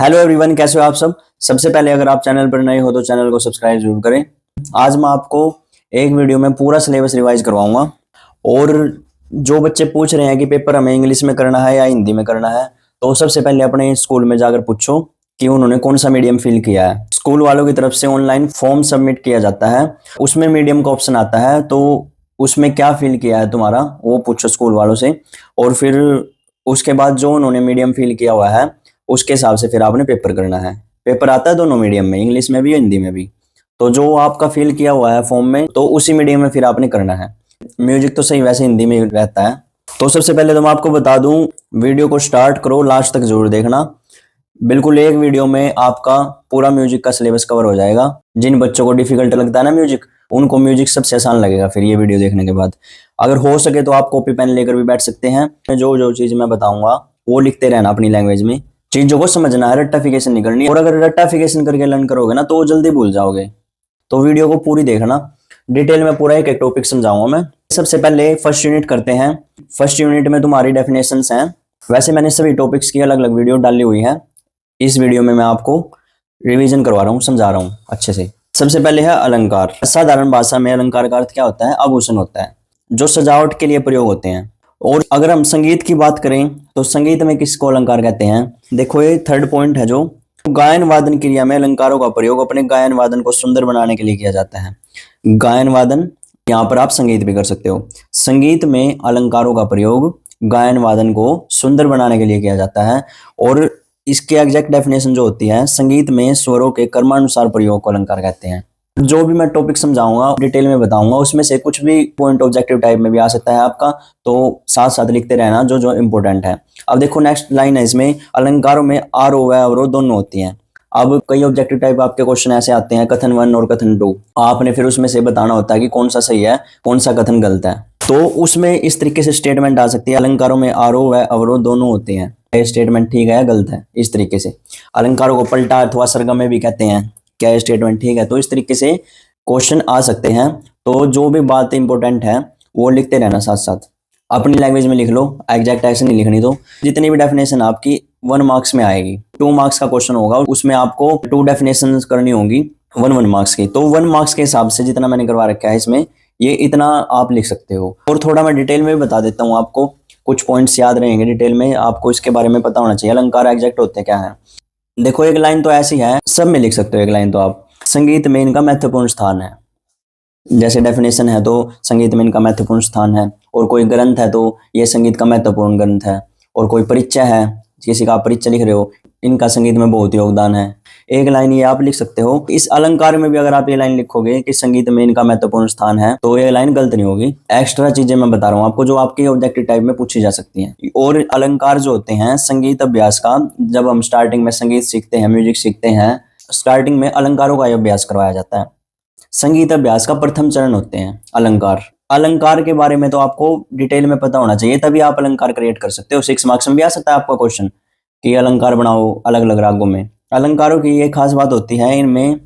Hello everyone, कैसे हो आप सब। सबसे पहले अगर आप चैनल पर नए हो तो चैनल को सब्सक्राइब जरूर करें। आज मैं आपको एक वीडियो में पूरा सिलेबस रिवाइज करवाऊंगा। और जो बच्चे पूछ रहे हैं कि पेपर हमें इंग्लिश में करना है या हिंदी में करना है, तो सबसे पहले अपने स्कूल में जाकर पूछो कि उन्होंने कौन सा मीडियम फिल किया है। स्कूल वालों की तरफ से ऑनलाइन फॉर्म सबमिट किया जाता है, उसमें मीडियम का ऑप्शन आता है, तो उसमें क्या फिल किया है तुम्हारा वो पूछो स्कूल वालों से। और फिर उसके बाद जो उन्होंने मीडियम फिल किया हुआ है उसके हिसाब से फिर आपने पेपर करना है। पेपर आता है दोनों मीडियम में, इंग्लिश में भी और हिंदी में भी। तो जो आपका फिल किया हुआ है फॉर्म में, तो उसी मीडियम में फिर आपने करना है। म्यूजिक तो सही वैसे हिंदी में रहता है। तो सबसे पहले तो मैं आपको बता दूं, वीडियो को स्टार्ट करो, लास्ट तक जरूर देखना। बिल्कुल एक वीडियो में आपका पूरा म्यूजिक का सिलेबस कवर हो जाएगा। जिन बच्चों को डिफिकल्ट लगता है ना म्यूजिक, उनको म्यूजिक सबसे आसान लगेगा फिर ये वीडियो देखने के बाद। अगर हो सके तो आप कॉपी पेन लेकर भी बैठ सकते हैं। जो जो चीज मैं बताऊंगा वो लिखते रहना अपनी लैंग्वेज में। चीजों को समझना है, रट्टाफिकेशन नहीं करनी। और अगर रट्टाफिकेशन करके लर्न करोगे ना तो वो जल्दी भूल जाओगे। तो वीडियो को पूरी देखना, डिटेल में पूरा एक एक टॉपिक समझाऊंगा मैं। सबसे पहले फर्स्ट यूनिट करते हैं। फर्स्ट यूनिट में तुम्हारी डेफिनेशंस हैं। वैसे मैंने सभी टॉपिक्स की अलग अलग वीडियो डाली हुई है। इस वीडियो में मैं आपको रिवीजन करवा रहा हूँ, समझा रहा हूँ अच्छे से। सबसे पहले है अलंकार। साधारण भाषा में अलंकार का अर्थ क्या होता है? आभूषण होता है जो सजावट के लिए प्रयोग होते हैं। और अगर हम संगीत की बात करें तो संगीत में किसको अलंकार कहते हैं? देखो ये थर्ड पॉइंट है, जो गायन वादन क्रिया में अलंकारों का प्रयोग अपने गायन वादन को सुंदर बनाने के लिए किया जाता है। गायन वादन, यहाँ पर आप संगीत भी कर सकते हो। संगीत में अलंकारों का प्रयोग गायन वादन को सुंदर बनाने के लिए किया जाता है। और इसके एग्जैक्ट डेफिनेशन जो होती है, संगीत में स्वरों के कर्मानुसार प्रयोग को अलंकार कहते हैं। जो भी मैं टॉपिक समझाऊंगा डिटेल में बताऊंगा, उसमें से कुछ भी पॉइंट ऑब्जेक्टिव टाइप में भी आ सकता है आपका, तो साथ साथ लिखते रहना जो जो इंपॉर्टेंट है। अब देखो नेक्स्ट लाइन है, इसमें अलंकारों में आरोह व अवरोह दोनों होती हैं। अब कई ऑब्जेक्टिव टाइप आपके क्वेश्चन ऐसे आते हैं, कथन 1 और कथन 2। आपने फिर उसमें से बताना होता है कि कौन सा सही है, कौन सा कथन गलत है। तो उसमें इस तरीके से स्टेटमेंट आ सकती है, अलंकारों में आरोह व अवरोह दोनों होते हैं, ये स्टेटमेंट ठीक है या गलत है। इस तरीके से अलंकारों को पलटा अथवा सरगम में भी कहते हैं, क्या ये स्टेटमेंट ठीक है। तो इस तरीके से क्वेश्चन आ सकते हैं। तो जो भी बात इंपॉर्टेंट है वो लिखते रहना, साथ साथ अपनी लैंग्वेज में लिख लो, एग्जैक्ट ऐसे नहीं लिखनी। तो जितनी भी डेफिनेशन आपकी 1 मार्क्स में आएगी, 2 मार्क्स का क्वेश्चन होगा, उसमें आपको 2 डेफिनेशन करनी होगी 1 मार्क्स की। तो 1 मार्क्स के हिसाब से जितना मैंने करवा रखा है इसमें, ये इतना आप लिख सकते हो। और थोड़ा मैं डिटेल में भी बता देता हूँ आपको, कुछ पॉइंट्स याद रहेंगे डिटेल में, आपको इसके बारे में पता होना चाहिए अलंकार एग्जैक्ट होते क्या है। देखो एक लाइन तो ऐसी है, सब में लिख सकते हो एक लाइन तो आप। संगीत में इनका महत्वपूर्ण स्थान है, जैसे डेफिनेशन है तो संगीत में इनका महत्वपूर्ण स्थान है। और कोई ग्रंथ है तो ये संगीत का महत्वपूर्ण ग्रंथ है। और कोई परिचय है, किसी का परिचय लिख रहे हो, इनका संगीत में बहुत योगदान है। एक लाइन ये आप लिख सकते हो। इस अलंकार में भी अगर आप ये लाइन लिखोगे कि संगीत में इनका महत्वपूर्ण स्थान है, तो ये लाइन गलत नहीं होगी। एक्स्ट्रा चीजें मैं बता रहा हूँ आपको जो आपके ऑब्जेक्टिव टाइप में पूछी जा सकती हैं। और अलंकार जो होते हैं संगीत अभ्यास का, जब हम स्टार्टिंग में संगीत सीखते हैं, म्यूजिक सीखते हैं, स्टार्टिंग में अलंकारों का अभ्यास करवाया जाता है। संगीत अभ्यास का प्रथम चरण होते हैं अलंकार। अलंकार के बारे में तो आपको डिटेल में पता होना चाहिए, तभी आप अलंकार क्रिएट कर सकते हो। 6 मार्क्स में भी आ सकता है आपका क्वेश्चन कि अलंकार बनाओ अलग अलग रागों में। अलंकारों की ये खास बात होती है, इनमें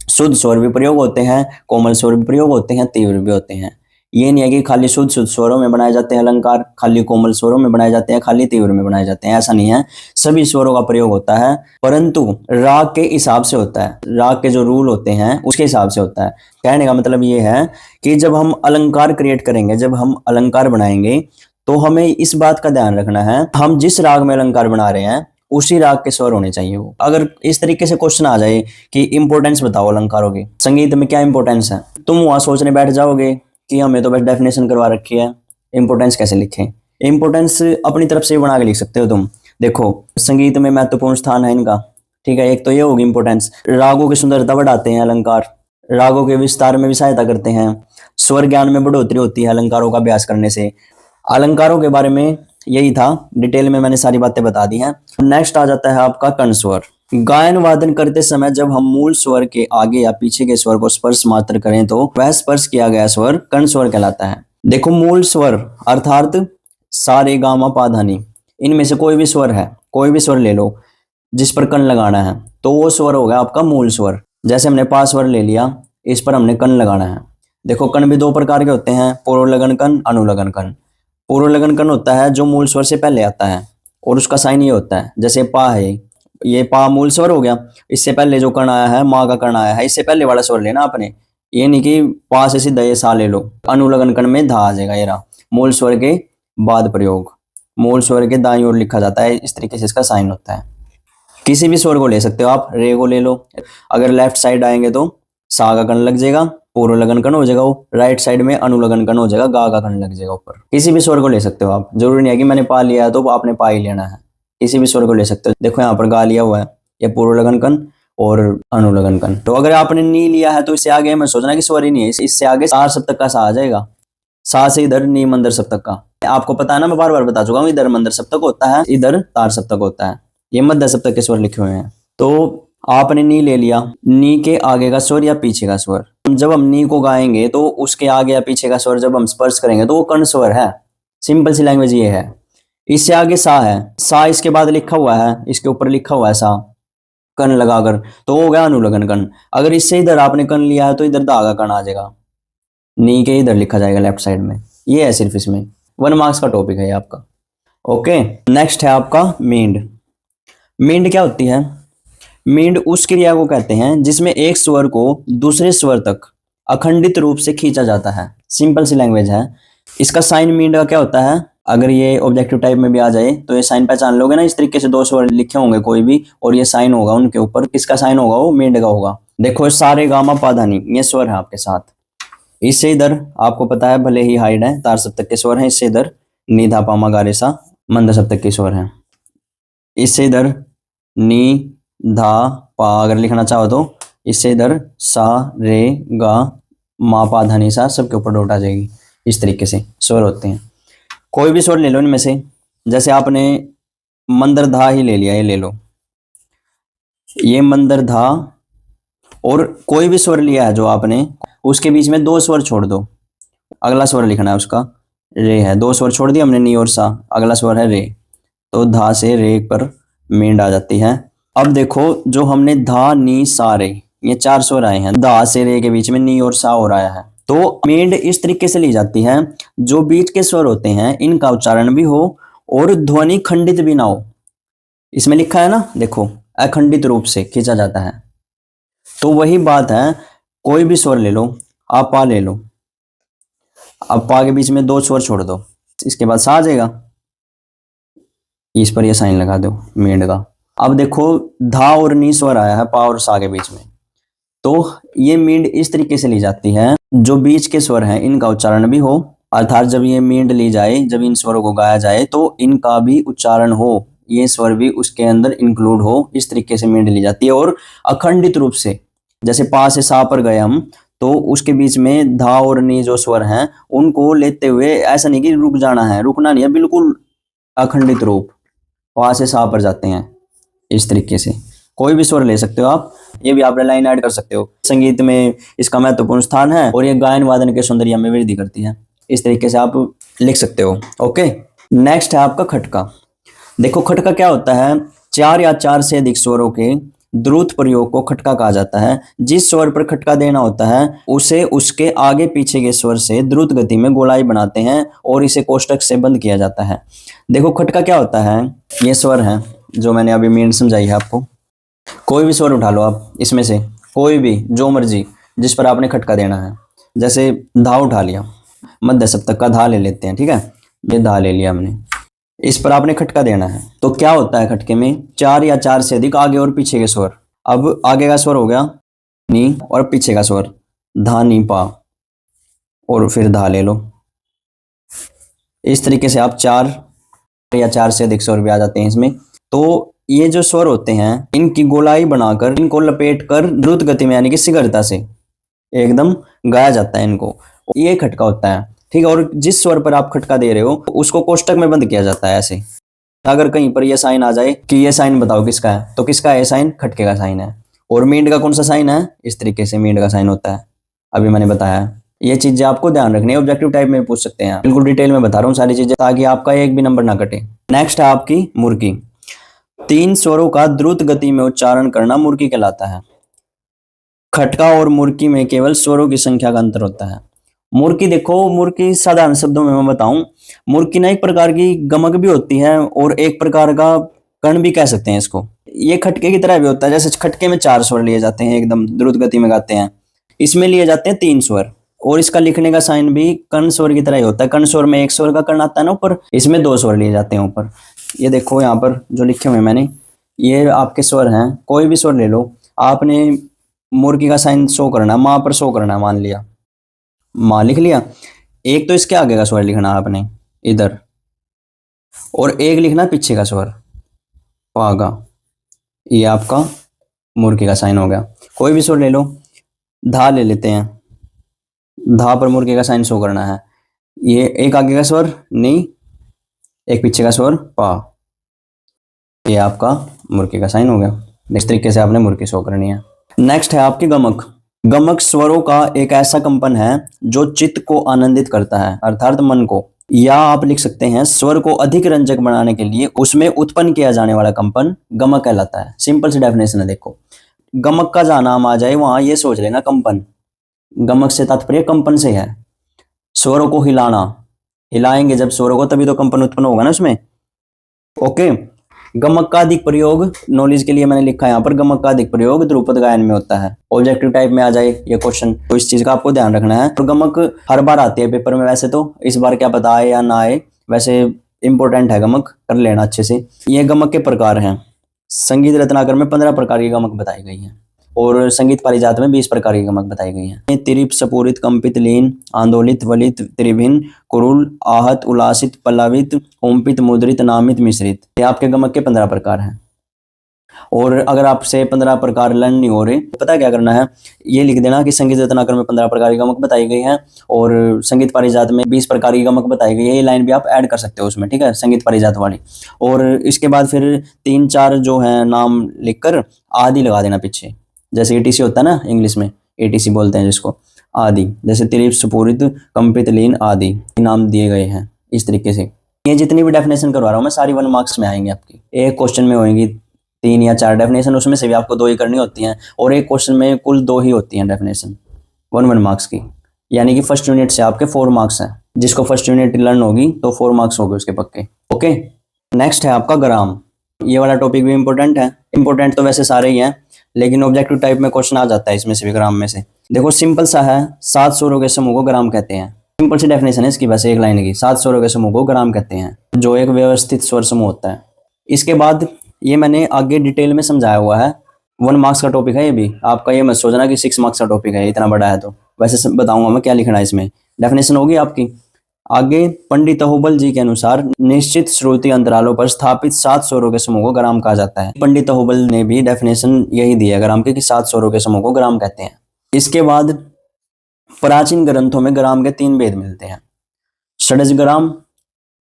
शुद्ध स्वर भी प्रयोग होते हैं, कोमल स्वर भी प्रयोग होते हैं, तीव्र भी होते हैं। ये नहीं है कि खाली शुद्ध शुद्ध स्वरों में बनाए जाते हैं अलंकार, खाली कोमल स्वरों में बनाए जाते हैं, खाली तीव्र में बनाए जाते हैं, ऐसा नहीं है। सभी स्वरों का प्रयोग होता है, परंतु राग के हिसाब से होता है। राग के जो रूल होते हैं उसके हिसाब से होता है। कहने का मतलब ये है कि जब हम अलंकार क्रिएट करेंगे, जब हम अलंकार बनाएंगे, तो हमें इस बात का ध्यान रखना है, हम जिस राग में अलंकार बना रहे हैं उसी राग के स्वर होने चाहिए वो। अगर इस तरीके से क्वेश्चन आ जाए कि इंपॉर्टेंस बताओ अलंकारों की, संगीत में क्या इंपॉर्टेंस है, तुम वहां सोचने बैठ जाओगे कि हमें तो बस डेफिनेशन करवा रखी है, इंपॉर्टेंस कैसे लिखें। इंपॉर्टेंस अपनी तरफ से बना के लिख सकते हो तुम। देखो संगीत में महत्वपूर्ण स्थान है इनका, ठीक है, एक तो ये होगी इंपॉर्टेंस। रागों की सुंदरता बढ़ाते हैं अलंकार, रागों के विस्तार में भी सहायता करते हैं, स्वर ज्ञान में बढ़ोतरी होती है अलंकारों का अभ्यास करने से। अलंकारों के बारे में यही था, डिटेल में मैंने सारी बातें बता दी हैं। नेक्स्ट आ जाता है आपका कर्ण स्वर। गायन वादन करते समय जब हम मूल स्वर के आगे या पीछे के स्वर को स्पर्श मात्र करें तो वह स्पर्श किया गया स्वर कर्ण स्वर कहलाता है। देखो मूल स्वर अर्थात सा रे गा मा पा धा नी, इनमें से कोई भी स्वर है, कोई भी स्वर ले लो जिस पर कर्ण लगाना है, तो वो स्वर हो गया आपका मूल स्वर। जैसे हमने पा स्वर ले लिया, इस पर हमने कर्ण लगाना है। देखो कर्ण भी 2 प्रकार के होते हैं, पूर्व लगन कर्ण, अनुलगन कर्ण। पूर्व लगन कर्ण होता है जो मूल स्वर से पहले आता है और उसका साइन ये होता है, जैसे पा है ये पा मूल स्वर हो गया, इससे पहले जो कण आया है माँ का कण आया है, इससे पहले वाला स्वर लेना आपने। ये नहीं कि पा से सीधा ये सा ले लो। अनुलग्न कण में धा आ जाएगा। ये रहा मूल स्वर के बाद प्रयोग, मूल स्वर के दाईं ओर लिखा जाता है, इस तरीके से इसका साइन होता है। किसी भी स्वर को ले सकते हो आप, रे को ले लो। अगर लेफ्ट साइड आएंगे तो सा का कण लग जाएगा, पूर्व लगन कण हो जाएगा वो। राइट साइड में अनुलग्न कण हो जाएगा, गा का कण लग जाएगा ऊपर। किसी भी स्वर को ले सकते हो आप, जरूरी नहीं है कि मैंने पा लिया है तो आपने पा ही लेना है। किसी भी स्वर को ले सकते हो। देखो यहाँ पर गा लिया हुआ है, ये पूर्व लगन कण और अनुलग्न कण। तो अगर आपने नी लिया है तो इससे आगे मैं सोचना कि स्वर ही नहीं है, इससे आगे तार सप्तक का सा आ जाएगा। सा से इधर नी मंदर सप्तक का। आपको पता है ना, मैं बार बार बता चुका हूँ, इधर मंदर सप्तक होता है, इधर तार सप्तक होता है। ये मध्य सप्तक के स्वर लिखे हुए हैं। तो आपने नी ले लिया, नी के आगे का स्वर या पीछे का स्वर। जब हम नी को गाएंगे तो उसके आगे या पीछे का स्वर जब हम स्पर्श करेंगे तो वो कर्ण स्वर है। सिंपल सी लैंग्वेज ये है। इससे आगे सा है, सा इसके बाद लिखा हुआ है, इसके ऊपर लिखा हुआ है सा कर्ण लगाकर, तो हो गया अनुलग्न कर्ण। अगर इससे इधर आपने कर्ण लिया है तो इधर धागा कर्ण आ जाएगा, नी के इधर लिखा जाएगा लेफ्ट साइड में। ये है सिर्फ इसमें 1 मार्क्स का टॉपिक है आपका। ओके, नेक्स्ट है आपका मींड। मींड क्या होती है? मींड उस क्रिया को कहते हैं जिसमें एक स्वर को दूसरे स्वर तक अखंडित रूप से खींचा जाता है। सिंपल सी लैंग्वेज है। इसका साइन मींड का क्या होता है? अगर ये ऑब्जेक्टिव टाइप में भी आ जाए तो ये साइन पहचान लोगे ना, इस तरीके से 2 स्वर लिखे होंगे कोई भी और ये साइन होगा उनके ऊपर। किसका साइन होगा? वो मींड का होगा। देखो सारे गामा पाधानी ये स्वर है आपके साथ। इससे इधर आपको पता है भले ही हाइड है, तार सप्तक के स्वर हैं। इससे इधर नी धा पामा गा रे सा मंद सप्तक के स्वर हैं। इससे इधर नी धा पा अगर लिखना चाहो तो इससे इधर सा रे गा मा पा धा नी सा सबके ऊपर डोट आ जाएगी। इस तरीके से स्वर होते हैं। कोई भी स्वर ले लो इनमें से, जैसे आपने मंदर धा ही ले लिया, ये ले लो, ये मंदर धा, और कोई भी स्वर लिया है जो आपने, उसके बीच में 2 स्वर छोड़ दो। अगला स्वर लिखना है उसका रे है, 2 स्वर छोड़ दिया हमने नी और सा, अगला स्वर है रे, तो धा से रे पर मींड आ जाती है। अब देखो जो हमने धा नी सा रे ये 4 स्वर आए हैं, धा से रे के बीच में नी और सा और आया है। तो मींड इस तरीके से ली जाती है जो बीच के स्वर होते हैं इनका उच्चारण भी हो और ध्वनि खंडित भी ना हो। इसमें लिखा है ना, देखो अखंडित रूप से खींचा जाता है। तो वही बात है, कोई भी स्वर ले लो, आप पा ले लो, अब पा के बीच में 2 स्वर छोड़ दो, इसके बाद सा आ जाएगा, इस पर ये साइन लगा दो मींड का। अब देखो धा और नी स्वर आया है पा और सा के बीच में, तो ये मींड इस तरीके से ली जाती है जो बीच के स्वर हैं इनका उच्चारण भी हो, अर्थात जब ये मींड ली जाए, जब इन स्वरों को गाया जाए तो इनका भी उच्चारण हो, ये स्वर भी उसके अंदर इंक्लूड हो। इस तरीके से मींड ली जाती है और अखंडित रूप से, जैसे पा से सा पर गए हम तो उसके बीच में धा और नी जो स्वर हैं उनको लेते हुए ऐसा नहीं कि रुक जाना है, रुकना नहीं है, बिल्कुल अखंडित रूप पा से सा पर जाते हैं। इस तरीके से कोई भी स्वर ले सकते हो आप, ये भी आप लाइन ऐड कर सकते हो। संगीत में इसका महत्वपूर्ण स्थान है और ये गायन वादन के सौंदर्य में वृद्धि करती है। इस तरीके से आप लिख सकते हो। ओके, नेक्स्ट है आपका खटका। देखो खटका क्या होता है? 4 या 4 से अधिक स्वरों के द्रुत प्रयोग को खटका कहा जाता है। जिस स्वर पर खटका देना होता है उसे उसके आगे पीछे के स्वर से द्रुत गति में गोलाई बनाते हैं और इसे कोष्ठक से बंद किया जाता है। देखो खटका क्या होता है? ये स्वर है जो मैंने अभी मींड समझाई है आपको। कोई भी स्वर उठा लो आप, इसमें से कोई भी जो मर्जी जिस पर आपने खटका देना है। जैसे धा उठा लिया, मध्य सप्तक का धा ले लेते हैं, ठीक है, ये धा ले लिया हमने, इस पर आपने खटका देना है। तो क्या होता है खटके में? 4 या 4 से अधिक आगे और पीछे के स्वर। अब आगे का स्वर हो गया नी और पीछे का स्वर धा नी पा और फिर धा ले लो। इस तरीके से आप 4 या 4 से अधिक स्वर भी आ जाते हैं इसमें। तो ये जो स्वर होते हैं इनकी गोलाई बनाकर इनको लपेट कर द्रुत गति में यानी कि शीघ्रता से एकदम गाया जाता है इनको, ये खटका होता है, ठीक है। और जिस स्वर पर आप खटका दे रहे हो उसको कोष्ठक में बंद किया जाता है ऐसे। अगर कहीं पर यह साइन आ जाए कि ये साइन बताओ किसका है, तो किसका है साइन? खटके का साइन है। और मींड का कौन सा साइन है? इस तरीके से मींड का साइन होता है, अभी मैंने बताया। ये चीजें आपको ध्यान रखनी है, ऑब्जेक्टिव टाइप में पूछ सकते हैं, बिल्कुल डिटेल में बता रहा हूँ सारी चीजें ताकि आपका एक भी नंबर ना कटे। नेक्स्ट है आपकी मुर्की। 3 स्वरों का द्रुत गति में उच्चारण करना मुर्की कहलाता है। खटका और मुर्की में केवल स्वरों की संख्या का अंतर होता है। मुर्की देखो, मुर्की साधारण शब्दों में मैं बताऊं, मुर्की ना एक प्रकार की गमक भी होती है और एक प्रकार का कण भी कह सकते हैं इसको। ये खटके की तरह भी होता है, जैसे खटके में 4 स्वर लिए जाते हैं, एकदम द्रुत गति में गाते हैं, इसमें लिए जाते हैं 3 स्वर। और इसका लिखने का साइन भी कर्ण स्वर की तरह ही होता है। कर्ण स्वर में 1 स्वर का कर्ण आता है ना ऊपर, इसमें 2 स्वर लिए जाते हैं ऊपर। ये देखो यहाँ पर जो लिखे हुए हैं मैंने, ये आपके स्वर हैं, कोई भी स्वर ले लो। आपने मुर्गी का साइन शो करना है, माँ पर शो करना है, मान लिया माँ लिख लिया। एक तो इसके आगे का स्वर लिखना है आपने इधर, और एक लिखना पीछे का स्वर पागा। ये आपका मुर्गी का साइन हो गया। कोई भी स्वर ले लो, धा ले लेते हैं, धा पर मुर्गी का साइन शो करना है। ये एक आगे का स्वर नहीं, एक पीछे का स्वर पा, ये आपका मुर्गी का साइन हो गया। इस तरीके से आपने मुर्गी शो करनी है। नेक्स्ट है आपकी गमक। गमक स्वरों का एक ऐसा कंपन है जो चित्त को आनंदित करता है, अर्थात मन को। या आप लिख सकते हैं स्वर को अधिक रंजक बनाने के लिए उसमें उत्पन्न किया जाने वाला कंपन गमक कहलाता है। सिंपल सी डेफिनेशन है, देखो गमक का जहां नाम आ जाए वहां ये सोच लेना कंपन। गमक से तात्पर्य कंपन से है। स्वरों को हिलाना, हिलाएंगे जब स्वरों को तभी तो कंपन उत्पन्न होगा ना उसमें। ओके। गमक का अधिक प्रयोग, नॉलेज के लिए मैंने लिखा है यहाँ पर, गमक का अधिक प्रयोग ध्रुपद गायन में होता है। ऑब्जेक्टिव टाइप में आ जाए ये क्वेश्चन तो इस चीज का आपको ध्यान रखना है। तो गमक हर बार आती है पेपर में, वैसे तो इस बार क्या पता आए या ना आए, वैसे इंपॉर्टेंट है गमक, कर लेना अच्छे से। ये गमक के प्रकार हैं। संगीत रत्नाकर में 15 प्रकार की गमक बताई गई है, और संगीत पारिजात में 20 प्रकार की गमक बताई गई है। तिरिप, सपूरित, कंपित, लीन, आंदोलित, वलित, त्रिभिन्न, कुरुल, आहत, उल्लासित, पल्लवित, ओमपित, मुद्रित, नामित, मिश्रित, ये आपके गमक के 15 प्रकार हैं। और अगर आपसे 15 प्रकार लर्न नहीं हो रहे, पता क्या करना है, ये लिख देना कि संगीत रत्नाकर में 15 प्रकार की गमक बताई गई है और संगीत पारिजात में 20 प्रकार की गमक बताई गई है। ये लाइन भी आप ऐड कर सकते हो उसमें, ठीक है, संगीत पारिजात वाली। और इसके बाद फिर 3-4 जो है नाम लिखकर आदि लगा देना पीछे, जैसे एटीसी होता है ना इंग्लिश में, एटीसी बोलते हैं जिसको, आदि। जैसे त्रिप, स्फुरित, कंपित, लीन आदि नाम दिए गए हैं इस तरीके से। ये जितनी भी डेफिनेशन करवा रहा हूँ मैं सारी 1 मार्क्स में आएंगी आपकी। एक क्वेश्चन में होंगी 3 या 4 डेफिनेशन, उसमें से भी आपको 2 ही करनी होती हैं, और एक क्वेश्चन में कुल 2 ही होती हैं डेफिनेशन 1 मार्क्स की। यानी कि फर्स्ट यूनिट से आपके 4 मार्क्स हैं। जिसको फर्स्ट यूनिट लर्न होगी तो 4 मार्क्स हो गए उसके पक्के। ओके। नेक्स्ट है आपका ग्राम। ये वाला टॉपिक भी इंपॉर्टेंट है। इंपॉर्टेंट तो वैसे सारे ही हैं, लेकिन ऑब्जेक्टिव टाइप में क्वेश्चन आ जाता है इसमें से भी, ग्राम में से। देखो सिंपल सा है, 7 स्वरों के समूह को ग्राम कहते हैं। सिंपल सी डेफिनेशन है इसकी, बस एक लाइन की, 7 स्वरों के समूह को ग्राम कहते हैं, जो एक व्यवस्थित स्वर समूह होता है। इसके बाद ये मैंने आगे डिटेल में समझाया हुआ है, 1 मार्क्स का टॉपिक है ये भी। आपका ये मत सोचना कि 6 मार्क्स का टॉपिक है, इतना बड़ा है तो। वैसे बताऊंगा मैं क्या लिखना है इसमें, डेफिनेशन होगी आपकी आगे। पंडित अहोबल जी के अनुसार निश्चित श्रुति अंतरालों पर स्थापित 7 स्वरों के समूह को ग्राम कहा जाता है। पंडित अहोबल ने भी डेफिनेशन यही दी है ग्राम की, कि 7 स्वरों के समूह को ग्राम कहते हैं। इसके बाद प्राचीन ग्रंथों में ग्राम के 3 भेद मिलते हैं, षडज ग्राम,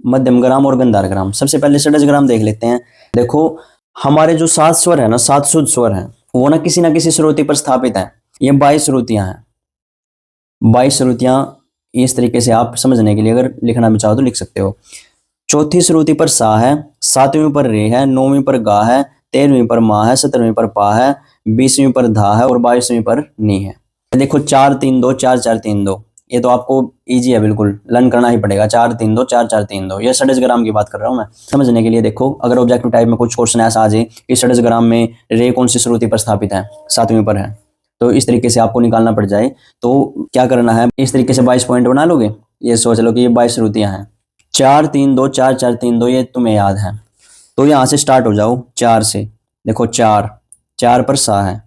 मध्यम ग्राम और गंधार ग्राम। सबसे पहले षडज ग्राम देख लेते हैं। देखो हमारे जो 7 स्वर है ना, 7 शुद्ध स्वर हैं, वो ना किसी श्रुति पर स्थापित है। ये 22 श्रुतियां हैं। 22 श्रुतियां इस तरीके से आप समझने के लिए अगर लिखना भी चाहो तो लिख सकते हो। चौथी श्रुति पर सा है, 7वीं पर रे है, 9वीं पर गा है, 13वीं पर मा है, 17वीं पर पा है, 20वीं पर धा है और 22वीं पर नी है। देखो 4-3-2, 4-4-3-2, ये तो आपको इजी है, बिल्कुल लर्न करना ही पड़ेगा। 4-3-2, 4-4-3-2, ये षडज ग्राम की बात कर रहा हूँ मैं, समझने के लिए। देखो अगर ऑब्जेक्टिव टाइप में कुछ क्वेश्चन ऐसा आ जाए कि षडज ग्राम में रे कौन सी श्रुति पर स्थापित है, 7वीं पर है, तो इस तरीके से आपको निकालना पड़ जाए तो क्या करना है, इस तरीके से 22 पॉइंट बना लोगे। ये सोच लो कि ये 22 श्रुतियां हैं। 4-3-2, 4-4-3-2, ये तुम्हें याद है, तो यहाँ से स्टार्ट हो जाओ 4 से। देखो 4 पर सा है,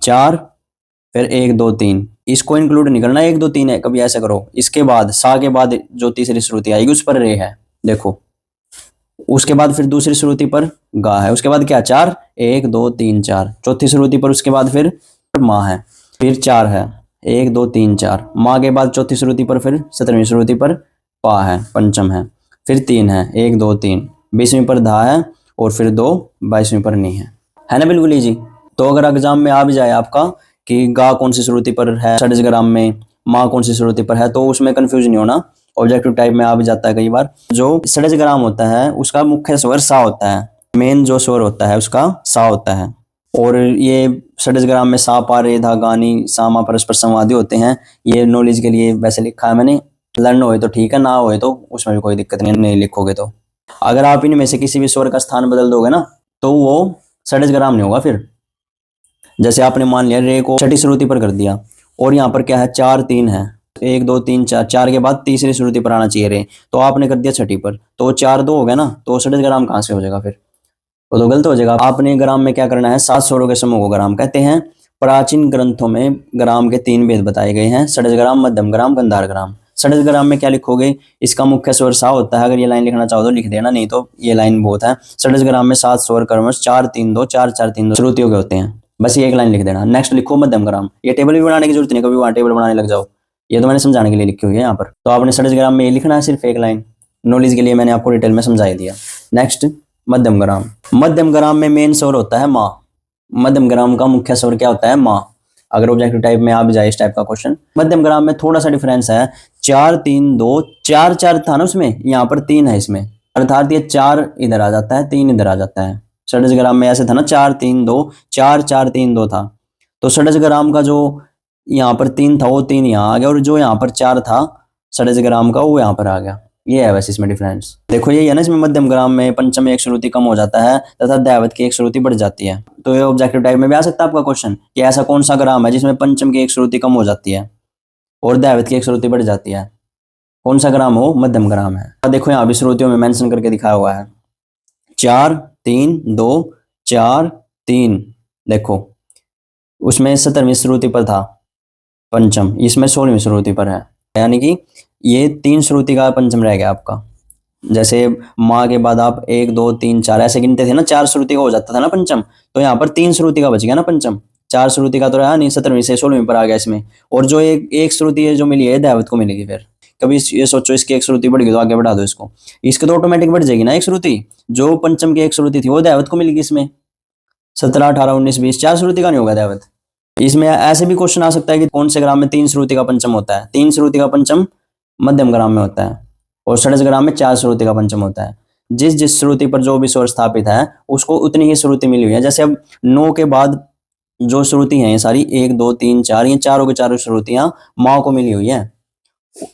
4 फिर 1-2-3, इसको इंक्लूड नहीं करना, 1-2-3 है, कभी ऐसा करो। इसके बाद सा के बाद जो तीसरी श्रुति आएगी उस पर रे है, देखो। उसके बाद फिर दूसरी श्रुति पर गा है, उसके बाद क्या 4, 1-2-3-4, चौथी श्रुति पर उसके बाद फिर माँ है, फिर 4 है, 1-2-3-4, माँ के बाद चौथी श्रुति पर फिर 17वीं श्रुति पर पा है, पंचम है, फिर 3 है, 1-2-3, 20वीं पर धा है और फिर 2, 22वीं पर नी है ना, बिल्कुल इजी। तो अगर एग्जाम में आ भी जाए आपका कि गा कौन सी श्रुति पर है षडज ग्राम में, माँ कौन सी श्रुति पर है, तो उसमें कंफ्यूज नहीं होना, ऑब्जेक्टिव टाइप में आ भी जाता है कई बार। जो षडज ग्राम होता है उसका मुख्य स्वर सा होता है, मेन जो स्वर होता है उसका सा होता है। और ये षडज ग्राम में सा, पा, रे, धा, गानी, सामा परस्पर संवादी होते हैं। ये नॉलेज के लिए वैसे लिखा है मैंने, लर्न होए तो ठीक है, ना होए तो उसमें भी कोई दिक्कत नहीं लिखोगे तो। अगर आप इनमें से किसी भी स्वर का स्थान बदल दोगे ना तो वो षड्ज ग्राम नहीं होगा फिर। जैसे आपने मान लिया रे को छठी श्रुति पर कर दिया, और यहाँ पर क्या है, 4 3 है, 1 2 3 4, 4 के बाद तीसरी श्रुति पर आना चाहिए रे, तो आपने कर दिया छठी पर, तो 4 2 हो गया ना, तो षड्ज ग्राम कहाँ से हो जाएगा फिर, वो तो गलत हो जाएगा। आपने ग्राम में क्या करना है, 7 स्वरों के समूह को ग्राम कहते हैं। प्राचीन ग्रंथों में ग्राम के 3 भेद बताए गए हैं, षड्ज ग्राम, मध्यम ग्राम, गंधार ग्राम। षड्ज ग्राम में क्या लिखोगे, इसका मुख्य स्वर सा होता है, अगर ये लाइन लिखना चाहो तो लिख देना, नहीं तो ये लाइन बहुत है। षड्ज ग्राम में 7 स्वर क्रमश 4 3 2 4 4 3 2 श्रुतियों के होते हैं, बस ये एक लाइन लिख देना। नेक्स्ट लिखो मध्यम ग्राम, ये टेबल भी बनाने की जरूरत नहीं, कभी वहां टेबल बनाने लग जाओ, ये तो मैंने समझाने के लिए लिखी हुई है यहाँ पर। तो आपने षड्ज ग्राम में ये लिखना है, सिर्फ एक लाइन, नॉलेज के लिए मैंने आपको डिटेल में समझा दिया। नेक्स्ट मध्यम ग्राम। मध्यम ग्राम में मेन स्वर होता है माँ। मध्यम ग्राम का मुख्य स्वर क्या होता है, माँ। अगर ऑब्जेक्टिव टाइप में आ भी जाए इस टाइप का क्वेश्चन। मध्यम ग्राम में थोड़ा सा डिफरेंस है, 4 3 2 4 4 था ना उसमें, यहाँ पर 3 है इसमें, अर्थात ये 4 इधर आ जाता है, 3 इधर आ जाता है। षड्ज ग्राम में ऐसे था ना, 4 3 2 4 4 3 2 था, तो षड्ज ग्राम का जो यहाँ पर 3 था वो 3 यहाँ आ गया, और जो यहाँ पर 4 था षड्ज ग्राम का वो यहाँ पर आ गया। ये है वैसे इसमें डिफरेंस, देखो यही है ना, इसमें मध्यम ग्राम में पंचम एक श्रुति कम हो जाता है तथा दैवत की एक श्रुति बढ़ जाती है। तो ये ऑब्जेक्टिव टाइप में भी आ सकता है आपका क्वेश्चन कि ऐसा कौन सा ग्राम है जिसमें पंचम की एक श्रुति कम हो जाती है और दैवत की एक श्रुति बढ़ जाती है, कौन सा ग्राम हो, मध्यम ग्राम है। देखो यहाँ भी श्रुतियों में मेंशन करके दिखाया हुआ है, 4 3 2 4 3, देखो उसमें 17वीं श्रुति पर था पंचम, इसमें 16वीं श्रुति पर है, यानी कि ये 3 श्रुति का पंचम रह गया आपका। जैसे माँ के बाद आप 1 2 3 4 ऐसे गिनते थे ना, 4 श्रुति का हो जाता था ना पंचम, तो यहाँ पर 3 श्रुति का बच गया ना पंचम, 4 श्रुति का तो रहा नहीं, 17वीं से 16वीं पर आ गया इसमें। और जो एक श्रुति है जो मिली है दैवत को मिलेगी, फिर कभी ये सोचो इसकी एक श्रुति बढ़ गई तो आगे बढ़ा दो इसको, इसके तो ऑटोमेटिक बढ़ जाएगी ना एक श्रुति, जो पंचम की एक श्रुति थी वो दैवत को मिलेगी इसमें। 17 18 19 20 4 श्रुति का नहीं होगा दैवत। इसमें ऐसे भी क्वेश्चन आ सकता है कि कौन से ग्राम में 3 श्रुति का पंचम होता है, 3 श्रुति का पंचम मध्यम ग्राम में होता है, और षड्ज ग्राम में 4 श्रुति का पंचम होता है। जिस जिस श्रुति पर जो भी स्वर स्थापित है उसको उतनी ही श्रुति मिली हुई है। जैसे अब 9 के बाद जो श्रुति हैं ये सारी 1 2 3 4, ये चारों की चारों श्रुतियां माँ को मिली हुई है।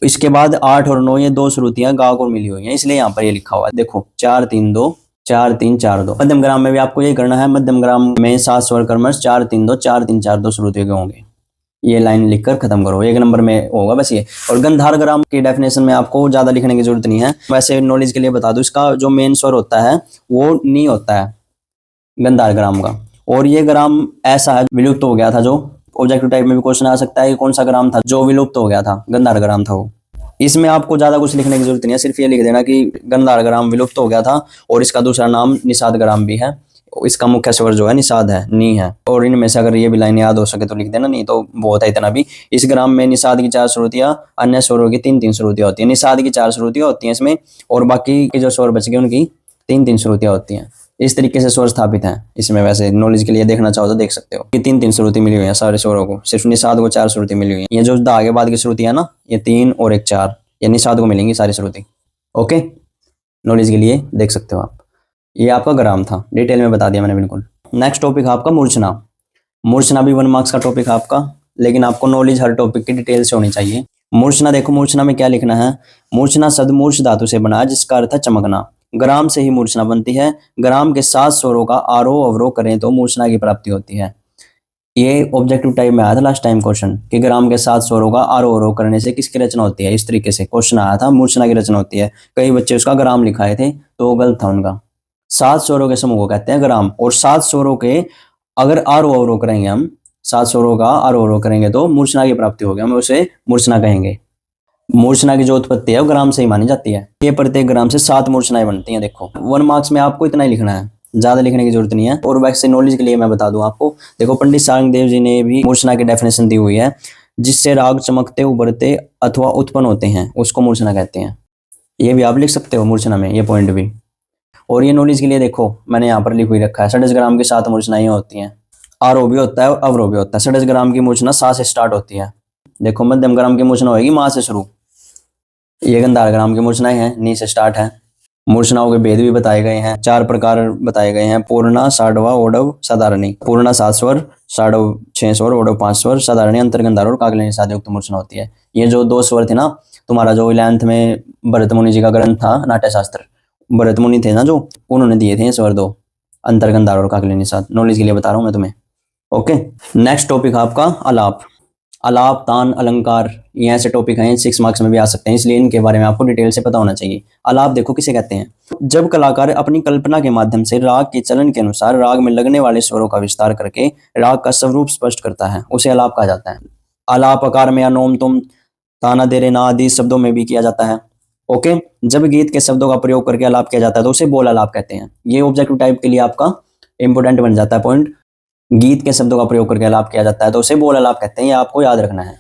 इसके बाद 8 और 9 ये 2 श्रुतियां गा को मिली हुई है, इसलिए यहाँ पर ये लिखा हुआ है, देखो 4 3 2 4 3 4 2। मध्यम ग्राम में भी आपको ये करना है, मध्यम ग्राम में 7 स्वर क्रमश 4 3 2 4 3 4 2 श्रुतियों के होंगे। ये लाइन लिखकर खत्म करो, 1 नंबर में होगा बस ये। और गंधार ग्राम की डेफिनेशन में आपको ज्यादा लिखने की जरूरत नहीं है, वैसे नॉलेज के लिए बता दूं, इसका जो मेन स्वर होता है वो नी होता है गंधार ग्राम का। और ये ग्राम ऐसा है विलुप्त हो गया था, जो ऑब्जेक्टिव टाइप में भी क्वेश्चन आ सकता है कि कौन सा ग्राम था जो विलुप्त हो गया था, गंधार ग्राम था वो। इसमें आपको ज्यादा कुछ लिखने की जरूरत नहीं है, सिर्फ ये लिख देना कि गंधार ग्राम विलुप्त हो गया था, और इसका दूसरा नाम निषाद ग्राम भी है, इसका मुख्य स्वर जो है निषाद है, नी है। और इनमें से अगर ये भी लाइन याद हो सके तो लिख देना, नहीं तो बहुत है इतना भी। इस ग्राम में निषाद की 4 श्रुतियां, अन्य स्वरों की 3 3 श्रुतियां होती है। निषाद की 4 श्रुतियां होती हैं इसमें, और बाकी के जो स्वर बच गए उनकी 3 3 श्रुतियां होती हैं। इस तरीके से स्वर स्थापित हैं इसमें। वैसे नॉलेज के लिए देखना चाहो तो देख सकते हो कि 3 3 श्रुति मिली हुई है सारे स्वरों को, सिर्फ निषाद को 4 श्रुति मिली हुई है। ये जो आगे बाद की श्रुति है ना, ये 3 और 1 4, ये निषाद को मिलेंगी सारी श्रुति। ओके, नॉलेज के लिए देख सकते हो आप। ये आपका ग्राम था, डिटेल में बता दिया मैंने बिल्कुल। नेक्स्ट टॉपिक है आपका मूर्छना। मूर्छना भी 1 मार्क्स का टॉपिक है आपका, लेकिन आपको नॉलेज हर टॉपिक की डिटेल से होनी चाहिए। मूर्छना देखो, मूर्छना में क्या लिखना है, मूर्छना शब्द मूर्छ धातु से बना है जिसका अर्थ है चमकना। ग्राम से ही मूर्छना बनती है। ग्राम के 7 स्वरों का आरोह अवरोह करें तो मूर्छना की प्राप्ति होती है। ये ऑब्जेक्टिव टाइप में आया था लास्ट टाइम क्वेश्चन कि ग्राम के 7 स्वरों का आरोह अवरोह करने से किसकी रचना होती है, इस तरीके से क्वेश्चन आया था, मूर्छना की रचना होती है। कई बच्चे उसका ग्राम लिखाए थे तो वो गलत था उनका। 7 स्वरों के समूह को कहते हैं ग्राम, और 7 स्वरों के अगर आरोह अवरोह करेंगे हम, 7 स्वरों का आरोह अवरोह करेंगे तो मूर्छना की प्राप्ति होगी, हम उसे मूर्छना कहेंगे। मूर्छना की जो उत्पत्ति है वो ग्राम से ही मानी जाती है। ये प्रत्येक ग्राम से 7 मूर्छनाएं बनती हैं। देखो 1 मार्क्स में आपको इतना ही लिखना है, ज्यादा लिखने की जरूरत नहीं है। और वैसे नॉलेज के लिए मैं बता दूं आपको, देखो पंडित सारंगदेव जी ने भी मूर्छना की डेफिनेशन दी हुई है, जिससे राग चमकते उभरते अथवा उत्पन्न होते हैं उसको मूर्छना कहते हैं। ये भी आप लिख सकते हो मूर्छना में, ये पॉइंट भी। और ये नॉलेज के लिए देखो मैंने यहाँ पर लिख हुई रखा है, षड्ज ग्राम की 7 मूर्छनाएं होती हैं। आरोह भी होता है और अवरोह भी होता है। षड्ज ग्राम की मूर्छना सा से स्टार्ट होती है। देखो मध्यम ग्राम की मूर्छना होगी माँ से शुरू। ये गंधार ग्राम की मूर्छनाएं हैं, नी से स्टार्ट है। मूर्छनाओं के भेद भी बताए गए हैं, 4 प्रकार बताए गए हैं, पूर्णा, साढ़वा, ओडव, साधारणी। पूर्णा 7 स्वर, साढ़व 6 स्वर, ओडव 5 स्वर, साधारणी अंतर गंधार और काकले निषाद युक्त मूर्छना होती है। ये जो 2 स्वर थे ना, तुम्हारा जो 11th में भरत मुनि जी का ग्रंथ था नाट्य शास्त्र, भरत मुनि थे ना जो, उन्होंने दिए थे ये स्वर 2। अंतर गंधार और काकली निषाद, नॉलेज के लिए बता रहा हूँ मैं तुम्हें। ओके, नेक्स्ट टॉपिक आपका अलाप। अलाप, तान, अलंकार, ये ऐसे टॉपिक हैं 6 मार्क्स में भी आ सकते हैं, इसलिए इनके बारे में आपको डिटेल से पता होना चाहिए। अलाप देखो किसे कहते हैं, जब कलाकार अपनी कल्पना के माध्यम से राग के चलन के अनुसार राग में लगने वाले स्वरों का विस्तार करके राग का स्वरूप स्पष्ट करता है, उसे अलाप कहा जाता है। अलाप आकार में अनोम तुम, ताना देरे ना आदि शब्दों में भी किया जाता है। ओके, जब गीत के शब्दों का प्रयोग करके अलाप किया जाता है तो उसे बोल अलाप कहते हैं। ये ऑब्जेक्टिव टाइप के लिए आपका इंपोर्टेंट बन जाता है पॉइंट। गीत के शब्दों का प्रयोग करके अलाप किया जाता है तो उसे बोल अलाप कहते हैं, ये आपको याद रखना है।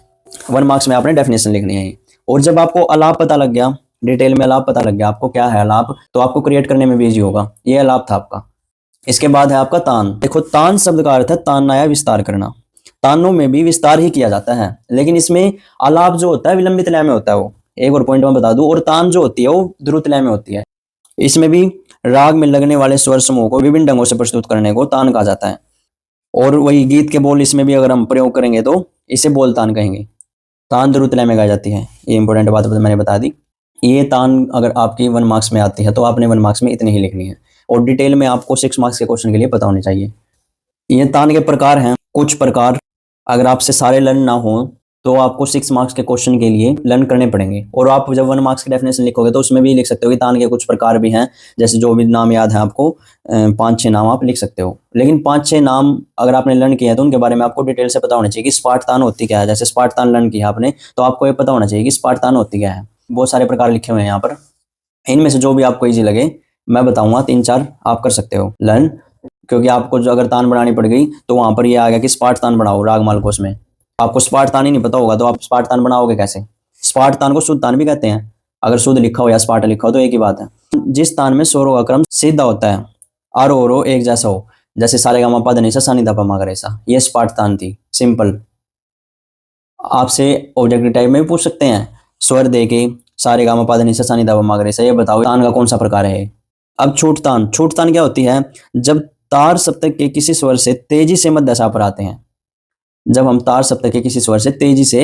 1 मार्क्स में आपने डेफिनेशन लिखनी है। और जब आपको अलाप पता लग गया, डिटेल में अलाप पता लग गया आपको क्या है अलाप, तो आपको क्रिएट करने में भी इजी होगा। ये अलाप था आपका। इसके बाद है आपका तान। देखो, तान शब्द का अर्थ है तानना या विस्तार करना। तानों में भी विस्तार ही किया जाता है, लेकिन इसमें अलाप जो होता है विलंबित लय में होता है। वो एक और पॉइंट मैं बता दूं, और तान जो होती है वो द्रुत लय में होती है। इसमें भी राग में लगने वाले स्वर समूह को विभिन्न ढंगों से प्रस्तुत करने को तान कहा जाता है। और वही गीत के बोल इसमें भी अगर हम प्रयोग करेंगे तो इसे बोल तान कहेंगे। तान द्रुत लय में गाई जाती है, ये इंपॉर्टेंट बात मैंने बता दी। ये तान अगर आपकी 1 मार्क्स में आती है तो आपने 1 मार्क्स में इतनी ही लिखनी है, और डिटेल में आपको 6 मार्क्स के क्वेश्चन के लिए पता होनी चाहिए। ये तान के प्रकार हैं, कुछ प्रकार अगर आपसे सारे लर्न ना हो तो आपको 6 मार्क्स के क्वेश्चन के लिए लर्न करने पड़ेंगे। और आप जब 1 मार्क्स की डेफिनेशन लिखोगे तो उसमें भी लिख सकते हो कि तान के कुछ प्रकार भी हैं, जैसे जो भी नाम याद है आपको 5-6 नाम आप लिख सकते हो। लेकिन 5-6 नाम अगर आपने लर्न किया है तो उनके बारे में आपको डिटेल से पता होना चाहिए कि स्पाट तान होती क्या है। जैसे स्पाट तान लर्न किया आपने तो आपको ये पता होना चाहिए कि स्पाट तान होती क्या है। बहुत सारे प्रकार लिखे हुए हैं यहाँ पर, इनमें से जो भी आपको ईजी लगे मैं बताऊंगा, 3-4 आप कर सकते हो लर्न। क्योंकि आपको जो अगर तान बनानी पड़ गई तो वहां पर ये आ गया कि स्पाट तान बनाओ राग मालकोस में। आपको स्पाट तान ही नहीं पता होगा तो आप स्पाट तान बनाओगे कैसे। स्पाट तान को शुद्ध तान भी कहते हैं, अगर शुद्ध लिखा हो या स्पाट लिखा हो तो एक ही बात है। जिस तान में स्वरों का क्रम सीधा होता है, आरो ओरो एक जैसा हो, जैसे सारेगामा पा धा सा सा नी धा पा मा गा रे सा, ये स्पाट तान थी। सिंपल। आपसे ऑब्जेक्टिव टाइप में भी पूछ सकते हैं, स्वर दे के सारेगामा पा धा सा सा नी धा पा मा गा रे सा, ये बताओ तान का कौन सा प्रकार है। अब छूट तान। छूट तान क्या होती है, जब तार सप्तक के किसी स्वर से तेजी से मध्य दशा पर आते हैं। जब हम तार सप्तक के किसी स्वर से तेजी से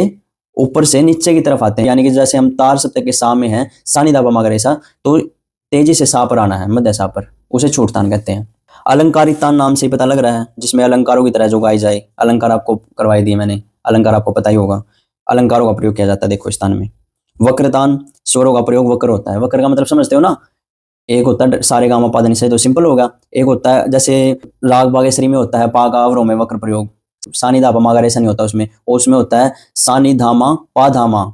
ऊपर से नीचे की तरफ आते हैं, यानी कि जैसे हम तार सप्तक के सा में हैं, सा नी धा पा मा गा रे सा, तो तेजी से सा पर आना है, मध्य सा पर, उसे छूट तान कहते हैं। अलंकारिक तान नाम से ही पता लग रहा है, जिसमें अलंकारों की तरह जो गाई जाए। अलंकार आपको करवाई दी मैंने, अलंकार आपको पता ही होगा। अलंकारों का प्रयोग किया जाता है देखो इस तान में। वक्रतान, स्वरों का प्रयोग वक्र होता है। वक्र का मतलब समझते हो ना, एक होता है सारे गामा पा धा नी सा, तो सिंपल होगा। एक होता है जैसे राग बागेश्वरी में होता है पा का अवरोह में वक्र प्रयोग, सा नी धा पा मा गा रे सा नहीं होता उसमें, और उसमें होता है सा नी धा मा पा धा मा।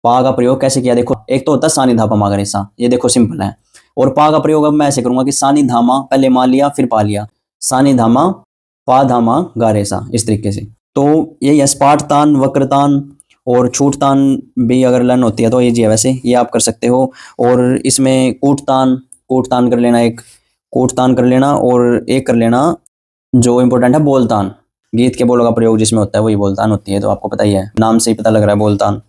पा का प्रयोग कैसे किया देखो, एक तो होता है सा नी धा पा मा गा रे सा, ये देखो सिंपल है। और पा का प्रयोग अब मैं ऐसे करूंगा कि सा नी धा मा पहले मा लिया फिर पा लिया, सा नी धा मा पा धा मा गा रे सा, इस तरीके से। तो ये स्पाट तान, वक्रतान और छूट तान भी अगर लर्न होती है तो ये जी है, वैसे ये आप कर सकते हो। और इसमें कूट तान कर लेना, एक कूट तान कर लेना, और एक कर लेना जो इंपॉर्टेंट है बोलतान। गीत के बोलों का प्रयोग जिसमें होता है वही बोलतान होती है, तो आपको पता ही है, नाम से ही पता लग रहा है बोलतान।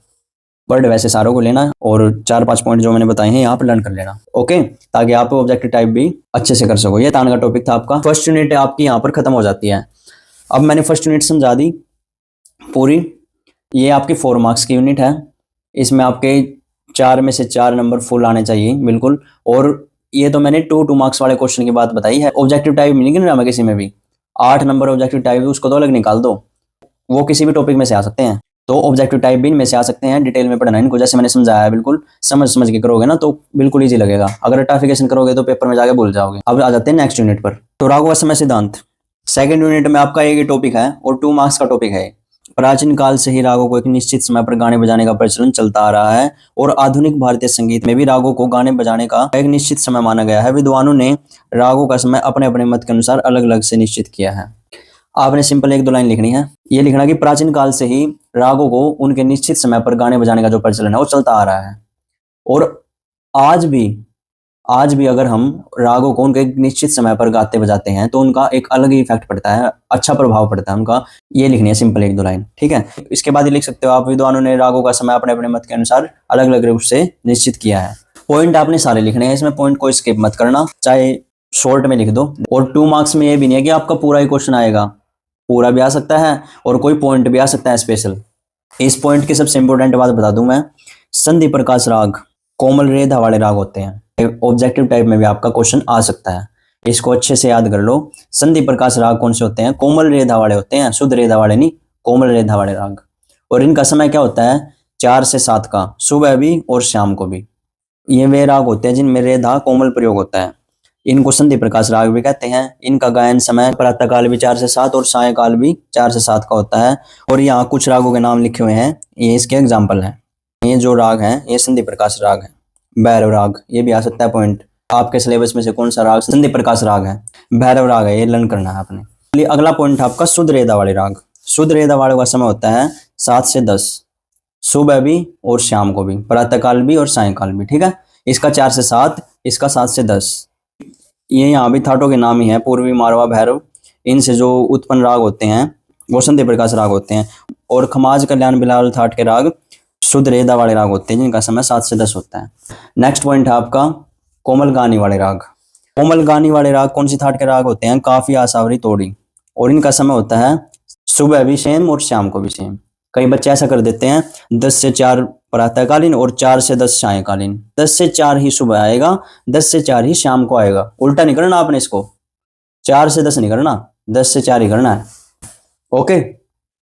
वर्ड वैसे सारों को लेना है, और 4-5 पॉइंट जो मैंने बताए हैं यहाँ पर लर्न कर लेना। ओके, ताकि आप ऑब्जेक्टिव टाइप भी अच्छे से कर सको। ये तान का टॉपिक था आपका। फर्स्ट यूनिट आपकी यहाँ पर खत्म हो जाती है। अब मैंने फर्स्ट यूनिट समझा दी पूरी। ये आपकी 4 मार्क्स की यूनिट है, इसमें आपके 4 में से 4 नंबर फुल आने चाहिए बिल्कुल। और ये तो मैंने 2 मार्क्स वाले क्वेश्चन की बात बताई है, ऑब्जेक्टिव टाइप नहीं गिन रहा मैं किसी में भी। 8 नंबर ऑब्जेक्टिव टाइप, उसको तो अलग निकाल दो, वो किसी भी टॉपिक में से आ सकते हैं। तो ऑब्जेक्टिव टाइप भी इनमें से आ सकते हैं। डिटेल में पढ़ना है इनको, जैसे मैंने समझाया है, बिल्कुल समझ के करोगे ना तो बिल्कुल ईजी लगेगा। अगर रटाफिकेशन करोगे तो पेपर में जाके भूल जाओगे। अब आ जाते हैं नेक्स्ट यूनिट पर। तो रागों का समय सिद्धांत। सेकंड यूनिट में आपका एक ही टॉपिक है और 2 मार्क्स का टॉपिक है। प्राचीन काल से ही रागों को एक निश्चित समय पर गाने बजाने का प्रचलन चलता आ रहा है, और आधुनिक भारतीय संगीत में भी रागों को गाने बजाने का एक निश्चित समय माना गया है। विद्वानों ने रागों का समय अपने अपने मत के अनुसार अलग अलग से निश्चित किया है। आपने सिंपल 1-2 लाइन लिखनी है। ये लिखना कि प्राचीन काल से ही रागों को उनके निश्चित समय पर गाने बजाने का जो प्रचलन है वो चलता आ रहा है, और आज भी अगर हम रागों को उनके निश्चित समय पर गाते बजाते हैं तो उनका एक अलग ही इफेक्ट पड़ता है, अच्छा प्रभाव पड़ता है उनका। ये लिखनी है सिंपल 1-2 लाइन, ठीक है। इसके बाद ये लिख सकते हो आप, विद्वानों ने रागों का समय अपने अपने मत के अनुसार अलग अलग रूप से निश्चित किया है। पॉइंट आपने सारे लिखने हैं, इसमें पॉइंट को स्किप मत करना, चाहे शॉर्ट में लिख दो। और 2 मार्क्स में ये भी नहीं है कि आपका पूरा ही क्वेश्चन आएगा, पूरा भी आ सकता है और कोई पॉइंट भी आ सकता है स्पेशल। इस पॉइंट की सबसे इंपॉर्टेंट बात बता दूं मैं, संधि प्रकाश राग कोमल रेधा वाले राग होते हैं। ऑब्जेक्टिव टाइप में भी आपका क्वेश्चन आ सकता है। इसको अच्छे से याद कर लो। संधि प्रकाश राग कौन से होते हैं? कोमल रेधा वाले होते हैं, शुद्ध रेधा वाले नहीं, कोमल रेधा वाले राग। और इनका समय क्या होता है? 4 से 7 का, सुबह भी और शाम को भी। ये वे राग होते हैं जिनमें रेधा कोमल प्रयोग होता है। इनको संधि प्रकाश राग भी कहते हैं। इनका गायन समय प्रातःकाल भी 4 से 7 और सायंकाल भी 4 से 7 का होता है। और यहाँ कुछ रागों के नाम लिखे हुए हैं, ये इसके एग्जाम्पल हैं। ये जो राग हैं ये संधि प्रकाश राग है। भैरव राग, ये भी आ सकता है पॉइंट। आपके सिलेबस में से कौन सा राग संधि प्रकाश राग है? भैरव राग है, ये लर्न करना है आपने। अगला पॉइंट आपका शुद्ध रेधा वाले राग। शुद्ध रेधा वाले का समय होता है 7 से 10, सुबह भी और शाम को भी, प्रातःकाल भी और सायंकाल भी। ठीक है, इसका 4 से 7, इसका 7 से 10। ये यहाँ भी थाटों के नाम ही है, पूर्वी, मारवा, भैरव। इनसे जो उत्पन्न राग होते हैं वो संधि प्रकाश राग होते हैं। और खमाज, कल्याण, बिलावल, थाट के राग शुद्ध रेधा वाले राग होते हैं जिनका समय 7 से 10 होता है। नेक्स्ट पॉइंट है आपका कोमल गानी वाले राग। कोमल गानी वाले राग कौन सी थाट के राग होते हैं? काफी, आसावरी, तोड़ी। और इनका समय होता है सुबह भी सेम और शाम को भी सेम। कई बच्चे ऐसा कर देते हैं 10 से 4 प्रातःकालीन और 4 से 10 सायंकालीन। 10 से 4 ही सुबह आएगा, 10 से 4 ही शाम को आएगा। उल्टा नहीं करना आपने, इसको 4 से 10 नहीं करना, 10 से 4 ही करना है। ओके,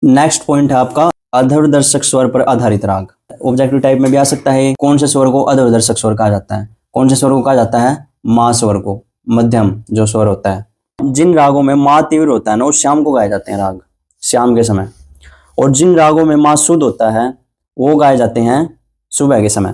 नेक्स्ट पॉइंट है आपका अधोदर्शक स्वर पर आधारित राग। ऑब्जेक्टिव टाइप में भी आ सकता है। कौन से स्वर को अधोदर्शक स्वर कहा जाता है? कौन से स्वर को कहा जाता है? माँ स्वर को, मध्यम जो स्वर होता है। जिन रागों में माँ तीव्र होता है ना, वो शाम को गाए जाते हैं राग, शाम के समय। और जिन रागों में माँ शुद्ध होता है वो गाए जाते हैं सुबह के समय।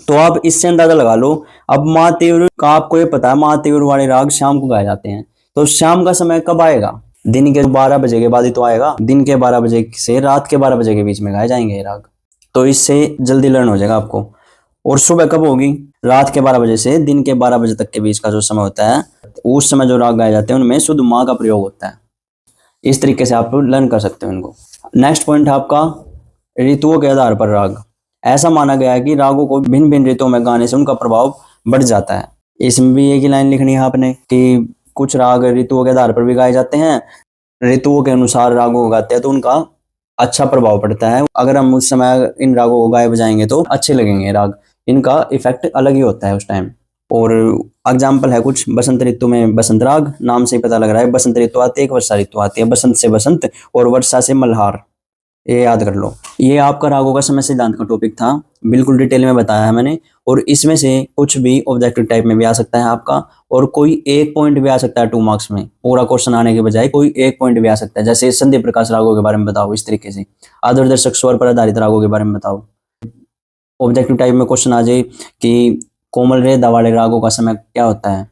तो आप इससे अंदाजा लगा लो। अब माँ तीव्र का आपको ये पता है, माँ तीव्र वाले राग शाम को गाए जाते हैं। तो शाम का समय कब आएगा? दिन के 12 बजे के बाद ही तो आएगा। दिन के 12 बजे से रात के 12 बजे के बीच में गाए जाएंगे ये राग। तो इससे जल्दी लर्न हो जाएगा आपको। और सुबह कब होगी? रात के 12 बजे से दिन के 12 बजे तक के बीच का जो समय होता है, उस समय जो राग गाए जाते हैं उनमें शुद्ध माँ का प्रयोग होता है। इस तरीके से आप लर्न कर सकते हो इनको। नेक्स्ट पॉइंट है आपका ऋतुओं के आधार पर राग। ऐसा माना गया है कि रागों को भिन्न भिन्न ऋतुओं में गाने से उनका प्रभाव बढ़ जाता है। इसमें भी एक ही लाइन लिखनी है आपने कि कुछ राग ऋतुओं के आधार पर भी गाए जाते हैं। ऋतुओं के अनुसार रागों को गाते हैं तो उनका अच्छा प्रभाव पड़ता है। अगर हम उस समय इन रागों को गाए बजाएंगे तो अच्छे लगेंगे राग, इनका इफेक्ट अलग ही होता है उस टाइम। और एग्जाम्पल है कुछ, बसंत ऋतु में बसंत राग, नाम से ही पता लग रहा है बसंत ऋतु आती है, एक वर्षा ऋतु आती है। बसंत से बसंत और वर्षा से मल्हार, ये याद कर लो। ये आपका रागों का समय सिद्धांत का टॉपिक था, बिल्कुल डिटेल में बताया है मैंने। और इसमें से कुछ भी ऑब्जेक्टिव टाइप में भी आ सकता है आपका, और कोई एक पॉइंट भी आ सकता है 2 मार्क्स में। पूरा क्वेश्चन आने के बजाय कोई एक पॉइंट भी आ सकता है। जैसे संधि प्रकाश रागों के बारे में बताओ, इस तरीके से आदर्शक स्वर पर आधारित रागों के बारे में बताओ। ऑब्जेक्टिव टाइप में क्वेश्चन आ जाए कि कोमल रेधा वाले रागों का समय क्या होता है?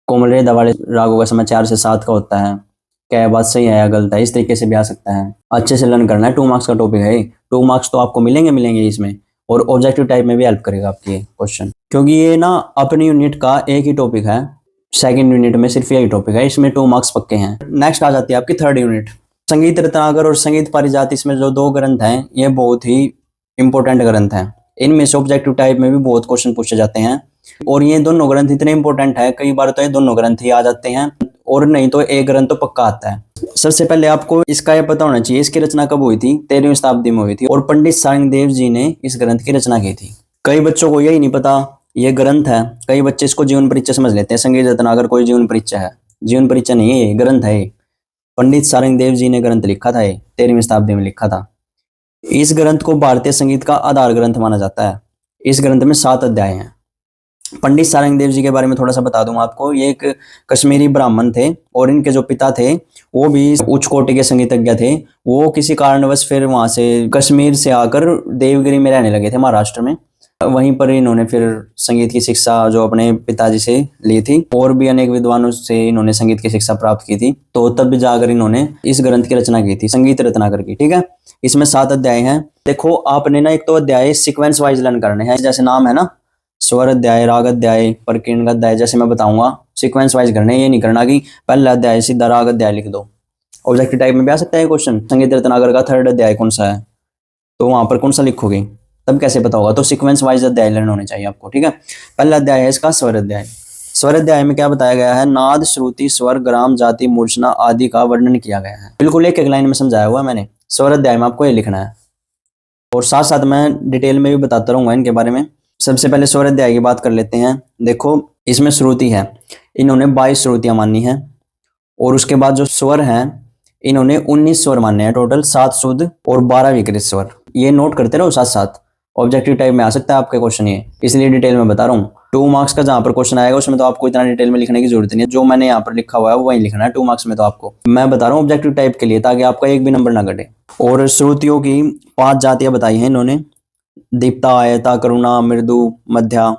कोमल रेधा वाले रागों का समय 4 से 7 का होता है। क्या बात सही है या गलत है? इस तरीके से भी आ सकता है। अच्छे से लर्न करना है, 2 मार्क्स का टॉपिक है। 2 मार्क्स तो आपको मिलेंगे इसमें। और ऑब्जेक्टिव टाइप में भी हेल्प करेगा आपकी क्वेश्चन, क्योंकि ये ना अपनी यूनिट का एक ही टॉपिक है। सेकंड यूनिट में सिर्फ यही टॉपिक है, इसमें 2 मार्क्स पक्के हैं। नेक्स्ट आ जाती है आपकी थर्ड यूनिट, संगीत रत्नाकर और संगीत पारिजात। इसमें जो 2 ग्रंथ हैं ये बहुत ही इंपॉर्टेंट ग्रंथ हैं। इनमें से ऑब्जेक्टिव टाइप में भी बहुत क्वेश्चन पूछे जाते हैं। और ये दोनों ग्रंथ इतने इंपॉर्टेंट है, कई बार तो ये दोनों ग्रंथ ही आ जाते हैं, और नहीं तो एक ग्रंथ तो पक्का आता है। सबसे पहले आपको इसका यह पता होना चाहिए, इसकी रचना कब हुई थी? 13वीं शताब्दी में हुई थी, और पंडित सारंगदेव जी ने इस ग्रंथ की रचना की थी। कई बच्चों को यही नहीं पता ये ग्रंथ है, कई बच्चे इसको जीवन परीक्षा समझ लेते हैं। संगीत रत्नाकर कोई जीवन परीक्षा है? जीवन परीक्षा नहीं है, ये ग्रंथ है। पंडित सारंगदेव जी ने ग्रंथ लिखा था, ये 13वीं शताब्दी में लिखा था। इस ग्रंथ को भारतीय संगीत का आधार ग्रंथ माना जाता है। इस ग्रंथ में 7 अध्याय हैं। पंडित सारंगदेव जी के बारे में थोड़ा सा बता दूं आपको। ये एक कश्मीरी ब्राह्मण थे, और इनके जो पिता थे वो भी उच्च कोटि के संगीतज्ञ थे। वो किसी कारणवश फिर वहां से कश्मीर से आकर देवगिरी में रहने लगे थे, महाराष्ट्र में। वहीं पर इन्होंने फिर संगीत की शिक्षा जो अपने पिताजी से ली थी, और भी अनेक विद्वानों से इन्होंने संगीत की शिक्षा प्राप्त की थी। तो तब जाकर इन्होंने इस ग्रंथ की रचना की थी, संगीत रत्नाकर की। ठीक है, इसमें 7 अध्याय हैं। देखो आपने ना एक तो अध्याय सीक्वेंस वाइज लर्न करने हैं, जैसे नाम है ना, स्वर अध्याय, राग अध्याय, परकीर्णक अध्याय, जैसे मैं बताऊंगा सीक्वेंस वाइज करने। ये नहीं करना कि पहला अध्याय सीधा राग अध्याय लिख दो। ऑब्जेक्टिव टाइप में भी आ सकता है क्वेश्चन, संगीत रत्नाकर का 3rd अध्याय कौन सा है, तो वहां पर कौन सा लिखोगे, तब कैसे पता होगा? तो सीक्वेंस वाइज अध्याय लर्न होने चाहिए आपको। ठीक है, पहला अध्याय है इसका स्वर अध्याय। स्वर अध्याय में क्या बताया गया है? नाद, श्रुति, स्वर, ग्राम, जाति, मूर्छना आदि का वर्णन किया गया है। बिल्कुल एक लाइन में समझाया हुआ मैंने। स्वर अध्याय में आपको ये लिखना है, और साथ साथ मैं डिटेल में भी बताता रहूंगा इनके बारे में। सबसे पहले स्वर अध्याय की बात कर लेते हैं। देखो इसमें श्रुति है, इन्होंने 22 श्रुतियां मानी हैं। और उसके बाद जो स्वर हैं इन्होंने 19 स्वर माने हैं टोटल, 7 शुद्ध और 12 विकृत स्वर। ये नोट करते रहो साथ साथ, ऑब्जेक्टिव टाइप में आ सकता है आपके क्वेश्चन ये, इसलिए डिटेल में बता रहा हूँ। 2 मार्क्स का जहां पर क्वेश्चन आएगा उसमें तो आपको इतना डिटेल में लिखने की जरूरत नहीं है, जो मैंने यहाँ पर लिखा हुआ है वो वही लिखना है 2 मार्क्स में। तो आपको मैं बता रहा हूँ ऑब्जेक्टिव टाइप के लिए, ताकि आपका एक भी नंबर ना घटे। और श्रुतियों की 5 जातियां बताई हैं इन्होंने, दीप्ता, आयता, करुणा, मृदु, मध्या,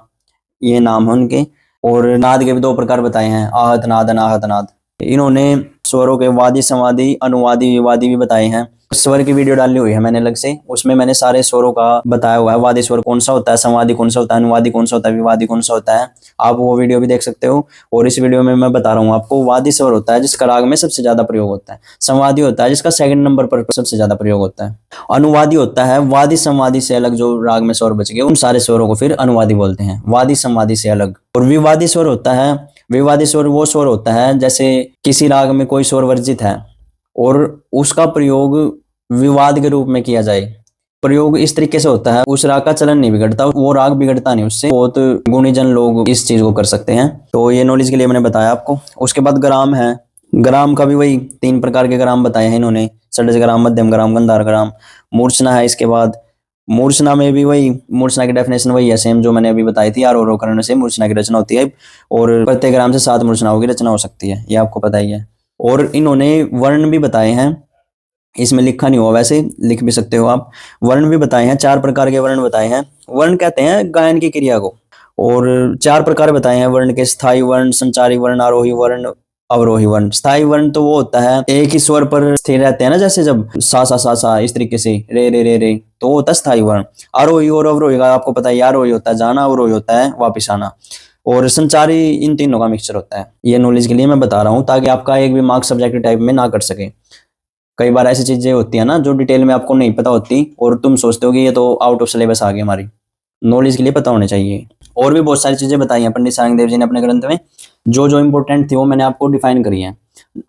ये नाम है उनके। और नाद के भी 2 प्रकार बताए हैं, आहत नाद, अनाहत नाद। इन्होंने स्वरों के वादी, संवादी, अनुवादी, विवादी भी बताए हैं। स्वर की वीडियो डाली हुई है मैंने अलग से, उसमें मैंने सारे स्वरों का बताया हुआ है, वादी स्वर कौन सा होता है, संवादी कौन सा होता है, अनुवादी कौन सा होता है, विवादी कौन सा होता है। आप वो वीडियो भी देख सकते हो। और इस वीडियो में मैं बता रहा हूँ आपको, वादी स्वर होता है जिसका राग में सबसे ज्यादा प्रयोग होता है, संवादी होता है जिसका 2nd नंबर पर सबसे ज्यादा प्रयोग होता है, अनुवादी होता है वादी संवादी से अलग, जो राग में स्वर बच गए उन सारे स्वरों को फिर अनुवादी बोलते हैं, वादी संवादी से अलग। और विवादी स्वर होता है, विवादी स्वर वो स्वर होता है जैसे किसी राग में कोई स्वर वर्जित है और उसका प्रयोग विवाद के रूप में किया जाए। प्रयोग इस तरीके से होता है, उस राग का चलन नहीं बिगड़ता, वो राग बिगड़ता नहीं उससे, बहुत गुणीजन लोग इस चीज को कर सकते हैं। तो ये नॉलेज के लिए मैंने बताया आपको। उसके बाद ग्राम है, ग्राम का भी वही 3 प्रकार के ग्राम बताए हैं इन्होंने, षड्ज ग्राम, मध्यम ग्राम, गंधार ग्राम। मूर्छना है इसके बाद, मूर्छना में भी वही, मूर्छना की डेफिनेशन वही है सेम जो मैंने अभी बताई थी, आरोह करने से मूर्छना की रचना होती है, और प्रत्येक ग्राम से 7 मूर्छनाओं की रचना हो सकती है, ये आपको पता ही है। और इन्होंने वर्ण भी बताए हैं, इसमें लिखा नहीं हुआ, वैसे लिख भी सकते हो आप। वर्ण भी बताए हैं, 4 प्रकार के वर्ण बताए हैं। वर्ण कहते हैं गायन की क्रिया को, और 4 प्रकार बताए हैं वर्ण के, स्थायी वर्ण, संचारी वर्ण, आरोही वर्ण, अवरोही वर्ण। स्थायी वर्ण तो वो होता है एक ही स्वर पर स्थिर रहते हैं ना, जैसे जब सा इस तरीके से, रे रे रे रे, तो वो होता है स्थायी वर्ण। आरोही और अवरोही का आपको पता है, आरोही होता है जाना, अवरोही होता है वापिस आना, और संचारी इन तीनों का मिक्सचर होता है। ये नॉलेज के लिए मैं बता रहा हूँ, ताकि आपका एक भी मार्क्स सब्जेक्टिव टाइप में ना कट सके। कई बार ऐसी चीजें होती है ना जो डिटेल में आपको नहीं पता होती, और तुम सोचते हो कि ये तो आउट ऑफ सिलेबस आ गई, हमारी नॉलेज के लिए पता होने चाहिए। और भी बहुत सारी चीजें बताई हैं पंडित सारंग देव जी ने अपने ग्रंथ में, जो जो इंपॉर्टेंट थी वो मैंने आपको डिफाइन करी है।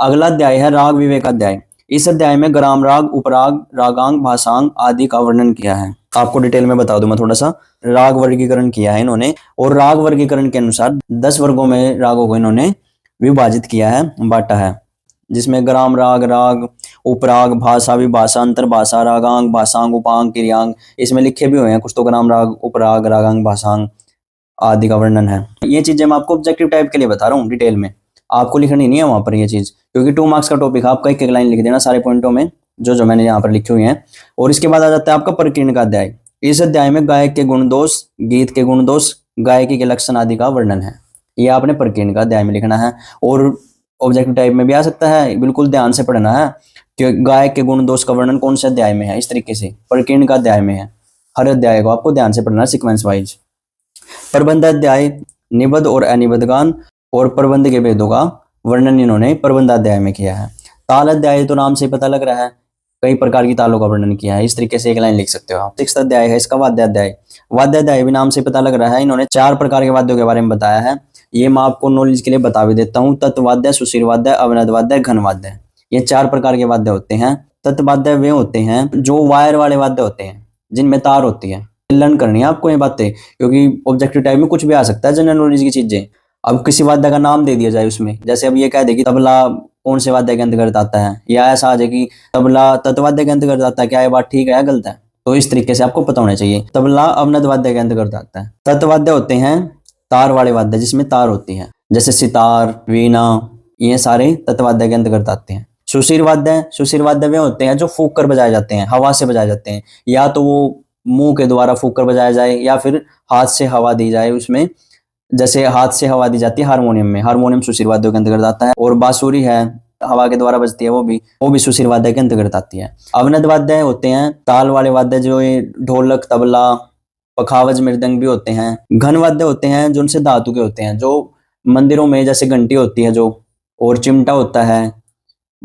अगला अध्याय है राग विवेक अध्याय। इस अध्याय में ग्राम राग, उपराग, रागांग, भाषांग आदि का वर्णन किया है। आपको डिटेल में बता दूं मैं थोड़ा सा, राग वर्गीकरण किया है इन्होंने, और राग वर्गीकरण के अनुसार 10 वर्गों में रागों को इन्होंने विभाजित किया है, बांटा है, जिसमें ग्राम राग, राग, उपराग, भाषा, विभाषा, अंतर्भाषा, रागांग, भाषांग, उपांग, क्रियांग, इसमें लिखे भी हुए हैं कुछ तो, ग्राम राग, उपराग, रागांग, भाषांग आदि का वर्णन है। ये चीजें मैं आपको ऑब्जेक्टिव टाइप के लिए बता रहा हूँ डिटेल में, आपको लिखनी नहीं है वहां पर ये चीज, क्योंकि 2 मार्क्स का टॉपिक है, आपका एक एक लाइन लिख देना सारे पॉइंटों में जो जो मैंने यहाँ पर लिखे हुए हैं। और इसके बाद आ जाता है आपका प्रकीर्ण का अध्याय। इस अध्याय में गायक के गुण दोष, गीत के गुण दोष, गायकी के लक्षण आदि का वर्णन है। ये आपने प्रकीर्ण का अध्याय में लिखना है, और ऑब्जेक्टिव टाइप में भी आ सकता है, बिल्कुल ध्यान से पढ़ना है कि गायक के गुण दोष का वर्णन कौन से अध्याय में है, इस तरीके से प्रकीर्ण का अध्याय में है। हर अध्याय को आपको ध्यान से पढ़ना है सीक्वेंस वाइज। प्रबंध अध्याय, निबद्ध और अनिबद्ध गान और प्रबंध के भेदों का वर्णन इन्होंने प्रबंध अध्याय में किया है। ताल अध्याय तो नाम से पता लग रहा है, कई प्रकार की तालों का वर्णन किया है, इस तरीके से एक लाइन लिख सकते हो आप। 6th अध्याय है इसका वाद्य अध्याय। वाद्य अध्याय भी नाम से पता लग रहा है, इन्होंने 4 प्रकार के वाद्यों के बारे में बताया है। ये मैं आपको नॉलेज के लिए बता भी देता हूँ। तत्वाद्य, सुशील वाद्य, अवनद वाद्य, घन वाद्य, ये 4 प्रकार के वाद्य होते हैं। तत्वाद्य वे होते हैं जो वायर वाले वाद्य होते हैं, जिनमें तार होती है। लर्न करनी है आपको ये बातें, क्योंकि ऑब्जेक्टिव टाइप में कुछ भी आ सकता है जनरल नॉलेज की चीजें। अब किसी वाद्य का नाम दे दिया जाए उसमें, जैसे अब ये कह दे कि तबला कौन से वाद्य के अंतर्गत आता है, या ऐसा आ जाए कि तबला तत्वाद्य के अंतर्गत आता है, क्या ये बात ठीक है या गलत है? तो इस तरीके से आपको पता होना चाहिए। तबला अवनद वाद्य के अंतर्गत आता है। तत्वाद्य होते हैं तार वाले वाद्य जिसमें तार होती है, जैसे सितार, वीणा, ये सारे तत्वाद्य के अंतर्गत आते हैं। सुशील वाद्य, सुशील वाद्य वे होते हैं जो फूंक कर बजाए जाते हैं, हवा से बजाए जाते हैं, या तो वो मुंह के द्वारा फूंक कर बजाया जाए या फिर हाथ से हवा दी जाए उसमें, जैसे हाथ से हवा दी जाती है हारमोनियम में, हारमोनियम सुशील वाद्यों के अंतर्गत आता है। और बांसुरी है, हवा के द्वारा बजती है, वो भी सुशील वाद्य के अंतर्गत आती है। अवनद वाद्य होते हैं ताल वाले वाद्य, जो ये ढोलक, तबला, पखावज, मृदंग भी होते हैं। घन वाद्य होते हैं जो उनसे धातु के होते हैं, जो मंदिरों में जैसे घंटी होती है जो, और चिमटा होता है,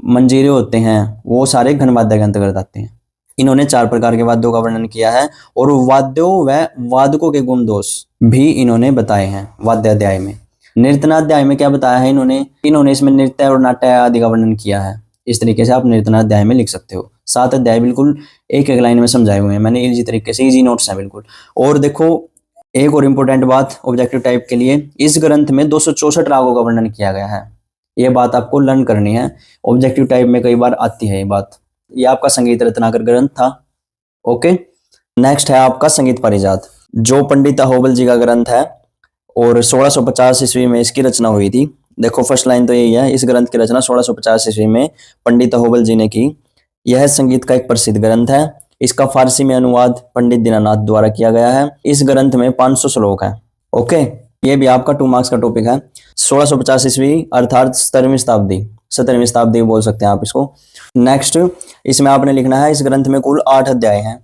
मंजीरे होते हैं, वो सारे घन वाद्य के अंतर्गत आते हैं। इन्होंने 4 प्रकार के वाद्यों का वर्णन किया है, और वाद्यों व वादकों के गुण दोष भी इन्होंने बताए हैं वाद्य अध्याय में। नृत्यनाध्याय में क्या बताया है इन्होंने इसमें नृत्य और नाट्य आदि का वर्णन किया है। इस तरीके से आप नृत्यनाध्याय में लिख सकते हो। 7 अध्याय बिल्कुल एक एक लाइन में समझाए हुए हैं मैंने, इजी तरीके से, इजी नोट्स हैं बिल्कुल। और देखो एक और इम्पोर्टेंट बात ऑब्जेक्टिव टाइप के लिए, इस ग्रंथ में 264 रागों का वर्णन किया गया है। ये बात आपको लर्न करनी है, ऑब्जेक्टिव टाइप में कई बार आती है ये बात। ये आपका संगीत रत्नाकर ग्रंथ था। ओके, नेक्स्ट है आपका संगीत पारिजात, जो पंडित अहोबल जी का ग्रंथ है और 1650 ईस्वी में इसकी रचना हुई थी। देखो फर्स्ट लाइन तो यही है, इस ग्रंथ की रचना 1650 ईस्वी में पंडित अहोबल जी ने की। यह संगीत का एक प्रसिद्ध ग्रंथ है। इसका फारसी में अनुवाद पंडित दीनानाथ द्वारा किया गया है। इस ग्रंथ में 500 श्लोक हैं। ओके, ये भी आपका 2 मार्क्स का टॉपिक है। 1650 ईस्वी अर्थात 17वीं शताब्दी, 17वीं शताब्दी बोल सकते हैं आप इसको। नेक्स्ट, इसमें आपने लिखना है, इस ग्रंथ में कुल 8 अध्याय हैं।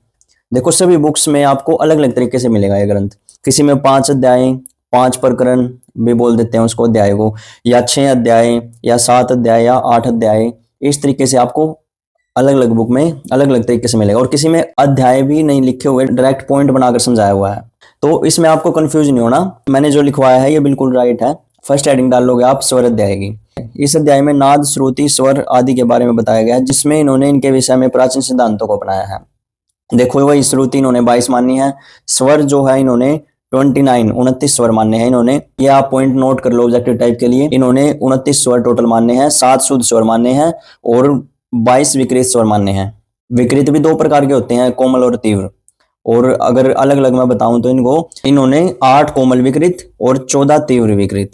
देखो सभी बुक्स में आपको अलग अलग तरीके से मिलेगा ये ग्रंथ। किसी में 5 अध्याय, 5 प्रकरण भी बोल देते हैं उसको अध्याय को, या 6 अध्याय, या 7 अध्याय, या 8 अध्याय। इस तरीके से आपको अलग अलग बुक में अलग अलग तरीके से मिलेगा। और किसी में अध्याय भी नहीं लिखे हुए, डायरेक्ट पॉइंट बनाकर समझाया हुआ है, तो इसमें आपको कंफ्यूज नहीं होना। मैंने जो लिखवाया है ये बिल्कुल राइट है। फर्स्ट हेडिंग डाल लोगे आप स्वर अध्याय की। इस अध्याय में नाद, श्रुति, स्वर आदि के बारे में बताया गया है, जिसमें इन्होंने इनके विषय में प्राचीन सिद्धांतों को अपनाया है। देखो वही श्रुति इन्होंने 22 मानी है, स्वर जो है इन्होंने 29 स्वर मानने हैं इन्होंने। ये आप पॉइंट नोट कर लो ऑब्जेक्टिव टाइप के लिए। इन्होंने 29 स्वर टोटल मानने हैं, 7 शुद्ध स्वर मानने हैं और 22 विकृत स्वर मानने हैं। विकृत भी 2 प्रकार के होते हैं, कोमल और तीव्र। और अगर अलग अलग मैं बताऊं तो इन्होंने 8 कोमल विकृत और 14 तीव्र विकृत,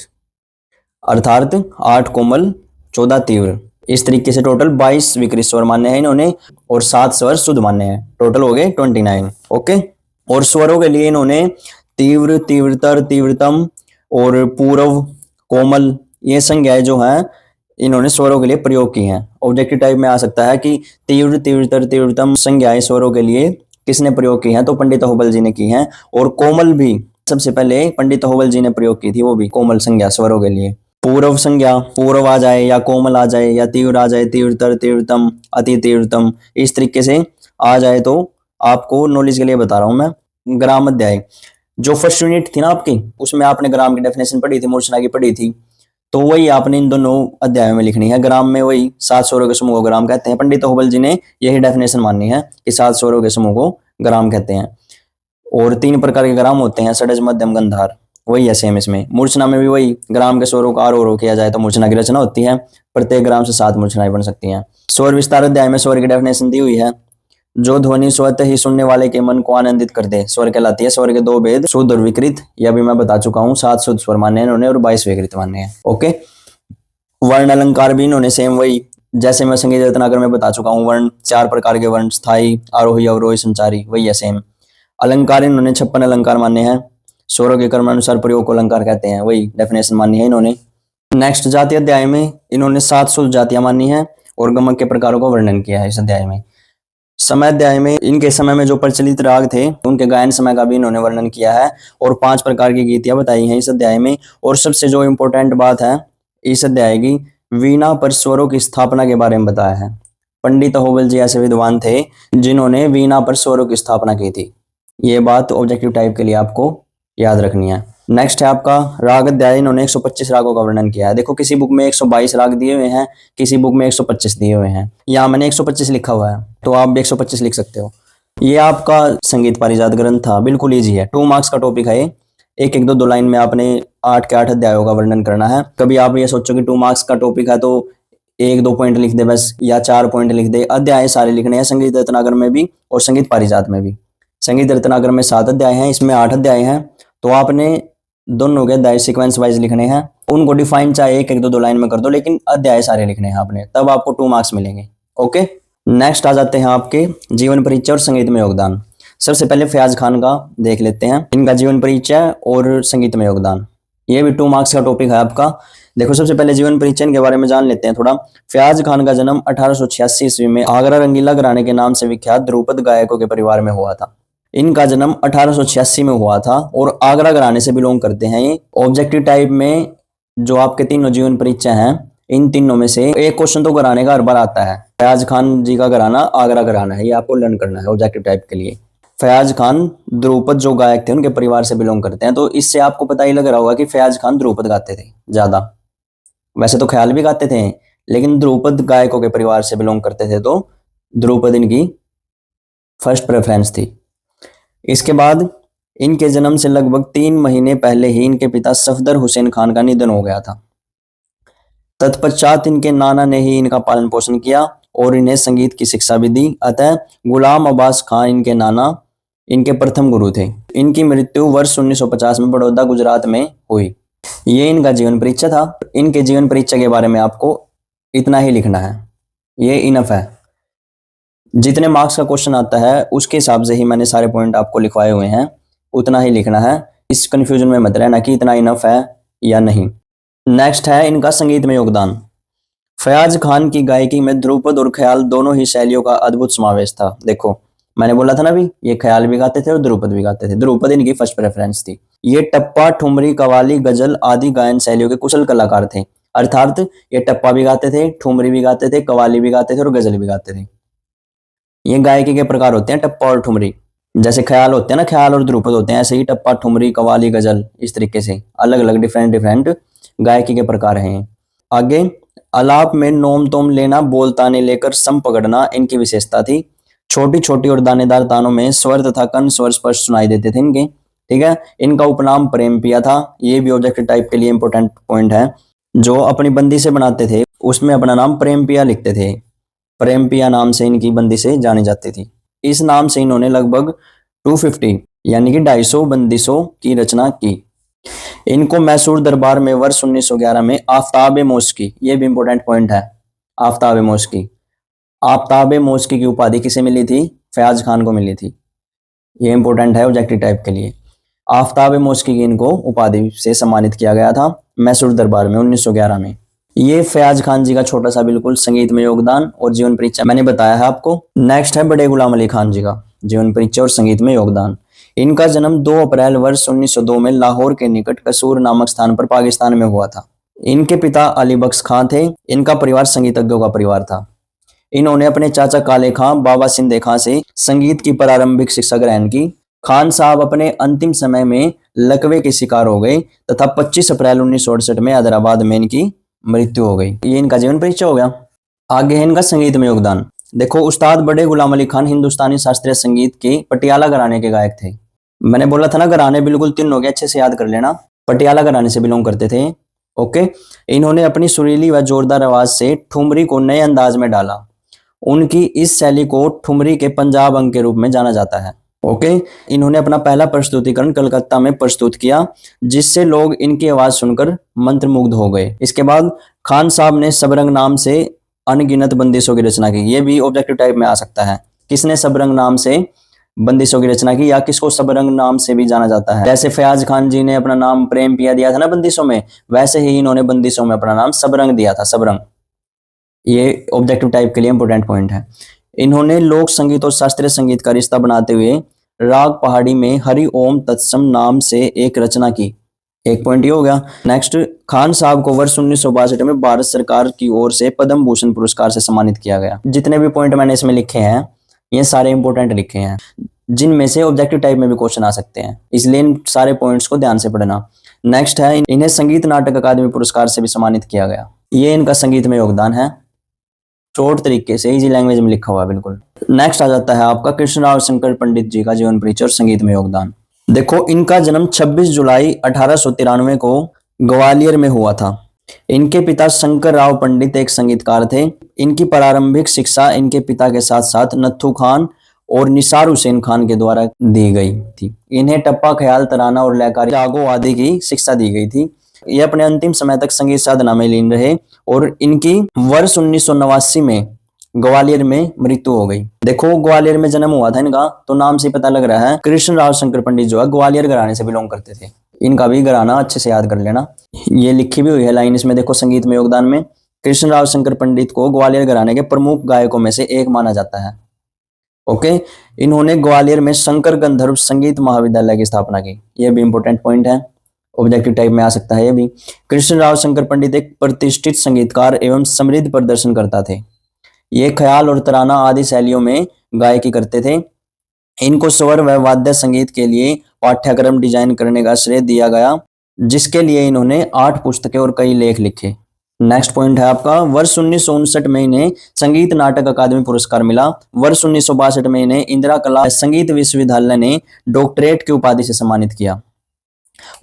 अर्थात 8 कोमल 14 तीव्र, इस तरीके से टोटल 22 विकृत स्वर मानने हैं इन्होंने और 7 स्वर शुद्ध मानने हैं। टोटल हो गए 29। ओके, और स्वरों के लिए इन्होंने तीव्र, तीव्रतर, तीव्रतम और पूर्व, कोमल, ये संज्ञाएं जो हैं इन्होंने स्वरों के लिए प्रयोग की हैं। ऑब्जेक्टिव टाइप में आ सकता है कि तीव्र, तीव्रतर, तीव्रतम संज्ञाएं स्वरों के लिए किसने प्रयोग की हैं, तो पंडित अहोबल जी ने की हैं। और कोमल भी सबसे पहले पंडित अहोबल जी ने प्रयोग की थी, वो भी कोमल संज्ञा स्वरों के लिए। पूर्व संज्ञा, पूर्व आ जाए या कोमल आ जाए या तीव्र आ जाए, तीव्रतर, तीव्रतम, अति तीव्रतम, इस तरीके से आ जाए तो आपको नॉलेज के लिए बता रहा हूं मैं। ग्राम अध्याय, जो फर्स्ट यूनिट थी ना आपकी, उसमें आपने ग्राम की डेफिनेशन पढ़ी थी, मूर्छना की पढ़ी थी, तो वही आपने इन दोनों अध्यायों में लिखनी है। ग्राम में वही 7 स्वरों के समूह को ग्राम कहते हैं। पंडित अहोबल जी ने यही डेफिनेशन माननी है कि 7 स्वरों के समूह को ग्राम कहते हैं। और 3 प्रकार के ग्राम होते हैं, षडज, मध्यम, गंधार, वही है सेम इसमें। मूर्छना में भी वही ग्राम के स्वरों का आरोह किया जाए तो मूर्छना की रचना होती है। प्रत्येक ग्राम से 7 मूर्छनाएं बन सकती हैं। स्वर विस्तार अध्याय में स्वर की डेफिनेशन दी हुई है, जो ध्वनि स्वतः ही सुनने वाले के मन को आनंदित कर दे, स्वर कहलाती है। स्वर के 2 भेद, शुद्ध और विकृत, यह भी मैं बता चुका हूँ। 7 शुद्ध स्वर माने इन्होंने और 22 विकृत माने हैं। ओके, वर्ण अलंकार भी इन्होंने सेम वही, जैसे मैं संगीत रत्नाकर में बता चुका हूँ, वर्ण 4 प्रकार के वर्ण, स्थायी, आरोही, अवरोही, संचारी, वही है सेम। अलंकार इन्होंने 56 अलंकार माने हैं। स्वरों के क्रमानुसार प्रयोग को अलंकार कहते हैं, वही डेफिनेशन मानी है इन्होंने। नेक्स्ट, जाति अध्याय में इन्होंने 7 शुद्ध जातियां मानी है और गमक के प्रकारों का वर्णन किया है इस अध्याय में। समय अध्याय में इनके समय में जो प्रचलित राग थे उनके गायन समय का भी इन्होंने वर्णन किया है और 5 प्रकार की गीतियां बताई हैं इस अध्याय में। और सबसे जो इम्पोर्टेंट बात है इस अध्याय की, वीणा पर स्वरों की स्थापना के बारे में बताया है। पंडित अहोबल जी ऐसे विद्वान थे जिन्होंने वीणा पर स्वरों की स्थापना की थी। ये बात ऑब्जेक्टिव टाइप के लिए आपको याद रखनी है। नेक्स्ट है आपका राग अध्याय। इन्होंने 125 रागों का वर्णन किया है। देखो किसी बुक में 122 राग दिए हुए हैं, किसी बुक में 125 दिए हुए हैं। यहाँ मैंने 125 लिखा हुआ है तो आप भी 125 लिख सकते हो। ये आपका संगीत पारिजात ग्रंथ था, बिल्कुल ईजी है। 2 मार्क्स का टॉपिक है ये। एक एक दो लाइन में आपने 8 के 8 अध्यायों का वर्णन करना है। कभी आप ये सोचो कि 2 मार्क्स का टॉपिक है तो 1-2 पॉइंट लिख दे बस, या 4 पॉइंट लिख दे। अध्याय सारे लिखने हैं, संगीत रत्नाकर में भी और संगीत पारिजात में भी। संगीत रत्नाकर में 7 अध्याय हैं, इसमें 8 अध्याय हैं, तो आपने दोनों के अध्याय सीक्वेंस वाइज लिखने हैं। उनको डिफाइन चाहे एक एक दो लाइन में कर दो, लेकिन अध्याय सारे लिखने हैं आपने, तब आपको 2 मार्क्स मिलेंगे। ओके, नेक्स्ट आ जाते हैं आपके जीवन परिचय और संगीत में योगदान। सबसे पहले फयाज खान का देख लेते हैं, इनका जीवन परिचय और संगीत में योगदान। ये भी 2 मार्क्स का टॉपिक है आपका। देखो सबसे पहले जीवन परिचय के बारे में जान लेते हैं थोड़ा। फयाज खान का जन्म 1886 ईस्वी में आगरा रंगीला घराने के नाम से विख्यात ध्रुपद गायकों के परिवार में हुआ था। इनका जन्म 1886 में हुआ था और आगरा घराने से बिलोंग करते हैं ये। ऑब्जेक्टिव टाइप में जो आपके तीनों जीवन परिचय हैं, इन तीनों में से एक क्वेश्चन तो घराने का हर बार आता है। फयाज खान जी का घराना आगरा घराना है, ये आपको लर्न करना है ऑब्जेक्टिव टाइप के लिए। फयाज खान ध्रुपद जो गायक थे उनके परिवार से बिलोंग करते हैं, तो इससे आपको पता ही लग रहा होगा कि फयाज खान ध्रुपद गाते थे ज्यादा। वैसे तो ख्याल भी गाते थे, लेकिन ध्रुपद गायकों के परिवार से बिलोंग करते थे, तो ध्रुपद इनकी फर्स्ट प्रेफरेंस थी। इसके बाद इनके जन्म से लगभग 3 महीने पहले ही इनके पिता सफदर हुसैन खान का निधन हो गया था। तत्पश्चात इनके नाना ने ही इनका पालन पोषण किया और इन्हें संगीत की शिक्षा भी दी। अतः गुलाम अब्बास खान इनके नाना इनके प्रथम गुरु थे। इनकी मृत्यु वर्ष 1950 में बड़ौदा गुजरात में हुई। ये इनका जीवन परिचय था। इनके जीवन परिचय के बारे में आपको इतना ही लिखना है, ये इनफ है। जितने मार्क्स का क्वेश्चन आता है उसके हिसाब से ही मैंने सारे पॉइंट आपको लिखवाए हुए हैं, उतना ही लिखना है। इस कंफ्यूजन में मत रहना कि इतना इनफ है या नहीं। नेक्स्ट है इनका संगीत में योगदान। फयाज खान की गायकी में ध्रुपद और ख्याल दोनों ही शैलियों का अद्भुत समावेश था। देखो मैंने बोला था ना भी, ये ख्याल भी गाते थे और ध्रुपद भी गाते थे। ध्रुपद इनकी फर्स्ट प्रेफरेंस थी। ये टप्पा, ठुमरी, कवाली, गजल आदि गायन शैलियों के कुशल कलाकार थे। अर्थात ये टप्पा भी गाते थे, ठुमरी भी गाते थे, कवाली भी गाते थे और गजल भी गाते थे। ये गायकी के प्रकार होते हैं टप्पा और ठुमरी। जैसे ख्याल होते हैं ना, ख्याल और ध्रुपद होते हैं, ऐसे ही टप्पा, ठुमरी, कवाली, गजल, इस तरीके से अलग अलग डिफरेंट डिफरेंट गायकी के प्रकार हैं। आगे आलाप में नोम तोम लेना, बोल ताने लेकर सम पकड़ना इनकी विशेषता थी। छोटी छोटी और दानेदार तानों में स्वर तथा कण स्वर स्पष्ट सुनाई देते थे इनके। ठीक है। इनका उपनाम प्रेम पिया था। ये भी ऑब्जेक्टिव टाइप के लिए इंपॉर्टेंट पॉइंट है। जो अपनी बंदी से बनाते थे उसमें अपना नाम प्रेम पिया लिखते थे। प्रेम पिया नाम से इनकी बंदी से जानी जाती थी। इस नाम से इन्होंने लगभग 250 यानी कि 250 बंदिशों की रचना की। इनको मैसूर दरबार में वर्ष 1911 में आफ्ताब मोस्की, ये भी इंपॉर्टेंट पॉइंट है, आफ्ताब मोस्की, आफ्ताब मोस्की की उपाधि किसे मिली थी? फयाज खान को मिली थी। ये इंपॉर्टेंट है ऑब्जेक्टिव टाइप के लिए। आफ्ताब मोस्की की इनको उपाधि से सम्मानित किया गया था मैसूर दरबार में 1911 में। ये फयाज खान जी का छोटा सा बिल्कुल संगीत में योगदान और जीवन परिचय मैंने बताया है आपको। नेक्स्ट है बड़े गुलाम अली खान जी का जीवन परिचय और संगीत में योगदान। इनका जन्म 2 अप्रैल वर्ष 1902 में लाहौर के निकट कसूर नामक स्थान पर पाकिस्तान में हुआ था। इनके पिता अली बख्श खां थे। इनका परिवार संगीतज्ञों का परिवार था। इन्होंने अपने चाचा काले खां, बाबा सिंधे खां से संगीत की प्रारंभिक शिक्षा ग्रहण की। खान साहब अपने अंतिम समय में लकवे के शिकार हो गए तथा 25 अप्रैल 1968 में हैदराबाद में इनकी मृत्यु हो गई। ये इनका जीवन परिचय हो गया। आगे है इनका संगीत में योगदान। देखो उस्ताद बड़े गुलाम अली खान हिंदुस्तानी शास्त्रीय संगीत के पटियाला घराने के गायक थे। मैंने बोला था ना घराने बिल्कुल 3 हो गए, अच्छे से याद कर लेना। पटियाला घराने से बिलोंग करते थे। ओके। इन्होंने अपनी सुरीली व जोरदार आवाज से ठुमरी को नए अंदाज में डाला। उनकी इस शैली को ठुमरी के पंजाब अंग के रूप में जाना जाता है। ओके। इन्होंने अपना पहला प्रस्तुतिकरण कलकत्ता में प्रस्तुत किया जिससे लोग इनकी आवाज सुनकर मंत्रमुग्ध हो गए। इसके बाद खान साहब ने सबरंग नाम से अनगिनत बंदिशों की रचना की। ये भी ऑब्जेक्टिव टाइप में आ सकता है। किसने सबरंग नाम से बंदिशों की रचना की या किसको सबरंग नाम से भी जाना जाता है? जैसे फयाज खान जी ने अपना नाम प्रेम पिया दिया था ना बंदिशों में, वैसे ही इन्होंने बंदिशों में अपना नाम सबरंग दिया था, सबरंग। ये ऑब्जेक्टिव टाइप के लिए इंपॉर्टेंट पॉइंट है। इन्होंने लोक संगीत और शास्त्रीय संगीत का रिश्ता बनाते हुए राग पहाड़ी में हरि ओम तत्सम नाम से एक रचना की। एक पॉइंट ये हो गया। नेक्स्ट, खान साहब को वर्ष 1962 में भारत सरकार की ओर से पद्म भूषण पुरस्कार से सम्मानित किया गया। जितने भी पॉइंट मैंने इसमें लिखे हैं ये सारे इंपॉर्टेंट लिखे हैं, जिनमें से ऑब्जेक्टिव टाइप में भी क्वेश्चन आ सकते हैं, इसलिए इन सारे पॉइंट्स को ध्यान से पढ़ना। नेक्स्ट है इन्हें संगीत नाटक अकादमी पुरस्कार से भी सम्मानित किया गया। ये इनका संगीत में योगदान है। शॉर्ट तरीके से इजी लैंग्वेज में लिखा हुआ है बिल्कुल। नेक्स्ट आ जाता है आपका कृष्णराव शंकर पंडित जी का जीवन परिचय और संगीत में योगदान। देखो इनका जन्म 26 जुलाई 1893 को ग्वालियर में हुआ था। इनके पिता शंकर राव पंडित एक संगीतकार थे। इनकी प्रारंभिक शिक्षा इनके पिता के साथ साथ नत्थू खान और निसार हुसैन खान के द्वारा दी गई थी। इन्हें टप्पा, ख्याल, तराना और लयकारी रागों आदि की शिक्षा दी गई थी। ये अपने अंतिम समय तक संगीत साधना में लीन रहे और इनकी वर्ष 1989 में ग्वालियर में मृत्यु हो गई। देखो ग्वालियर में जन्म हुआ था इनका, तो नाम से पता लग रहा है कृष्णराव शंकर पंडित जो है ग्वालियर घराने से बिलोंग करते थे। इनका भी घराना अच्छे से याद कर लेना। ये लिखी भी हुई है लाइन इसमें, देखो संगीत में योगदान में कृष्णराव शंकर पंडित को ग्वालियर घराने के प्रमुख गायकों में से एक माना जाता है। ओके। इन्होंने ग्वालियर में शंकर गंधर्व संगीत महाविद्यालय की स्थापना की। यह भी इंपॉर्टेंट पॉइंट है, ऑब्जेक्टिव टाइप में आ सकता है। ये भी कृष्णराव शंकर पंडित एक प्रतिष्ठित संगीतकार एवं समृद्ध प्रदर्शन करता थे। ये ख्याल और तराना आदि शैलियों में गायकी करते थे। इनको स्वर व वाद्य संगीत के लिए पाठ्यक्रम डिजाइन करने का श्रेय दिया गया, जिसके लिए इन्होंने 8 पुस्तकें और कई लेख लिखे। नेक्स्ट पॉइंट है आपका, वर्ष 1959 में इन्हें संगीत नाटक अकादमी पुरस्कार मिला। वर्ष 1962 में इन्हें इंदिरा कला संगीत विश्वविद्यालय ने डॉक्टरेट की उपाधि से सम्मानित किया।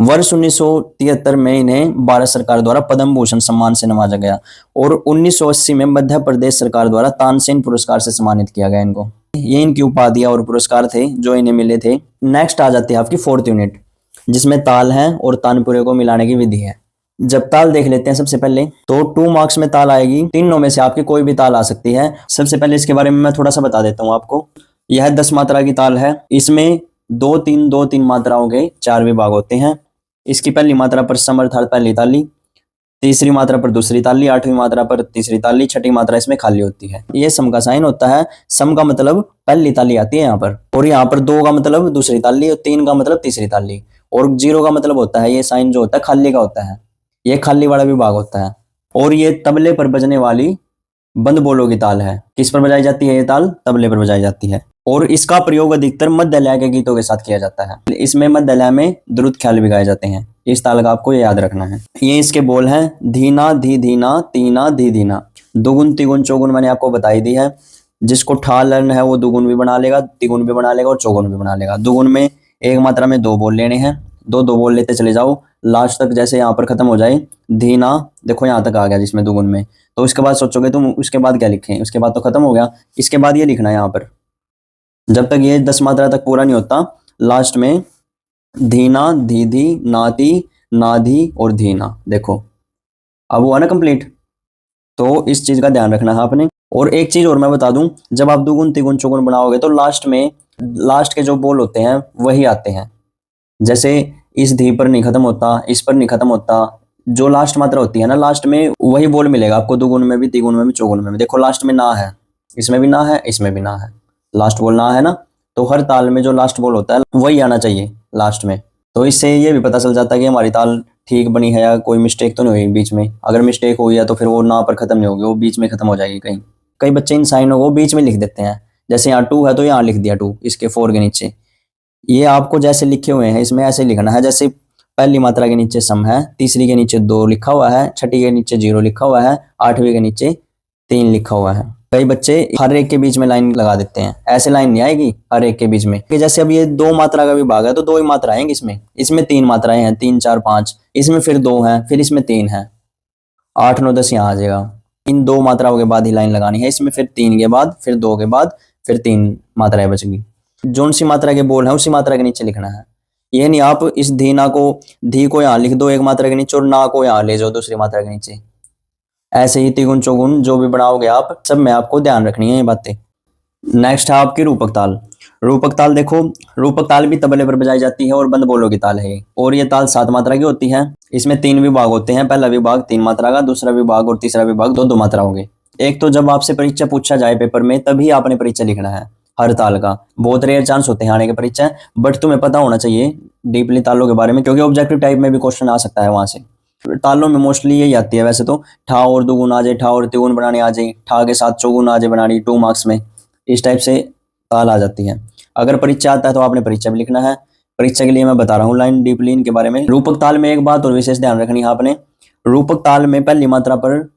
वर्ष 1973 में इन्हें भारत सरकार द्वारा पद्म भूषण सम्मान से नवाजा गया और 1980 में मध्य प्रदेश सरकार द्वारा तानसेन पुरस्कार से सम्मानित किया गया इनको। ये इनकी उपाधियां और पुरस्कार थे जो इन्हें मिले थे। नेक्स्ट आ जाती है आपकी फोर्थ यूनिट, जिसमें ताल है और तानपुरे को मिलाने की विधि है। जब ताल देख लेते हैं सबसे पहले, तो 2 मार्क्स में ताल आएगी। तीनों में से आपकी कोई भी ताल आ सकती है। सबसे पहले इसके बारे में मैं थोड़ा सा बता देता हूँ आपको। यह 10 मात्रा की ताल है। इसमें 2-3 मात्राओं के 4 विभाग होते हैं। इसकी पहली मात्रा पर सम अर्थात पहली ताली, तीसरी मात्रा पर दूसरी ताली, 8वीं मात्रा पर तीसरी ताली, 6ठी मात्रा इसमें खाली होती है। ये सम का साइन होता है। सम का मतलब पहली ताली आती है यहाँ पर, और यहाँ पर 2 का मतलब दूसरी ताली, और 3 का मतलब तीसरी ताली, और 0 का मतलब होता है ये साइन जो होता है खाली का होता है। ये खाली वाला विभाग होता है। और ये तबले पर बजने वाली बंद बोलों की ताल है। किस पर बजाई जाती है ये ताल? तबले पर बजाई जाती है। और इसका प्रयोग अधिकतर मध्य लय के गीतों के साथ किया जाता है। इसमें मध्य लय में द्रुत ख्याल भी गाए जाते हैं। इस ताल का आपको याद रखना है। ये इसके बोल हैं, धीना धी धीना, तीना धी धीना। दुगुन तिगुन चौगुन मैंने आपको बताई दी है। जिसको ठा लर्न है वो दुगुन भी बना लेगा, तिगुन भी बना लेगा और चौगुन भी बना लेगा। दुगुन में एक मात्रा में 2 बोल लेने हैं, 2 बोल लेते चले जाओ लास्ट तक, जैसे यहाँ पर खत्म हो जाए धीना, देखो यहाँ तक आ गया जिसमें दुगुन में। तो उसके बाद सोचोगे तुम उसके बाद क्या लिखें, उसके बाद तो खत्म हो गया। इसके बाद ये लिखना है यहाँ पर, जब तक ये 10 मात्रा तक पूरा नहीं होता, लास्ट में धीना धीधी नाती नाधी और धीना। देखो अब हुआ ना कंप्लीट। तो इस चीज का ध्यान रखना है आपने। और एक चीज और मैं बता दूं, जब आप दुगुन तिगुन चौगुन बनाओगे तो लास्ट के जो बोल होते हैं वही आते हैं। जैसे इस धी पर नहीं खत्म होता, इस पर नहीं खत्म होता, जो लास्ट मात्रा होती है ना लास्ट में वही बोल मिलेगा आपको, दुगुन में भी, तिगुन में भी, चौगुन में भी। देखो लास्ट में ना है, इसमें भी ना है, इसमें भी ना है, लास्ट बोल ना है ना। तो हर ताल में जो लास्ट बोल होता है वही आना चाहिए लास्ट में। तो इससे ये भी पता चल जाता है कि हमारी ताल ठीक बनी है या कोई मिस्टेक तो नहीं हुई बीच में। अगर मिस्टेक हुई है तो फिर वो ना पर खत्म नहीं होगी, वो बीच में खत्म हो जाएगी कहीं। कई बच्चे इन साइनों को बीच में लिख देते हैं। जैसे यहाँ 2 है तो यहाँ लिख दिया 2 इसके 4 के नीचे। ये आपको जैसे लिखे हुए हैं इसमें ऐसे लिखना है। जैसे पहली मात्रा के नीचे सम है, तीसरी के नीचे 2 लिखा हुआ है, 6ठी के नीचे 0 लिखा हुआ है, 8वीं के नीचे 3 लिखा हुआ है। कई बच्चे हर एक के बीच में लाइन लगा देते हैं, ऐसे लाइन नहीं आएगी हर एक के बीच में। कि जैसे अब ये 2 मात्रा का विभाग है तो 2 ही मात्रा आएंगी इसमें 3 मात्राएं हैं, 3 4 5, इसमें फिर 2 हैं, फिर इसमें 3 है, 8 9 10 यहाँ आ जाएगा। इन 2 मात्राओं के बाद ही लाइन लगानी है। इसमें फिर 3 के बाद, फिर 2 के बाद, फिर 3 मात्राएं बचेंगी। जोन सी मात्रा के बोल है उसी मात्रा के नीचे लिखना है। ये नहीं आप इस धी को यहाँ लिख दो एक मात्रा के नीचे और ना को यहाँ ले जाओ दूसरी मात्रा के नीचे। ऐसे ही तिगुन चौगुन जो भी बनाओगे आप, सब में आपको ध्यान रखनी है ये बातें। नेक्स्ट है आपकी रूपक ताल। रूपक ताल देखो, रूपक ताल भी तबले पर बजाई जाती है और बंद बोलों की ताल है। और ये ताल 7 मात्रा की होती है। इसमें 3 विभाग होते हैं। पहला विभाग 3 मात्रा का, दूसरा विभाग और तीसरा विभाग 2-2 मात्रा होंगे। एक तो जब आपसे परीक्षा पूछा जाए पेपर में तभी आपने परीक्षा लिखना है हर ताल का। बहुत रेयर चांस होते हैं आने के परीक्षा, बट तुम्हें पता होना चाहिए डीपली तालों के बारे में, क्योंकि ऑब्जेक्टिव टाइप में भी क्वेश्चन आ सकता है वहां से। तालों में मोस्टली यही आती है वैसे तो, ठा और दुगुन आ जाए, ठा और तिगुन बनाने आ जाए, ठा के साथ चौगुन आ जाए बनानी 2 मार्क्स में, इस टाइप से ताल आ जाती है। अगर परीक्षा आता है तो आपने परीक्षा भी लिखना है। परीक्षा के लिए मैं बता रहा हूँ लाइन डीपली इनके बारे में। रूपक ताल में एक बात और विशेष ध्यान रखनी है आपने, रूपक ताल में पहली मात्रा पर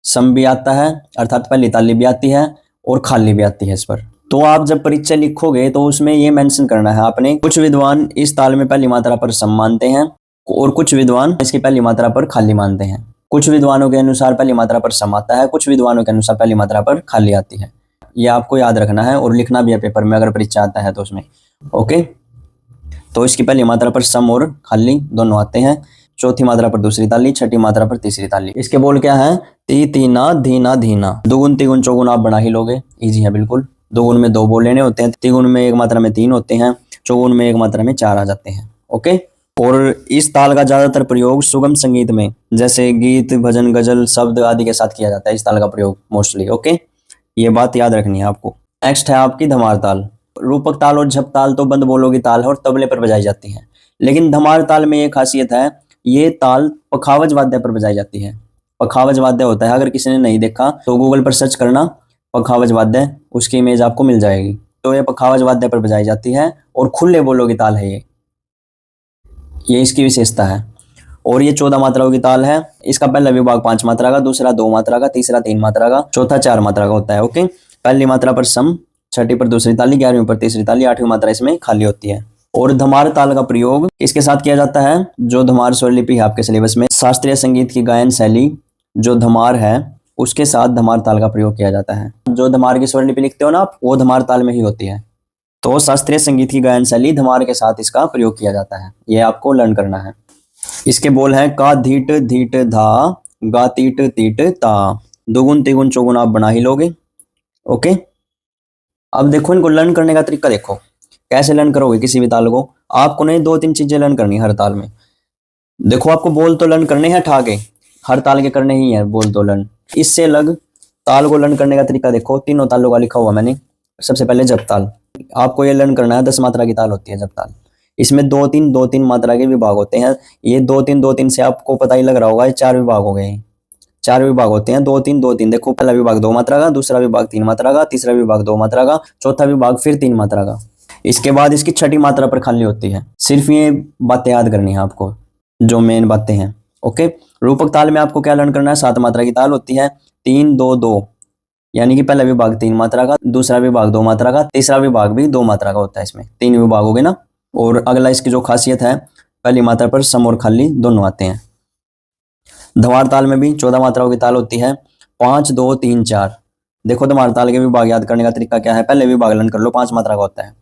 सम भी आता है अर्थात पहली ताली भी आती है और खाली भी आती है इस पर। तो आप जब परीक्षा लिखोगे तो उसमें ये मेंशन करना है आपने, कुछ विद्वान इस ताल में पहली मात्रा पर सम मानते हैं और कुछ विद्वान इसकी पहली मात्रा पर खाली मानते हैं। कुछ विद्वानों के अनुसार पहली मात्रा पर सम आता है, कुछ विद्वानों के अनुसार पहली मात्रा पर खाली आती है। ये आपको याद रखना है और लिखना भी है पेपर में अगर परीक्षा आता है तो उसमें। ओके, तो इसकी पहली मात्रा पर सम और खाली दोनों आते हैं, चौथी मात्रा पर दूसरी ताली, छठी मात्रा पर तीसरी ताली। इसके बोल क्या है? ती तीना धीना धीना। दुगुन तिगुन चौगुन आप बना ही लोगे, इजी है बिल्कुल। दुगुन में 2 बोल लेने होते हैं, तिगुन में एक मात्रा में 3 होते हैं, चौगुन में एक मात्रा में 4 आ जाते हैं। ओके, और इस ताल का ज्यादातर प्रयोग सुगम संगीत में जैसे गीत भजन गजल शब्द आदि के साथ किया जाता है, इस ताल का प्रयोग मोस्टली। ओके, ये बात याद रखनी है आपको। नेक्स्ट है आपकी धमार ताल। रूपक ताल और झप ताल तो बंद बोलों की ताल है और तबले पर बजाई जाती है, लेकिन धमार ताल में एक खासियत है, ये ताल पखावज वाद्य पर बजाई जाती है। पखावज वाद्य होता है, अगर किसी ने नहीं देखा तो गूगल पर सर्च करना पखावज वाद्य, उसकी इमेज आपको मिल जाएगी। तो ये पखावज वाद्य पर बजाई जाती है और खुले बोलों की ताल है ये इसकी विशेषता है। और ये 14 मात्राओं की ताल है। इसका पहला विभाग 5 मात्रा का, दूसरा 2 मात्रा का, तीसरा 3 मात्रा का, चौथा 4 मात्रा का होता है। ओके, पहली मात्रा पर सम, छठी पर दूसरी ताली, 11वीं पर तीसरी ताली, 8वीं मात्रा इसमें खाली होती है। और धमार ताल का प्रयोग इसके साथ किया जाता है। जो धमार स्वरलिपि है आपके सिलेबस में, शास्त्रीय संगीत की गायन शैली जो धमार है उसके साथ धमार ताल का प्रयोग किया जाता है। जो धमार की स्वरलिपि लिखते हो ना आप, वो धमार ताल में ही होती है। तो शास्त्रीय संगीत की गायन शैली धमार के साथ इसका प्रयोग किया जाता है, ये आपको लर्न करना है। इसके बोल हैं का धीट धीट धा, गा तीट तीट ता। दुगुन तिगुन चौगुन आप बना ही लोगे। ओके, अब देखो इनको लर्न करने का तरीका देखो। कैसे लर्न करोगे किसी भी ताल को? आपको नहीं 2-3 चीजें लर्न करनी हर ताल में। देखो, आपको बोल तो लर्न करने हैं ठा के, हर ताल के करने ही है बोल तो लर्न। इससे अलग ताल को लर्न करने का तरीका देखो, तीनों तालों का लिखा हुआ मैंने। सबसे पहले जप ताल, आपको ये लर्न करना है। 10 मात्रा की ताल होती है जप ताल। इसमें 2-3 मात्रा के विभाग होते हैं। ये 2-3 से आपको पता ही लग रहा होगा, ये 4 विभाग हो गए। 4 विभाग होते हैं, 2-3 देखो, पहला विभाग 2 मात्रा का, दूसरा विभाग 3 मात्रा का, तीसरा विभाग 2 मात्रा का, चौथा विभाग फिर 3 मात्रा का। इसके बाद इसकी छठी मात्रा पर खाली होती है। सिर्फ ये बातें याद करनी है आपको, जो मेन बातें हैं। ओके, रूपक ताल में आपको क्या लर्न करना है? 7 मात्रा की ताल होती है, 3-2-2, यानी कि पहला विभाग 3 मात्रा का, दूसरा विभाग 2 मात्रा का, तीसरा विभाग भी 2 मात्रा का होता है। इसमें 3 विभाग हो गए ना। और अगला इसकी जो खासियत है, पहली मात्रा पर सम और खाली दोनों आते हैं। धमार ताल में भी 14 मात्राओं की ताल होती है, 5-2-3-4। देखो, धमार ताल के विभाग याद करने का तरीका क्या है? पहले विभाग लर्न कर लो, 5 मात्रा का होता है।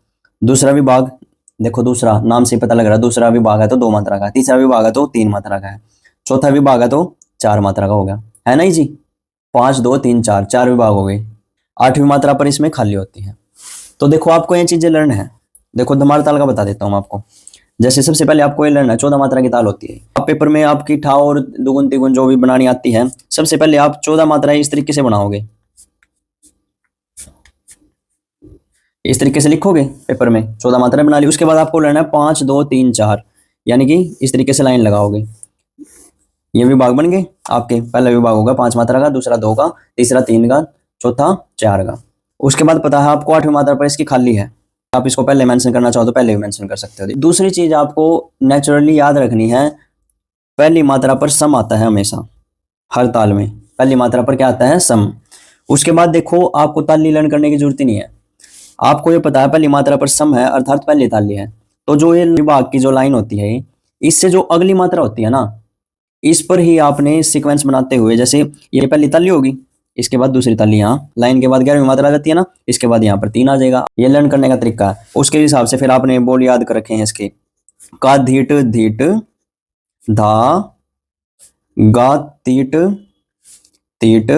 दूसरा विभाग देखो, दूसरा नाम से पता लग रहा है, दूसरा विभाग है तो 2 मात्रा का, तीसरा विभाग है तो 3 मात्रा का है, चौथा विभाग है तो 4 मात्रा का हो गया, है ना जी। 5-2-3-4, 4 विभाग हो गए। 8वीं मात्रा पर इसमें खाली होती है। तो देखो, आपको ये चीजें लर्न है। देखो, धमार ताल का बता देता हूँ आपको। जैसे सबसे पहले आपको ये लर्न है, 14 मात्रा की ताल होती है। अब पेपर में आपकी ठा और दुगुन तिगुन जो भी बनानी आती है, सबसे पहले आप 14 मात्राएं इस तरीके से बनाओगे, इस तरीके से लिखोगे पेपर में, 14 मात्राएं बना ली। उसके बाद आपको लर्न है 5-2-3-4, यानी कि इस तरीके से लाइन लगाओगे। ये विभाग बन गए आपके। पहला विभाग होगा 5 मात्रा का, दूसरा 2 का, तीसरा 3 का, चौथा 4 का। उसके बाद पता है आपको 8वीं मात्रा पर इसकी खाली है। आप इसको पहले मेंशन करना चाहो तो पहले भी मेंशन कर सकते हो। दूसरी चीज आपको नेचुरली याद रखनी है, पहली मात्रा पर सम आता है हमेशा, हर ताल में पहली मात्रा पर क्या आता है? सम। उसके बाद देखो, आपको ताली लर्न करने की जरूरत ही नहीं है। आपको ये पता है पहली मात्रा पर सम है, अर्थात पहली ताली है। तो जो ये विभाग की जो लाइन होती है, इससे जो अगली मात्रा होती है ना, इस पर ही आपने सीक्वेंस बनाते हुए, जैसे ये पहली ताली होगी, इसके बाद दूसरी ताली यहाँ, लाइन के बाद 11वीं मात्रा आ जाती है ना, इसके बाद यहाँ पर 3 आ जाएगा। ये लर्न करने का तरीका है। उसके हिसाब से फिर आपने बोल याद कर रखे हैं इसके, का धीट धीट धा, गा तीट तीट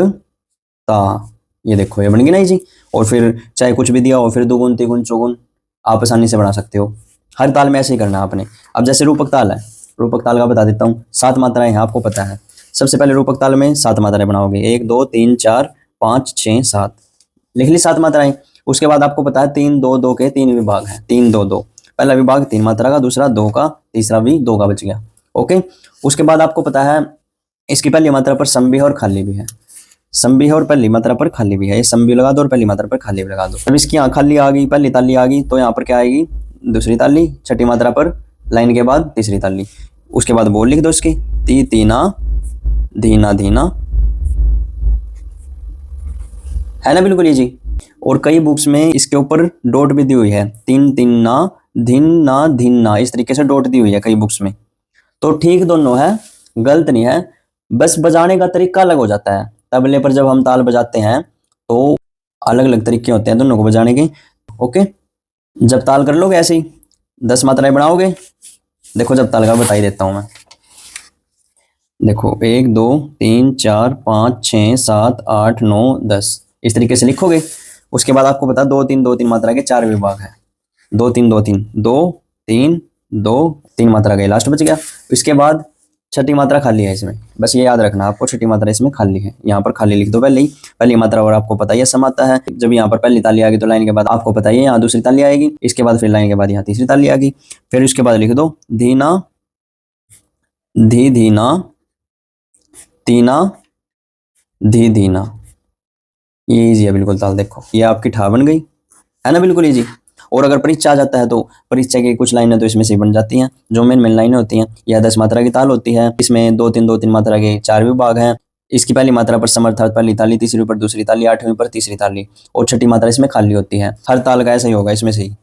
ता। ये देखो, ये बन गई ना जी। और फिर चाहे कुछ भी दिया हो, फिर दुगुन तिगुन चौगुन आप आसानी से बना सकते हो। हर ताल में ऐसे ही करना है आपने। अब जैसे रूपक ताल है, रूपक ताल का बता देता हूँ। 7 मात्राएं हैं, आपको पता है। सबसे पहले रूपक ताल में 7 मात्राएं बनाओगे, 1-2-3-4-5-6-7, लिख ली 7 मात्राएं। उसके बाद आपको पता है 3-2-2 के 3 विभाग हैं, 3-2-2, पहला विभाग 3 मात्रा का, दूसरा 2 का, तीसरा भी 2 का बच गया। ओके, उसके बाद आपको पता है इसकी पहली मात्रा पर सम भी है और खाली भी है, सम भी है और पहली मात्रा पर खाली भी है। ये सम भी लगा दो और पहली मात्रा पर खाली भी लगा दो। अब इसकी यहाँ खाली आ गई, पहली ताली आ गई, तो यहाँ पर क्या आएगी? दूसरी ताली, छठी मात्रा पर लाइन के बाद तीसरी ताली। उसके बाद बोल लिख दो इसकी, ती तीना धीना धीना, है ना बिल्कुल इजी। और कई बुक्स में इसके ऊपर डॉट भी दी हुई है, 3-3 धिन ना, इस तरीके से डॉट दी हुई है कई बुक्स में। तो ठीक दोनों है, गलत नहीं है, बस बजाने का तरीका अलग हो जाता है। तबले पर जब हम ताल बजाते हैं तो अलग अलग तरीके होते हैं दोनों को बजाने के। ओके, जब ताल कर लोगे ऐसे ही 10 मात्राएं बनाओगे। देखो, जब ताल का बता ही देता हूं मैं। देखो, 1-2-3-4-5-6-7-8-9-10, इस तरीके से लिखोगे। उसके बाद आपको पता 2-3 मात्रा के 4 विभाग है, 2-3 2-3 मात्रा गई, लास्ट बच गया। इसके बाद छठी मात्रा खाली है इसमें, बस ये याद रखना आपको, छठी मात्रा इसमें खाली है। यहाँ पर खाली लिख दो पहले ही, पहली मात्रा। और आपको पता है सम आता है। जब यहाँ पर पहली ताली आ गई तो लाइन के बाद आपको पता है यहाँ दूसरी ताली आएगी, इसके बाद फिर लाइन के बाद यहाँ तीसरी ताली आ गई। फिर उसके बाद लिख दो धीना धी धीना तीना धी धीना। ये इजी है बिल्कुल ताल। देखो, ये आपकी ठा बन गई, है ना बिल्कुल इजी। और अगर परीक्षा आ जाता है तो परीक्षा की कुछ लाइनें तो इसमें से बन जाती हैं, जो मेन मेन लाइनें होती हैं। यह 10 मात्रा की ताल होती है, इसमें दो तीन मात्रा के 4 विभाग हैं। इसकी पहली मात्रा पर समर्थार्थ पहली ताली, तीसरी पर दूसरी ताली, आठवीं पर तीसरी ताली और छठी मात्रा इसमें खाली होती है। हर ताल का ऐसा ही होगा इसमें से ही।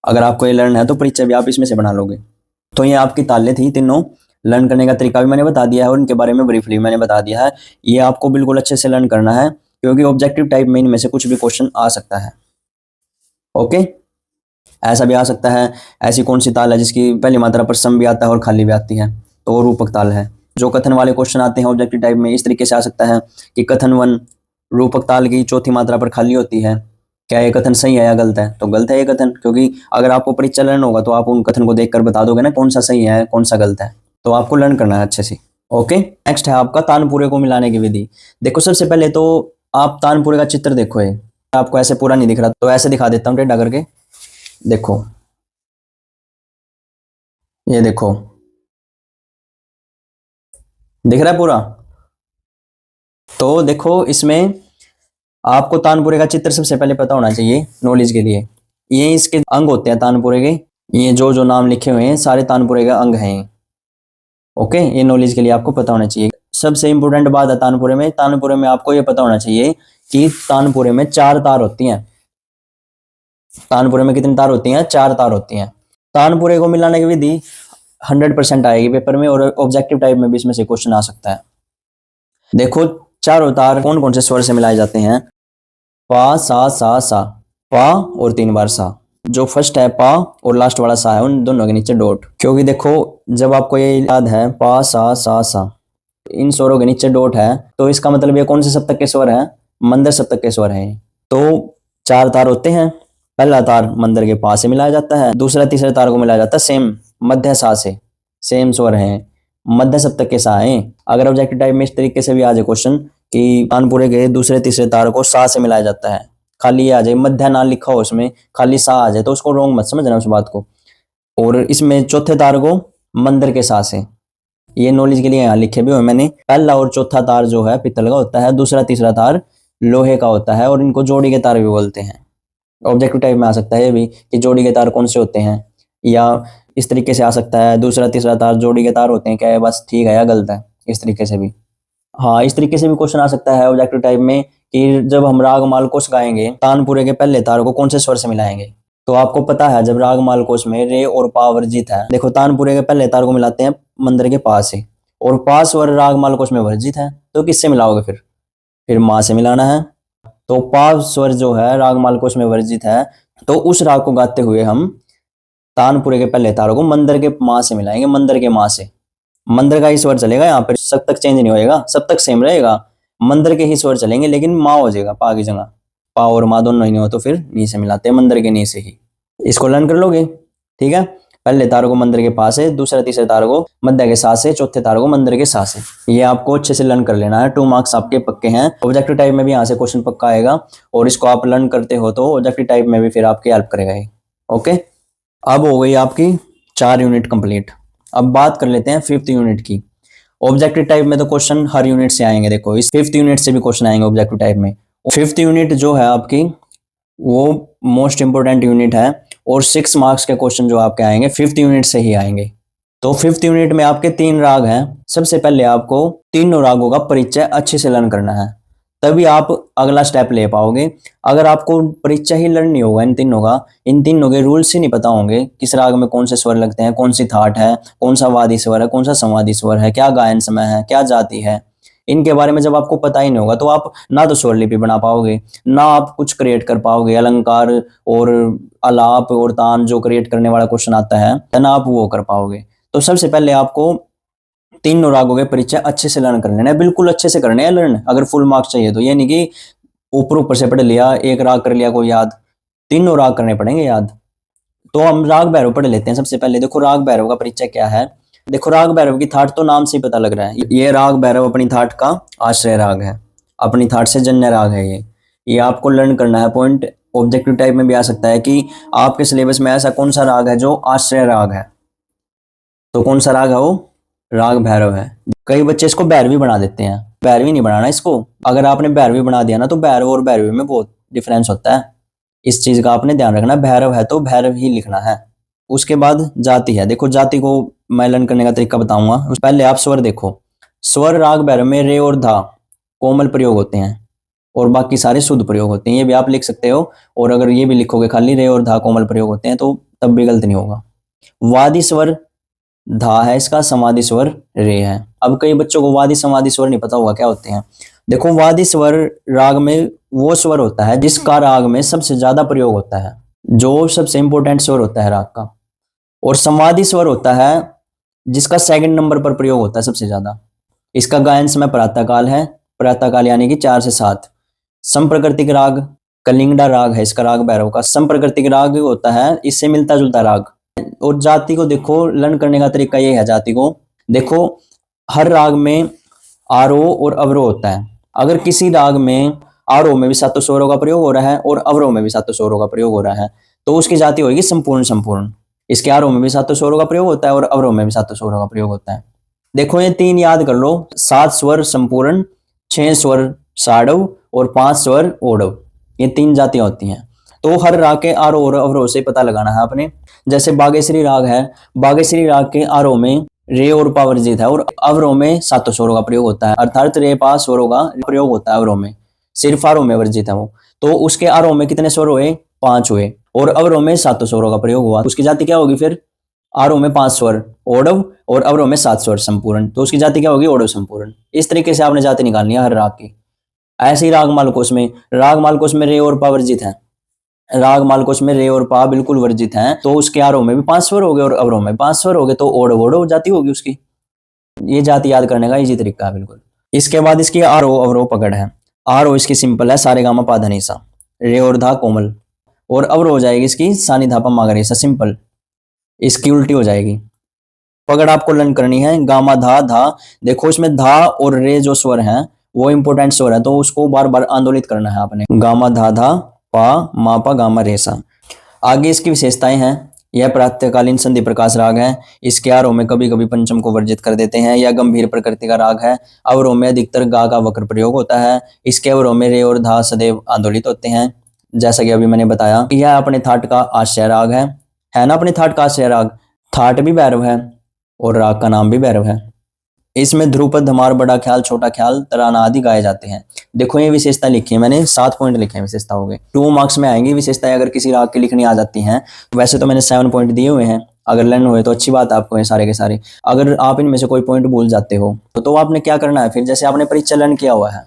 अगर आपको ये लर्न है तो परीक्षा भी आप इसमें से बना लोगे। तो ये आपकी तालें थी तीनों। लर्न करने का तरीका भी मैंने बता दिया है और इनके बारे में ब्रीफली मैंने बता दिया है। ये आपको बिल्कुल अच्छे से लर्न करना है, क्योंकि ऑब्जेक्टिव टाइप में इनमें से कुछ भी क्वेश्चन आ सकता है। ओके, ऐसा भी आ सकता है, ऐसी कौन सी ताल है जिसकी पहली मात्रा पर सम भी आता है और खाली भी आती है, तो वो रूपक ताल है। जो कथन वाले क्वेश्चन आते हैं ऑब्जेक्टिव टाइप में, इस तरीके से आ सकता है कि कथन 1 रूपक ताल की चौथी मात्रा पर खाली होती है। क्या ये कथन सही है या गलत है? तो गलत है ये कथन, क्योंकि अगर आपको परीक्षा लर्न होगा तो आप उन कथन को देखकर बता दोगे ना कौन सा सही है कौन सा गलत है। तो आपको लर्न करना है अच्छे से। ओके, नेक्स्ट है आपका तानपुरे को मिलाने की विधि। देखो सबसे पहले तो आप तानपुरे का चित्र देखो। ये आपको ऐसे पूरा नहीं दिख रहा तो ऐसे दिखा देता हूँ टेढ़ा करके। देखो, ये देखो, दिख रहा है पूरा? तो देखो इसमें आपको तानपुरे का चित्र सबसे पहले पता होना चाहिए नॉलेज के लिए। ये इसके अंग होते हैं तानपुरे के, ये जो नाम लिखे हुए हैं सारे तानपुरे का अंग हैं। ओके, ये नॉलेज के लिए आपको पता होना चाहिए। सबसे इंपॉर्टेंट बात है तानपुरे में आपको ये पता होना चाहिए कि तानपुरे में 4 तार होती हैं। तानपुरे में कितनी तार होती हैं? 4 तार होती हैं। तानपुरे को मिलाने की विधि 100% आएगी पेपर में, और ऑब्जेक्टिव टाइप में भी इसमें से क्वेश्चन आ सकता है। देखो चारों तार कौन कौन से स्वर से मिलाए जाते हैं? पा सा सा सा, पा और 3 बार सा। जो फर्स्ट है पा और लास्ट वाला सा है, उन दोनों के नीचे डॉट। क्योंकि देखो जब आपको ये याद है पा सा सा सा, इन स्वरों के नीचे डॉट है, तो इसका मतलब ये कौन से सप्तक के स्वर हैं? मंदर सप्तक के स्वर हैं। तो 4 तार होते हैं। पहला तार मंदर के पा से मिलाया जाता है, दूसरा तीसरे तार को मिलाया जाता है सेम मध्य सा से। सेम स्वर हैं, मध्य सप्तक के सा हैं। अगर ऑब्जेक्टिव टाइप में इस तरीके से भी आ जाए क्वेश्चन कि तानपुरे के दूसरे तीसरे तार को सा से मिलाया जाता है, खाली आ जाए मध्य ना लिखा हो उसमें, खाली सा आ जाए, तो उसको रॉन्ग मत समझना उस बात को। और इसमें चौथे तार को मंदर के सा से, ये नॉलेज के लिए यहाँ लिखे भी हुए मैंने। पहला और चौथा तार जो है पित्तल का होता है, दूसरा तीसरा तार लोहे का होता है, और इनको जोड़ी के तार भी बोलते हैं। ऑब्जेक्टिव टाइप में आ सकता है ये भी कि जोड़ी के तार कौन से होते हैं, या इस तरीके से आ सकता है दूसरा तीसरा तार जोड़ी के तार होते हैं, क्या है बस ठीक है या गलत है, इस तरीके से भी। हाँ, इस तरीके से भी क्वेश्चन आ सकता है ऑब्जेक्टिव टाइप में कि जब हम राग मालकोस गाएंगे तानपुरे के पहले तार को कौन से स्वर से मिलाएंगे। तो आपको पता है जब राग मालकोस में रे और पा वर्जित है, देखो तानपुरे के पहले तार को मिलाते हैं मंदर के पा से, और पा स्वर राग मालकोस में वर्जित है, तो किससे मिलाओगे? फिर माँ से मिलाना है। तो पा स्वर जो है राग मालकोस में वर्जित है, तो उस राग को गाते हुए हम तानपुरे के पहले तारों को मंदर के माँ से मिलाएंगे, मंदर के माँ से। मंदर का ही स्वर चलेगा, यहाँ पर सप्तक चेंज नहीं होएगा, सप्तक सेम रहेगा, मंदर के ही स्वर चलेंगे, लेकिन माँ हो जाएगा पा की जगह। पा और माँ दोनों ही नहीं हो तो फिर नी से मिलाते हैं, मंदर के नी से ही। इसको लर्न कर लोगे, ठीक है? पहले तारों को मंदिर के पास है, दूसरे तीसरे तार को मध्य के साथ से, चौथे तार को मंदिर के साथ से। ये आपको अच्छे से लर्न कर लेना है। 2 मार्क्स आपके पक्के हैं। ऑब्जेक्टिव टाइप में भी यहाँ से क्वेश्चन पक्का आएगा, और इसको आप लर्न करते हो तो ऑब्जेक्टिव टाइप में भी फिर आपकी हेल्प करेगा ये। ओके, अब हो गई आपकी 4 यूनिट कंप्लीट। अब बात कर लेते हैं 5th यूनिट की। ऑब्जेक्टिव टाइप में तो क्वेश्चन हर यूनिट से आएंगे। देखो इस 5th यूनिट से भी क्वेश्चन आएंगे ऑब्जेक्टिव टाइप में। 5th यूनिट जो है आपकी वो मोस्ट इंपोर्टेंट यूनिट है, और 6 मार्क्स के क्वेश्चन जो आपके आएंगे 5th यूनिट से ही आएंगे। तो 5th यूनिट में आपके 3 राग हैं। सबसे पहले आपको तीनों रागों का परिचय अच्छे से लर्न करना है, तभी आप अगला स्टेप ले पाओगे। अगर आपको परिचय ही लर्न नहीं होगा इन तीनों के रूल्स ही नहीं पता होंगे, किस राग में कौन से स्वर लगते हैं, कौन सी थाट है, कौन सा वादी स्वर है, कौन सा संवादी स्वर है, क्या गायन समय है, क्या जाति है, इनके बारे में जब आपको पता ही नहीं होगा तो आप ना तो स्वरलिपि बना पाओगे, ना आप कुछ क्रिएट कर पाओगे। अलंकार और आलाप और तान जो क्रिएट करने वाला क्वेश्चन आता है, ना आप वो कर पाओगे। तो सबसे पहले आपको तीनों रागों के परिचय अच्छे से लर्न कर लेना है, बिल्कुल अच्छे से करने हैं लर्न। अगर फुल मार्क्स चाहिए तो, ये नहीं कि ऊपर ऊपर से पढ़ लिया, एक राग कर लिया कोई याद, तीनों राग करने पड़ेंगे याद। तो हम राग भैरव पढ़ लेते हैं। सबसे पहले देखो राग भैरव का परिचय क्या है। देखो राग भैरव की थाट तो नाम से ही पता लग रहा है, ये राग भैरव अपनी थाट का आश्रय राग है, अपनी थाट से जन्य राग है। ये आपको लर्न करना है पॉइंट। ऑब्जेक्टिव टाइप में भी आ सकता है कि आपके सिलेबस में ऐसा कौन सा राग है जो आश्रय राग है, तो कौन सा राग है वो? राग भैरव है। कई बच्चे इसको भैरवी बना देते हैं, भैरवी नहीं बनाना इसको। अगर आपने भैरवी बना दिया ना तो भैरव और भैरवी में बहुत डिफरेंस होता है। इस चीज का आपने ध्यान रखना, भैरव है तो भैरव ही लिखना है। उसके बाद जाति है। देखो जाति को मैं लर्न करने का तरीका बताऊंगा। पहले आप स्वर देखो। स्वर राग भैरव में रे और धा कोमल प्रयोग होते हैं और बाकी सारे शुद्ध प्रयोग होते हैं। ये भी आप लिख सकते हो, और अगर ये भी लिखोगे खाली रे और धा कोमल प्रयोग होते हैं तो तब भी गलत नहीं होगा। वादी स्वर धा है इसका, समाधि स्वर रे है। अब कई बच्चों को वादी समाधि स्वर नहीं पता होगा क्या होते हैं। देखो वादी स्वर राग में वो स्वर होता है जिसका राग में सबसे ज्यादा प्रयोग होता है, जो सबसे इंपॉर्टेंट स्वर होता है राग का। और समाधि स्वर होता है जिसका सेकंड नंबर पर प्रयोग होता है सबसे ज्यादा। इसका गायन समय प्रातःकाल है, प्रातःकाल यानी कि 4 से 7। संप्रकृतिक राग कलिंगड़ा राग है इसका, राग भैरव का संप्रकृतिक राग होता है, इससे मिलता जुलता राग। और जाति को देखो, लर्न करने का तरीका ये है। जाति को देखो, हर राग में आरोह और अवरोह होता है। अगर किसी राग में आरोह में भी सातों स्वरों का प्रयोग हो रहा है और अवरोह में भी सातों स्वरों का प्रयोग हो रहा है तो उसकी जाति होगी संपूर्ण। संपूर्ण इसके आरोह में भी सातों स्वरों का प्रयोग होता है और अवरोह में भी सातों स्वरों का प्रयोग होता है। देखो ये 3 याद कर लो, 7 स्वर संपूर्ण, 6 स्वर साडव और 5 स्वर ओडव। ये 3 जातियां होती हैं। तो हर राग के आरोह और अवरोह से पता लगाना है आपने। जैसे बागेश्वरी राग है, बागेश्वरी राग के आरोह में रे और पा वर्जित है और अवरोह में सातों स्वरों का प्रयोग होता है, अर्थात रे पा स्वरों का प्रयोग होता है अवरोह में, सिर्फ आरोह में वर्जित है वो। तो उसके आरोह में कितने स्वर हुए? 5 हुए, और अवरोह में सातों स्वरों का प्रयोग हुआ। उसकी जाति क्या होगी फिर? आरोह में 5 स्वर ओडव और अवरोह में 7 स्वर संपूर्ण, तो उसकी जाति क्या होगी? ओडव संपूर्ण। इस तरीके से आपने जाति निकालनी है हर राग की। ऐसे ही राग मालकोश में, राग मालकोश में रे और पा वर्जित है, राग मालकोश में रे और पा बिल्कुल वर्जित हैं, तो उसके आरोह में भी 5 स्वर हो गए और अवरोह में 5 स्वर हो गए, तो ओडव ओडव जाति होगी उसकी। ये जाति याद करने का इजी तरीका है बिल्कुल। इसके बाद इसकी आरोह अवरोह पकड़ है। आरोह इसकी सिंपल है सारे गामा पा धा नी सा, रे और धा कोमल, और अवरोह हो जाएगी इसकी सा नी धा पा मा गा रे सा सिंपल, इसकी उल्टी हो जाएगी। पकड़ आपको लर्न करनी है गामा धा धा। देखो इसमें धा और रे जो स्वर हैं वो इंपोर्टेंट स्वर है, तो उसको बार बार आंदोलित करना है आपने। गामा धा धा पा मा पा गामा रे सा। आगे इसकी विशेषताएं हैं। यह प्रातःकालीन संधि प्रकाश राग है। इसके आरोह में कभी कभी पंचम को वर्जित कर देते हैं। यह गंभीर प्रकृति का राग है। अवरोह में अधिकतर गा का वक्र प्रयोग होता है। इसके अवरोह में रे और धा सदैव आंदोलित होते हैं। जैसा कि अभी मैंने बताया, यह अपने थाट का आश्रय राग है ना, अपने थाट का आश्रय राग। थाट भी भैरव है और राग का नाम भी भैरव है। इसमें ध्रुपद, धमार, बड़ा ख्याल, छोटा ख्याल, तराना आदि गाए जाते हैं। देखो ये विशेषता लिखी है मैंने, 7 पॉइंट लिखे हैं विशेषता हो गए। 2 मार्क्स में आएंगी विशेषताएं अगर किसी राग की लिखनी आ जाती हैं। वैसे तो मैंने 7 पॉइंट दिए हुए हैं, अगर लर्न हुए तो अच्छी बात है आपको, ये सारे के सारे। अगर आप इनमें से कोई पॉइंट भूल जाते हो तो आपने क्या करना है फिर, जैसे आपने परीक्षा लर्न किया हुआ है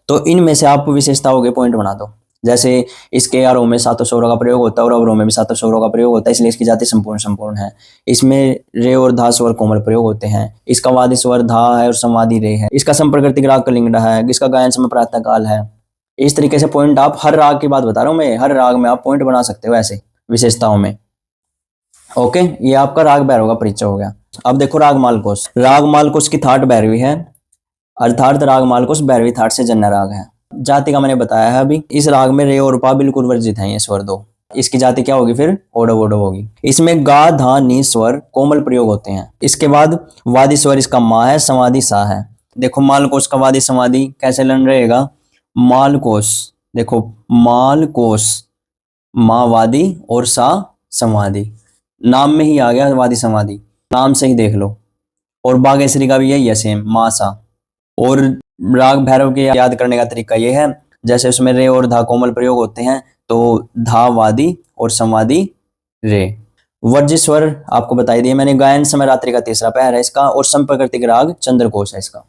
तो इनमें से आप विशेषता हो गए पॉइंट बना दो। जैसे इसके आरोह में सातों स्वरों का प्रयोग होता है और अवरोह में भी सातों स्वरों का प्रयोग होता है, इसलिए इसकी जाति संपूर्ण संपूर्ण है। इसमें रे और धा स्वर कोमल प्रयोग होते हैं। इसका वादी स्वर धा है और संवादी रे है। इसका संप्रकृतिक राग कलिंगड़ा है। इसका गायन समय प्रातःकाल है। इस तरीके से पॉइंट आप हर राग की बात बता रहा हूँ मैं, हर राग में आप पॉइंट बना सकते हो ऐसे विशेषताओं में। ओके, ये आपका राग भैरव का परिचय हो गया। अब देखो राग मालकोस। राग मालकोस की थाट भैरवी है, अर्थात राग मालकोस भैरवी थाट से जन्य राग है। जाति का मैंने बताया है अभी। इस राग में रे और पा बिल्कुल वर्जित हैं ये स्वर दो। इसकी जाति क्या होगी फिर? ओडव ओडव होगी। इसमें गा धा नी स्वर कोमल प्रयोग होते हैं। इसके बाद वादी स्वर इसका मा है, समाधि सा है। देखो मालकोस का वादी समाधि कैसे लर्न रहेगा? मालकोस, देखो मालकोस, मा वादी और सा समाधि, नाम में ही आ गया वादी समाधि, नाम से ही देख लो। और बागेश्वरी का भी यही है सेम, मा सा। और राग भैरव के याद करने का तरीका ये है, जैसे उसमें रे और धा कोमल प्रयोग होते हैं तो धा वादी और संवादी रे। वर्जित स्वर आपको बताई दिए मैंने। गायन समय रात्रि का तीसरा पहर है इसका, और संप्रकृतिक राग चंद्रकोश है इसका।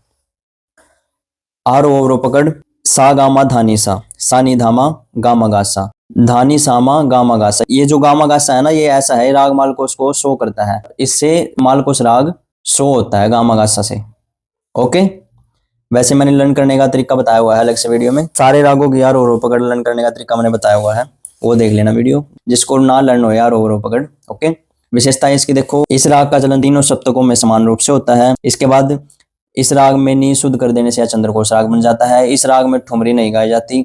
आरोह अवरोह पकड़ सा गामा धानी सा, सानी धामा गामा गासा, धानी सामा गामा गासा। ये जो गामा गासा है ना, ये ऐसा है राग मालकोस को शो करता है। इससे मालकोस राग शो होता है गामा गासा से। ओके, वैसे मैंने लर्न करने का तरीका बताया हुआ है अलग से वीडियो में। सारे रागों की आरोह अवरोह पकड़ लर्न करने का तरीका मैंने बताया हुआ है, वो देख लेना वीडियो, जिसको ना लर्न हो आरोह अवरोह पकड़। ओके, विशेषता इसकी देखो, इस राग का चलन तीनों सप्तकों में समान रूप से होता है। इसके बाद इस राग में नी शुद्ध कर देने से चंद्रकोश राग बन जाता है। इस राग में ठुमरी नहीं गाई जाती।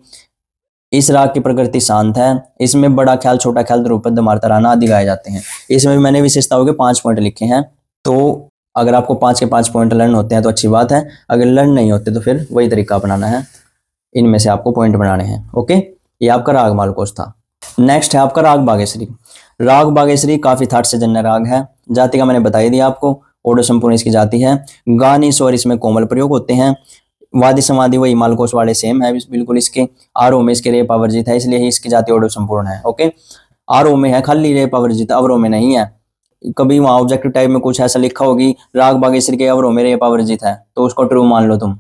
इस राग की प्रकृति शांत है। इसमें बड़ा ख्याल, छोटा ख्याल, ध्रुपद, धमार, तराना आदि गाए जाते हैं। इसमें भी मैंने विशेषताओं के 5 पॉइंट लिखे हैं। तो अगर आपको 5 के 5 पॉइंट लर्न होते हैं तो अच्छी बात है, अगर लर्न नहीं होते तो फिर वही तरीका अपनाना है, इनमें से आपको पॉइंट बनाने हैं। ओके, ये आपका राग मालकोस था। नेक्स्ट है आपका राग बागेश्वरी। राग बागेश्वरी काफी थाट से जन्य राग है। जाति का मैंने बता ही दिया आपको, ओडो संपूर्ण इसकी जाति है। गानी स्वर इसमें कोमल प्रयोग होते हैं। वादी समाधि वही मालकोस वाले सेम है बिल्कुल इसके। आरोह में इसके रेप अवर्जित है, इसलिए ही इसकी जाति ओडो संपूर्ण है। ओके, आरोह में है खाली रेप अवर्जित, अवरोह में नहीं है। कभी वहां ऑब्जेक्टिव टाइप में कुछ ऐसा लिखा होगी राग बागेश्वरी के अवरोह में रेप अवर्जित है, तो उसको ट्रू मान लो तुम,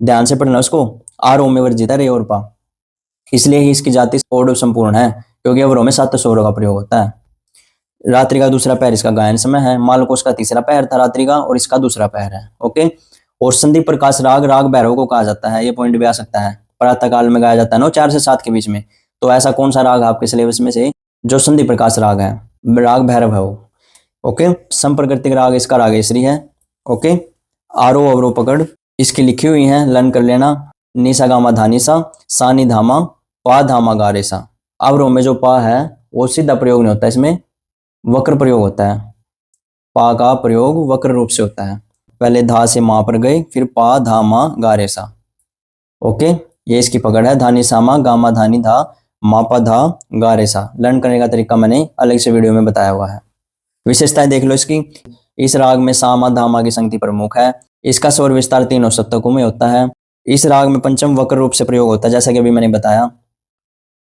ध्यान से पढ़ना उसको। आरोह में वर्जित है रे और पा, इसलिए ही इसकी जाति ओडो संपूर्ण है, क्योंकि अवरोह में 7 स्वरों का प्रयोग होता है। रात्रि का दूसरा पैर इसका गायन समय है। मालकोस का तीसरा पैर था रात्रि का, और इसका दूसरा पैर है। ओके, और संधि प्रकाश राग राग भैरव को कहा जाता है, ये पॉइंट भी आ सकता है। प्रातः काल में गाया जाता है ना 4 से 7 के बीच में, तो ऐसा कौन सा राग आपके सिलेबस में से जो संधि प्रकाश राग है, राग भैरव है वो। ओके, संप्रकृतिक राग इसका रागेश्वरी है। ओके, आरोह अवरोह पकड़ इसकी लिखी हुई है, लर्न कर लेना। निशा गामा धानिसा, सा नि धामा, पा धामा गा रे सा। अवरोह में जो पा है वो सीधा प्रयोग नहीं होता, इसमें वक्र प्रयोग होता है। पा का प्रयोग वक्र रूप से होता है। पहले धा से मा पर गए, फिर पा धा मा गा रे सा। ओके, ये इसकी पकड़ है। धानी सामा गामा धानी धा मापा धा गा रे सा। लर्न करने का तरीका मैंने अलग से वीडियो में बताया हुआ है। विशेषताएं देख लो इसकी। इस राग में सामा धामा की संगति प्रमुख है। इसका स्वर विस्तार 3 सप्तकों में होता है। इस राग में पंचम वक्र रूप से प्रयोग होता है, जैसा कि अभी मैंने बताया।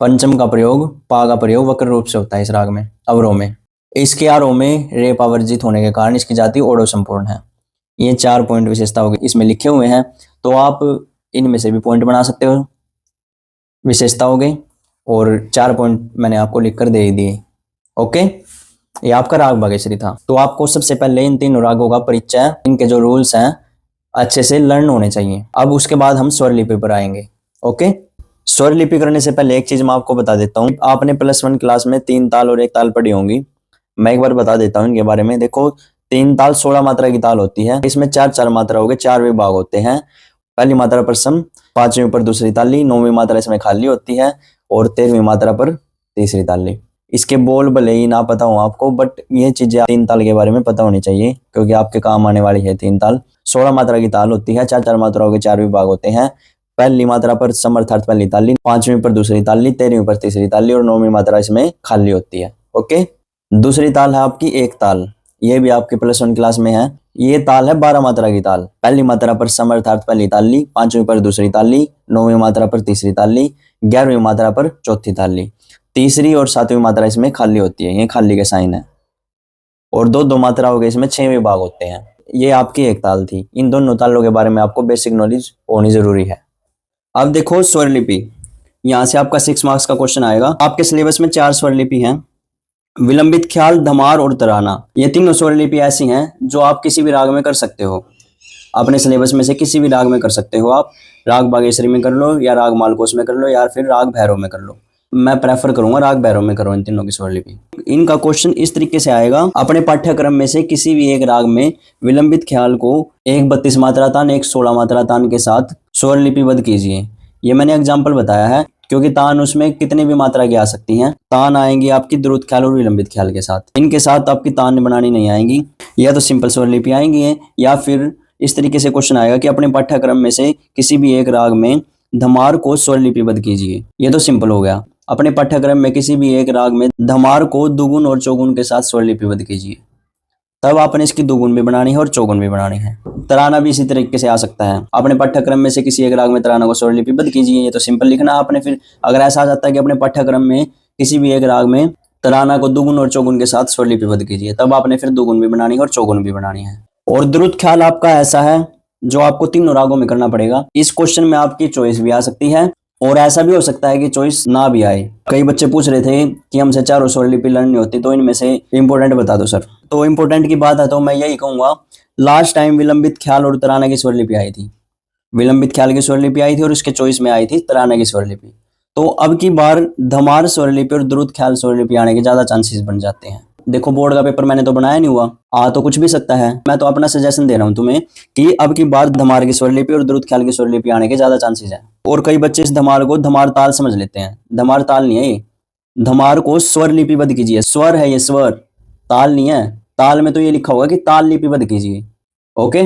पंचम का प्रयोग, पा का प्रयोग वक्र रूप से होता है इस राग में, अवरोह में। इसके आरोह में रेप आवर्जित होने के कारण इसकी जाति ओडो संपूर्ण है। ये 4 पॉइंट विशेषता हो गई, इसमें लिखे हुए हैं, तो आप इनमें से भी पॉइंट बना सकते हो। विशेषता हो गई, और 4 पॉइंट मैंने आपको लिखकर दे दिए। ओके, ये आपका राग बागेश्वरी था। तो आपको सबसे पहले इन तीनों रागों का परिचय, इनके जो रूल्स हैं अच्छे से लर्न होने चाहिए। अब उसके बाद हम स्वर लिपि पर आएंगे। ओके, स्वर लिपि करने से पहले एक चीज मैं आपको बता देता हूँ। आपने +1 क्लास में 3 ताल और 1 ताल पढ़ी होंगी। मैं एक बार बता देता हूँ इनके बारे में। देखो, 3 ताल 16 मात्रा की ताल होती है। इसमें 4 मात्रा हो गए, 4 विभाग होते हैं। पहली मात्रा पर सम, 5वीं पर दूसरी ताली, 9वीं मात्रा इसमें खाली होती है, और 13वीं मात्रा पर तीसरी ताली। इसके बोल भले ही ना पता हो आपको, बट ये चीजें 3 ताल के बारे में पता होनी चाहिए, क्योंकि आपके काम आने वाली है 3 ताल। 16 मात्रा की ताल होती है, 4 मात्राओं के 4 विभाग होते हैं। पहली मात्रा पर समर्थार्थ पहली ताली, 5वीं पर दूसरी ताली, 13वीं पर तीसरी ताली, और 9वीं मात्रा इसमें खाली होती है। ओके, दूसरी ताल है आपकी 1 ताल, ये भी आपके +1 क्लास में है। ये ताल है 12 मात्रा की ताल। पहली मात्रा पर समर्थार्थ पहली ताली, 5वीं पर दूसरी ताली, 9वीं मात्रा पर तीसरी ताली, 11वीं मात्रा पर चौथी ताली। तीसरी और 7वीं मात्रा इसमें खाली होती है, ये खाली के साइन है। और 2 मात्रा हो गए, इसमें 6 विभाग होते हैं। ये आपकी 1 ताल थी। इन दोनों तालों के बारे में आपको बेसिक नॉलेज होनी जरूरी है। अब देखो स्वर लिपि, यहाँ से आपका 6 मार्क्स का क्वेश्चन आएगा। आपके सिलेबस में 4 स्वर लिपि हैं। विलंबित ख्याल, धमार और तराना, ये तीनों स्वर लिपि ऐसी हैं जो आप किसी भी राग में कर सकते हो। अपने सिलेबस में से किसी भी राग में कर सकते हो आप। राग बागेश्वरी में कर लो, या राग मालकोस में कर लो, या फिर राग भैरव में कर लो। मैं प्रेफर करूंगा राग भैरव में करो इन तीनों की स्वर लिपि। इनका क्वेश्चन इस तरीके से आएगा, अपने पाठ्यक्रम में से किसी भी एक राग में विलंबित ख्याल को एक 32 मात्रा तान, एक 16 मात्रा तान के साथ स्वर लिपिबद्ध कीजिए। ये मैंने एग्जाम्पल बताया है, क्योंकि तान उसमें कितनी भी मात्रा की आ सकती हैं। तान आएंगी आपकी द्रुत ख्याल और विलंबित ख्याल के साथ। इनके साथ आपकी तान बनानी नहीं आएंगी, या तो सिंपल स्वर लिपि आएंगी, या फिर इस तरीके से क्वेश्चन आएगा कि अपने पाठ्यक्रम में से किसी भी एक राग में धमार को स्वर लिपिबद्ध कीजिए। ये तो सिंपल हो गया। अपने पाठ्यक्रम में किसी भी एक राग में धमार को दुगुन और चौगुन के साथ स्वर लिपिबद्ध कीजिए। तब आपने इसकी दुगुन भी बनानी है और चौगुन भी बनानी है। तराना भी इसी तरीके से आ सकता है। अपने पाठ्यक्रम में से किसी एक राग में तराना को स्वर लिपिबद्ध कीजिए, ये तो सिंपल लिखना आपने। फिर अगर ऐसा आ जाता है कि अपने पाठ्यक्रम में किसी भी एक राग में तराना को दुगुन और चौगुन के साथ स्वर लिपिबद्ध कीजिए, तब आपने फिर दुगुन भी बनानी है और चौगुन भी बनानी है। और द्रुत ख्याल आपका ऐसा है जो आपको तीनों रागों में करना पड़ेगा। इस क्वेश्चन में आपकी चॉइस भी आ सकती है, और ऐसा भी हो सकता है कि चॉइस ना भी आए। कई बच्चे पूछ रहे थे कि हमसे 4 स्वर लिपि लर्न नहीं होती, तो इनमें से इंपॉर्टेंट बता दो सर। तो इंपॉर्टेंट की बात है तो मैं यही कहूंगा, लास्ट टाइम विलंबित ख्याल और तराना की स्वर लिपि आई थी। विलंबित ख्याल की स्वर लिपि आई थी और उसके चॉइस में आई थी तराना की स्वर लिपि। तो अब की बार धमार स्वर लिपि और द्रुत ख्याल स्वर लिपि आने के ज्यादा चांसेस बन जाते हैं। देखो, बोर्ड का पेपर मैंने तो बनाया नहीं हुआ, आ तो कुछ भी सकता है। मैं तो अपना सजेशन दे रहा हूं तुम्हें कि अब की बार धमार की स्वर लिपि और द्रुत ख्याल की स्वर लिपि आने के ज्यादा चांसेस हैं। और कई बच्चे इस धमार को धमार ताल समझ लेते हैं। धमार ताल नहीं है ये, धमार को स्वर लिपिबद्ध कीजिए। स्वर है ये, स्वर, ताल नहीं है। ताल में तो ये लिखा होगा कि ताल लिपिबद्ध कीजिए। ओके,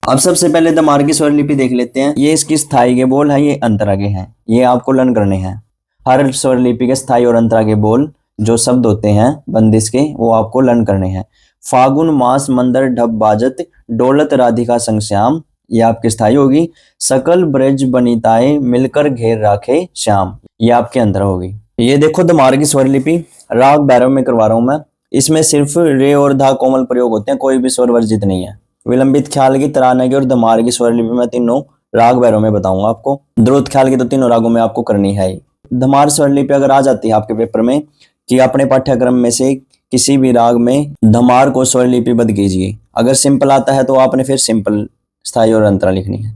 अब सबसे पहले धमार की स्वर लिपि देख लेते हैं। ये इसकी स्थाई के बोल है, ये अंतरा के हैं, ये आपको लर्न करने हैं। हर स्वर लिपि के स्थाई और अंतरा के बोल जो शब्द होते हैं बंदिश के, वो आपको लर्न करने हैं। फागुन मास मंदर ढप बाजत, डोलत राधिका संग श्याम, ये आपकी स्थाई होगी। सकल ब्रज बनिताएं मिलकर घेर राखे श्याम, ये आपके अंतरा होगी। ये देखो दमार की स्वर लिपि राग भैरव में करवा रहा हूं मैं। इसमें सिर्फ रे और धा कोमल प्रयोग होते हैं, कोई भी स्वर वर्जित नहीं है। विलंबित ख्याल की, तराना की और दमार की स्वर लिपि मैं तीनों राग भैरव में बताऊंगा आपको। द्रुत ख्याल की तो तीनों रागों में आपको करनी है ही। धमार स्वर लिपि अगर आ जाती है आपके पेपर में कि अपने पाठ्यक्रम में से किसी भी राग में धमार को स्वर लिपिबद्ध कीजिए, अगर सिंपल आता है तो आपने फिर सिंपल स्थाई और अंतरा लिखनी है।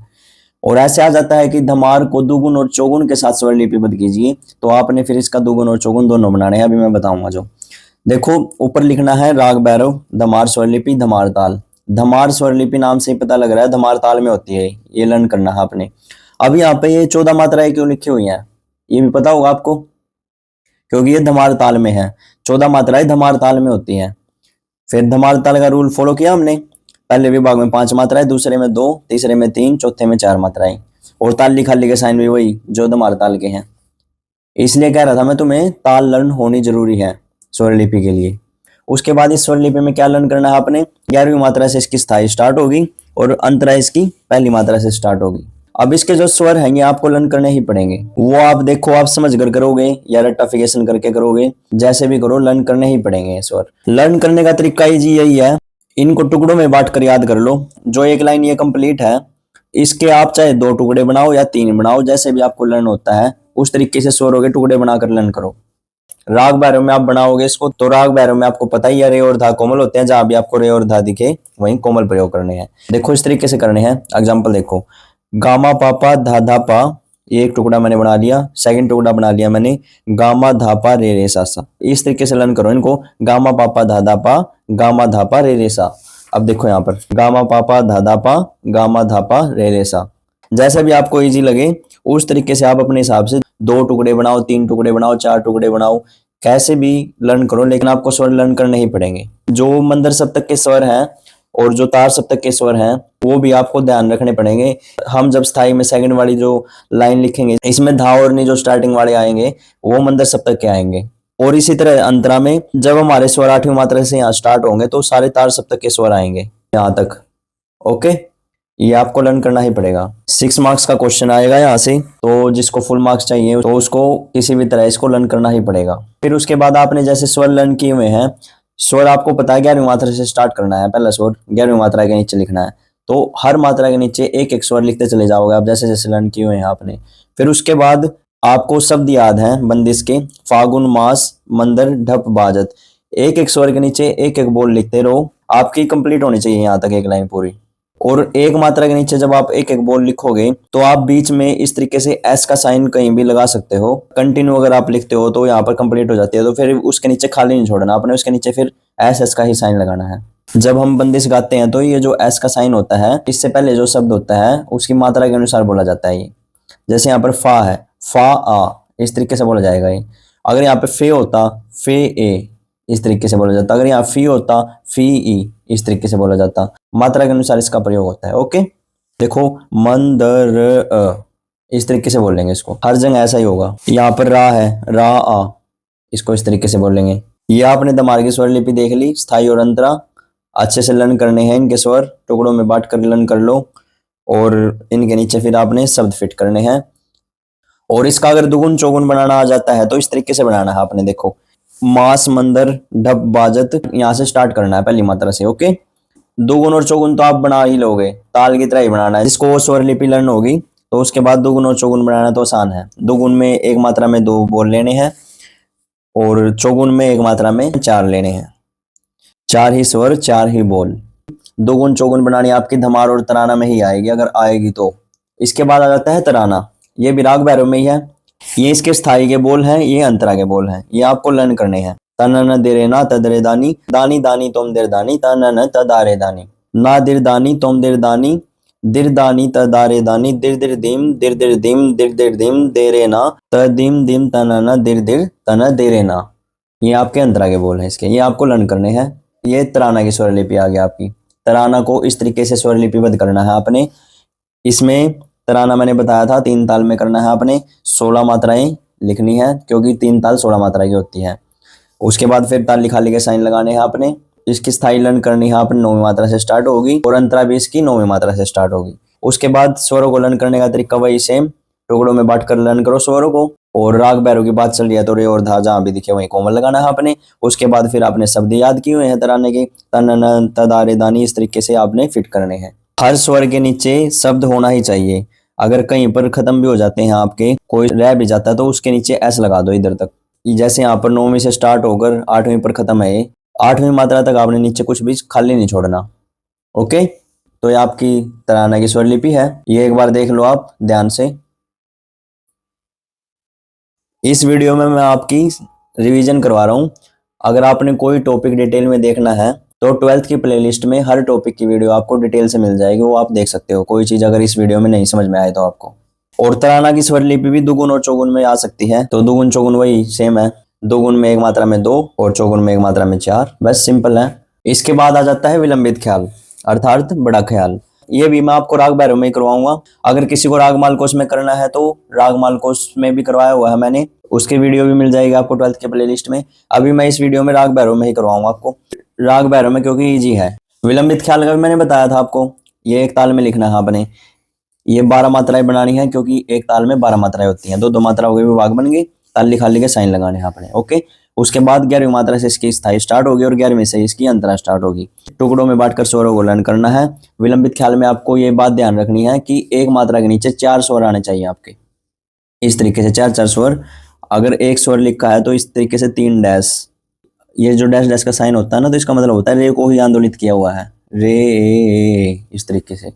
और ऐसे आ जाता है कि धमार को दुगुन और चौगुन के साथ स्वर लिपिबद्ध कीजिए, तो आपने फिर इसका दुगुन और चौगुन दोनों बनाने हैं, अभी मैं बताऊंगा। जो देखो ऊपर लिखना है राग भैरव धमार स्वर लिपि धमार ताल। धमार स्वर लिपि नाम से ही पता लग रहा है धमार ताल में होती है, ये लर्न करना है आपने। अब यहाँ पे ये 14 मात्राएं क्यों लिखी हुई हैं ये भी पता होगा आपको, क्योंकि ये धमार ताल में है। 14 मात्राएं धमार ताल में होती हैं। फिर धमार ताल का रूल फॉलो किया हमने। पहले विभाग में 5 मात्राएं, दूसरे में 2, तीसरे में 3, चौथे में 4 मात्राएं। और ताली खाली के साइन भी वही जो धमार ताल के हैं। इसलिए कह रहा था मैं तुम्हें ताल लर्न होनी जरूरी है स्वर लिपि के लिए। उसके बाद इस स्वर लिपि में क्या लर्न करना है आपने, 11वीं मात्रा से इसकी स्थाई स्टार्ट होगी और अंतरा इसकी पहली मात्रा से स्टार्ट होगी। अब इसके जो स्वर हैं ये आपको लर्न करने ही पड़ेंगे। वो आप देखो आप समझ कर करोगे या रट्टाफिकेशन करके करोगे, जैसे भी करो लर्न करने ही पड़ेंगे ये स्वर। लर्न करने का तरीका ही यही है, इनको टुकड़ों में बांट कर याद कर लो। जो एक लाइन ये कंप्लीट है, इसके आप चाहे 2 टुकड़े बनाओ या 3 बनाओ, जैसे भी आपको लर्न होता है उस तरीके से स्वरों के टुकड़े बनाकर लर्न करो। राग भैरव में आप बनाओगे इसको तो राग भैरव में आपको पता ही है रे और धा कोमल होते हैं, जहां भी आपको रे और धा दिखे वहीं कोमल प्रयोग करने हैं। देखो इस तरीके से करने हैं। एग्जाम्पल देखो, गामा पापा धा धा पा, ये एक टुकड़ा मैंने बना लिया। सेकंड टुकड़ा बना लिया मैंने गामा धापा रे रे सा सा। इस तरीके से लर्न करो इनको, गामा पापा धा धा पा, गामा धापा रे रे सा। अब देखो यहाँ पर गामा पापा धा धा पा, गामा धापा रे रे सा। जैसे भी आपको इजी लगे उस तरीके से आप अपने हिसाब से 2 टुकड़े बनाओ, 3 टुकड़े बनाओ, 4 टुकड़े बनाओ, कैसे भी लर्न करो, लेकिन आपको स्वर लर्न करने ही पड़ेंगे। जो मंदर सप्तक के स्वर हैं और जो तार सप्तक के स्वर हैं वो भी आपको ध्यान रखने पड़ेंगे। हम जब स्थाई में सेकंड वाली जो लाइन लिखेंगे इसमें धा और नी जो स्टार्टिंग वाले आएंगे वो मंदर सप्तक के आएंगे। और इसी तरह अंतरा में जब हमारे स्वर 8वीं मात्रा से यहाँ स्टार्ट होंगे तो सारे तार सप्तक के स्वर आएंगे यहाँ तक। ओके, ये आपको लर्न करना ही पड़ेगा। 6 मार्क्स का क्वेश्चन आएगा यहाँ से, तो जिसको फुल मार्क्स चाहिए तो उसको किसी भी तरह इसको लर्न करना ही पड़ेगा। फिर उसके बाद आपने जैसे स्वर लर्न किए हुए हैं, स्वर आपको पता है 11वीं मात्रा से स्टार्ट करना है, पहला स्वर 11वीं मात्रा के नीचे लिखना है, तो हर मात्रा के नीचे एक एक स्वर लिखते चले जाओगे आप जैसे जैसे लर्न किए हुए हैं आपने। फिर उसके बाद आपको शब्द याद है बंदिश के, फागुन मास मंदर ढप बाजत, एक एक स्वर के नीचे एक एक बोल लिखते रहो। आपकी कंप्लीट होनी चाहिए यहाँ तक एक लाइन पूरी। और एक मात्रा के नीचे जब आप एक एक बोल लिखोगे तो आप बीच में इस तरीके से एस का साइन कहीं भी लगा सकते हो। कंटिन्यू अगर आप लिखते हो तो यहाँ पर कंप्लीट हो जाती है, तो फिर उसके नीचे खाली नहीं छोड़ना आपने, उसके नीचे फिर एस का ही साइन लगाना है। जब हम बंदिश गाते हैं तो ये जो एस का साइन होता है इससे पहले जो शब्द होता है उसकी मात्रा के अनुसार बोला जाता है। ये जैसे यहाँ पर फा है, फा आ, इस तरीके से बोला जाएगा ये। अगर यहाँ पे फे होता, फे ए, इस तरीके से बोला जाता। अगर यहाँ फी होता, फी ई, इस तरीके से बोला जाता। मात्रा के अनुसार इसका प्रयोग होता है। ओके, देखो मंदर इस तरीके से बोलेंगे इसको, हर जगह ऐसा ही होगा। यहाँ पर रा है, रा आ, इसको इस तरीके से बोलेंगे। ये आपने दमार की स्वर लिपि देख ली, स्थाई और अंतरा अच्छे से लर्न करने हैं। इनके स्वर टुकड़ों में बांट कर लर्न कर लो और इनके नीचे फिर आपने शब्द फिट करने हैं। और इसका अगर दुगुन चौगुन बनाना आ जाता है तो इस तरीके से बनाना है आपने। देखो मास मंदर ढप बाजत, यहाँ से स्टार्ट करना है पहली मात्रा से। ओके, दुगुन और चौगुन तो आप बना ही लोगे, ताल की तरह ही बनाना है। जिसको स्वर लिपि लर्न होगी तो उसके बाद दुगुन और चौगुन बनाना तो आसान है। दुगुन में एक मात्रा में 2 बोल लेने हैं और चौगुन में एक मात्रा में 4 लेने हैं। 4 ही स्वर 4 ही बोल। दुगुन चौगुन बनानी आपकी धमार और तराना में ही आएगी अगर आएगी तो। इसके बाद आ जाता है तराना, ये भी राग भैरव में ही है। ये इसके स्थाई के बोल हैं, ये अंतरा के बोल हैं, ये आपको लर्न करने हैं। तनन दिरे ना तदरे दानी, दानी दानी तुम दिर दानी, तनन तदारे दानी, ना दिर दानी तुम दिर दानी, दिर दानी तदारे दानी, दिर दिर दिम दिर दिर दिम दिर दिर दिम देरे ना, तदिम दिम तनन दिर दिर तन देरे ना। ये आपके अंतरा के बोल हैं इसके, ये आपको लर्न करने हैं। ये तराना की स्वर लिपि आ गई आपकी। तराना को इस तरीके से स्वर लिपिबद्ध करना है आपने। इसमें तराना मैंने बताया था 3 ताल में करना है आपने। 16 मात्राएं लिखनी है क्योंकि 3 ताल 16 मात्रा की होती है। उसके बाद फिर ताली खाली के साइन लगाने हैं आपने। इसकी स्थाई लर्न करनी है आपने 9वीं मात्रा से स्टार्ट होगी और अंतरा भी इसकी 9वीं मात्रा से स्टार्ट होगी। उसके बाद स्वरों को लर्न करने का तरीका वही सेम, टुकड़ों में बांट कर लर्न करो स्वरों को। और राग भैरव की बात चल रही है तो रे और धा जहां भी दिखे वहीं कोमल लगाना है आपने। उसके बाद फिर आपने शब्द याद किए हुए हैं तराने के, तन तदारे दानी, इस तरीके से आपने फिट करने हैं। हर स्वर के नीचे शब्द होना ही चाहिए। अगर कहीं पर खत्म भी हो जाते हैं आपके, कोई रह भी जाता है तो उसके नीचे एस लगा दो इधर तक। जैसे यहाँ पर 9वीं से स्टार्ट होकर 8वीं पर खत्म है, 8वीं मात्रा तक आपने नीचे कुछ भी खाली नहीं छोड़ना। ओके, तो ये आपकी तराना की स्वर लिपि है। ये एक बार देख लो आप ध्यान से। इस वीडियो में मैं आपकी रिवीजन करवा रहा हूँ। अगर आपने कोई टॉपिक डिटेल में देखना है तो 12th की प्लेलिस्ट में हर टॉपिक की वीडियो आपको डिटेल से मिल जाएगी, वो आप देख सकते हो। कोई चीज अगर इस वीडियो में नहीं समझ में आए तो आपको। और तराना की स्वर लिपि भी दुगुन और चौगुन में आ सकती है, तो दुगुन चौगुन वही सेम है। दुगुन में एक मात्रा में 2 और चौगुन में एक मात्रा में 4, बस सिंपल है। इसके बाद आ जाता है विलंबित ख्याल अर्थात बड़ा ख्याल। ये भी मैं आपको राग भैरव में ही करवाऊंगा। अगर किसी को राग मालकोस में करना है तो राग मालकोस में भी करवाया हुआ है मैंने, उसकी वीडियो भी मिल जाएगी आपको 12th के प्लेलिस्ट में। अभी मैं इस वीडियो में राग भैरव में ही करवाऊंगा आपको। राग भैरव में क्योंकि इजी है। विलंबित ख्याल का भी मैंने बताया था आपको, ये एक ताल में लिखना है आपने। ये 12 मात्राएं बनानी है क्योंकि एक ताल में 12 मात्राएं होती हैं। दो मात्राओं के विभाग बन गए, ताली खाली के साइन लगाने हैं आपने। ओके, उसके बाद 11वीं मात्रा से इसकी स्थाई स्टार्ट होगी और 11वीं से इसकी अंतरा स्टार्ट होगी। टुकड़ों में बांटकर स्वरों को लर्न करना है। विलंबित ख्याल में आपको ये बात ध्यान रखनी है कि एक मात्रा के नीचे 4 स्वर आने चाहिए आपके। इस तरीके से 4 स्वर। अगर एक स्वर लिखा है तो इस तरीके से 3 डैश, ये जो डैश डैश का साइन होता है ना, तो इसका मतलब होता है रे को ही आंदोलित किया हुआ है। रे इस तरीके से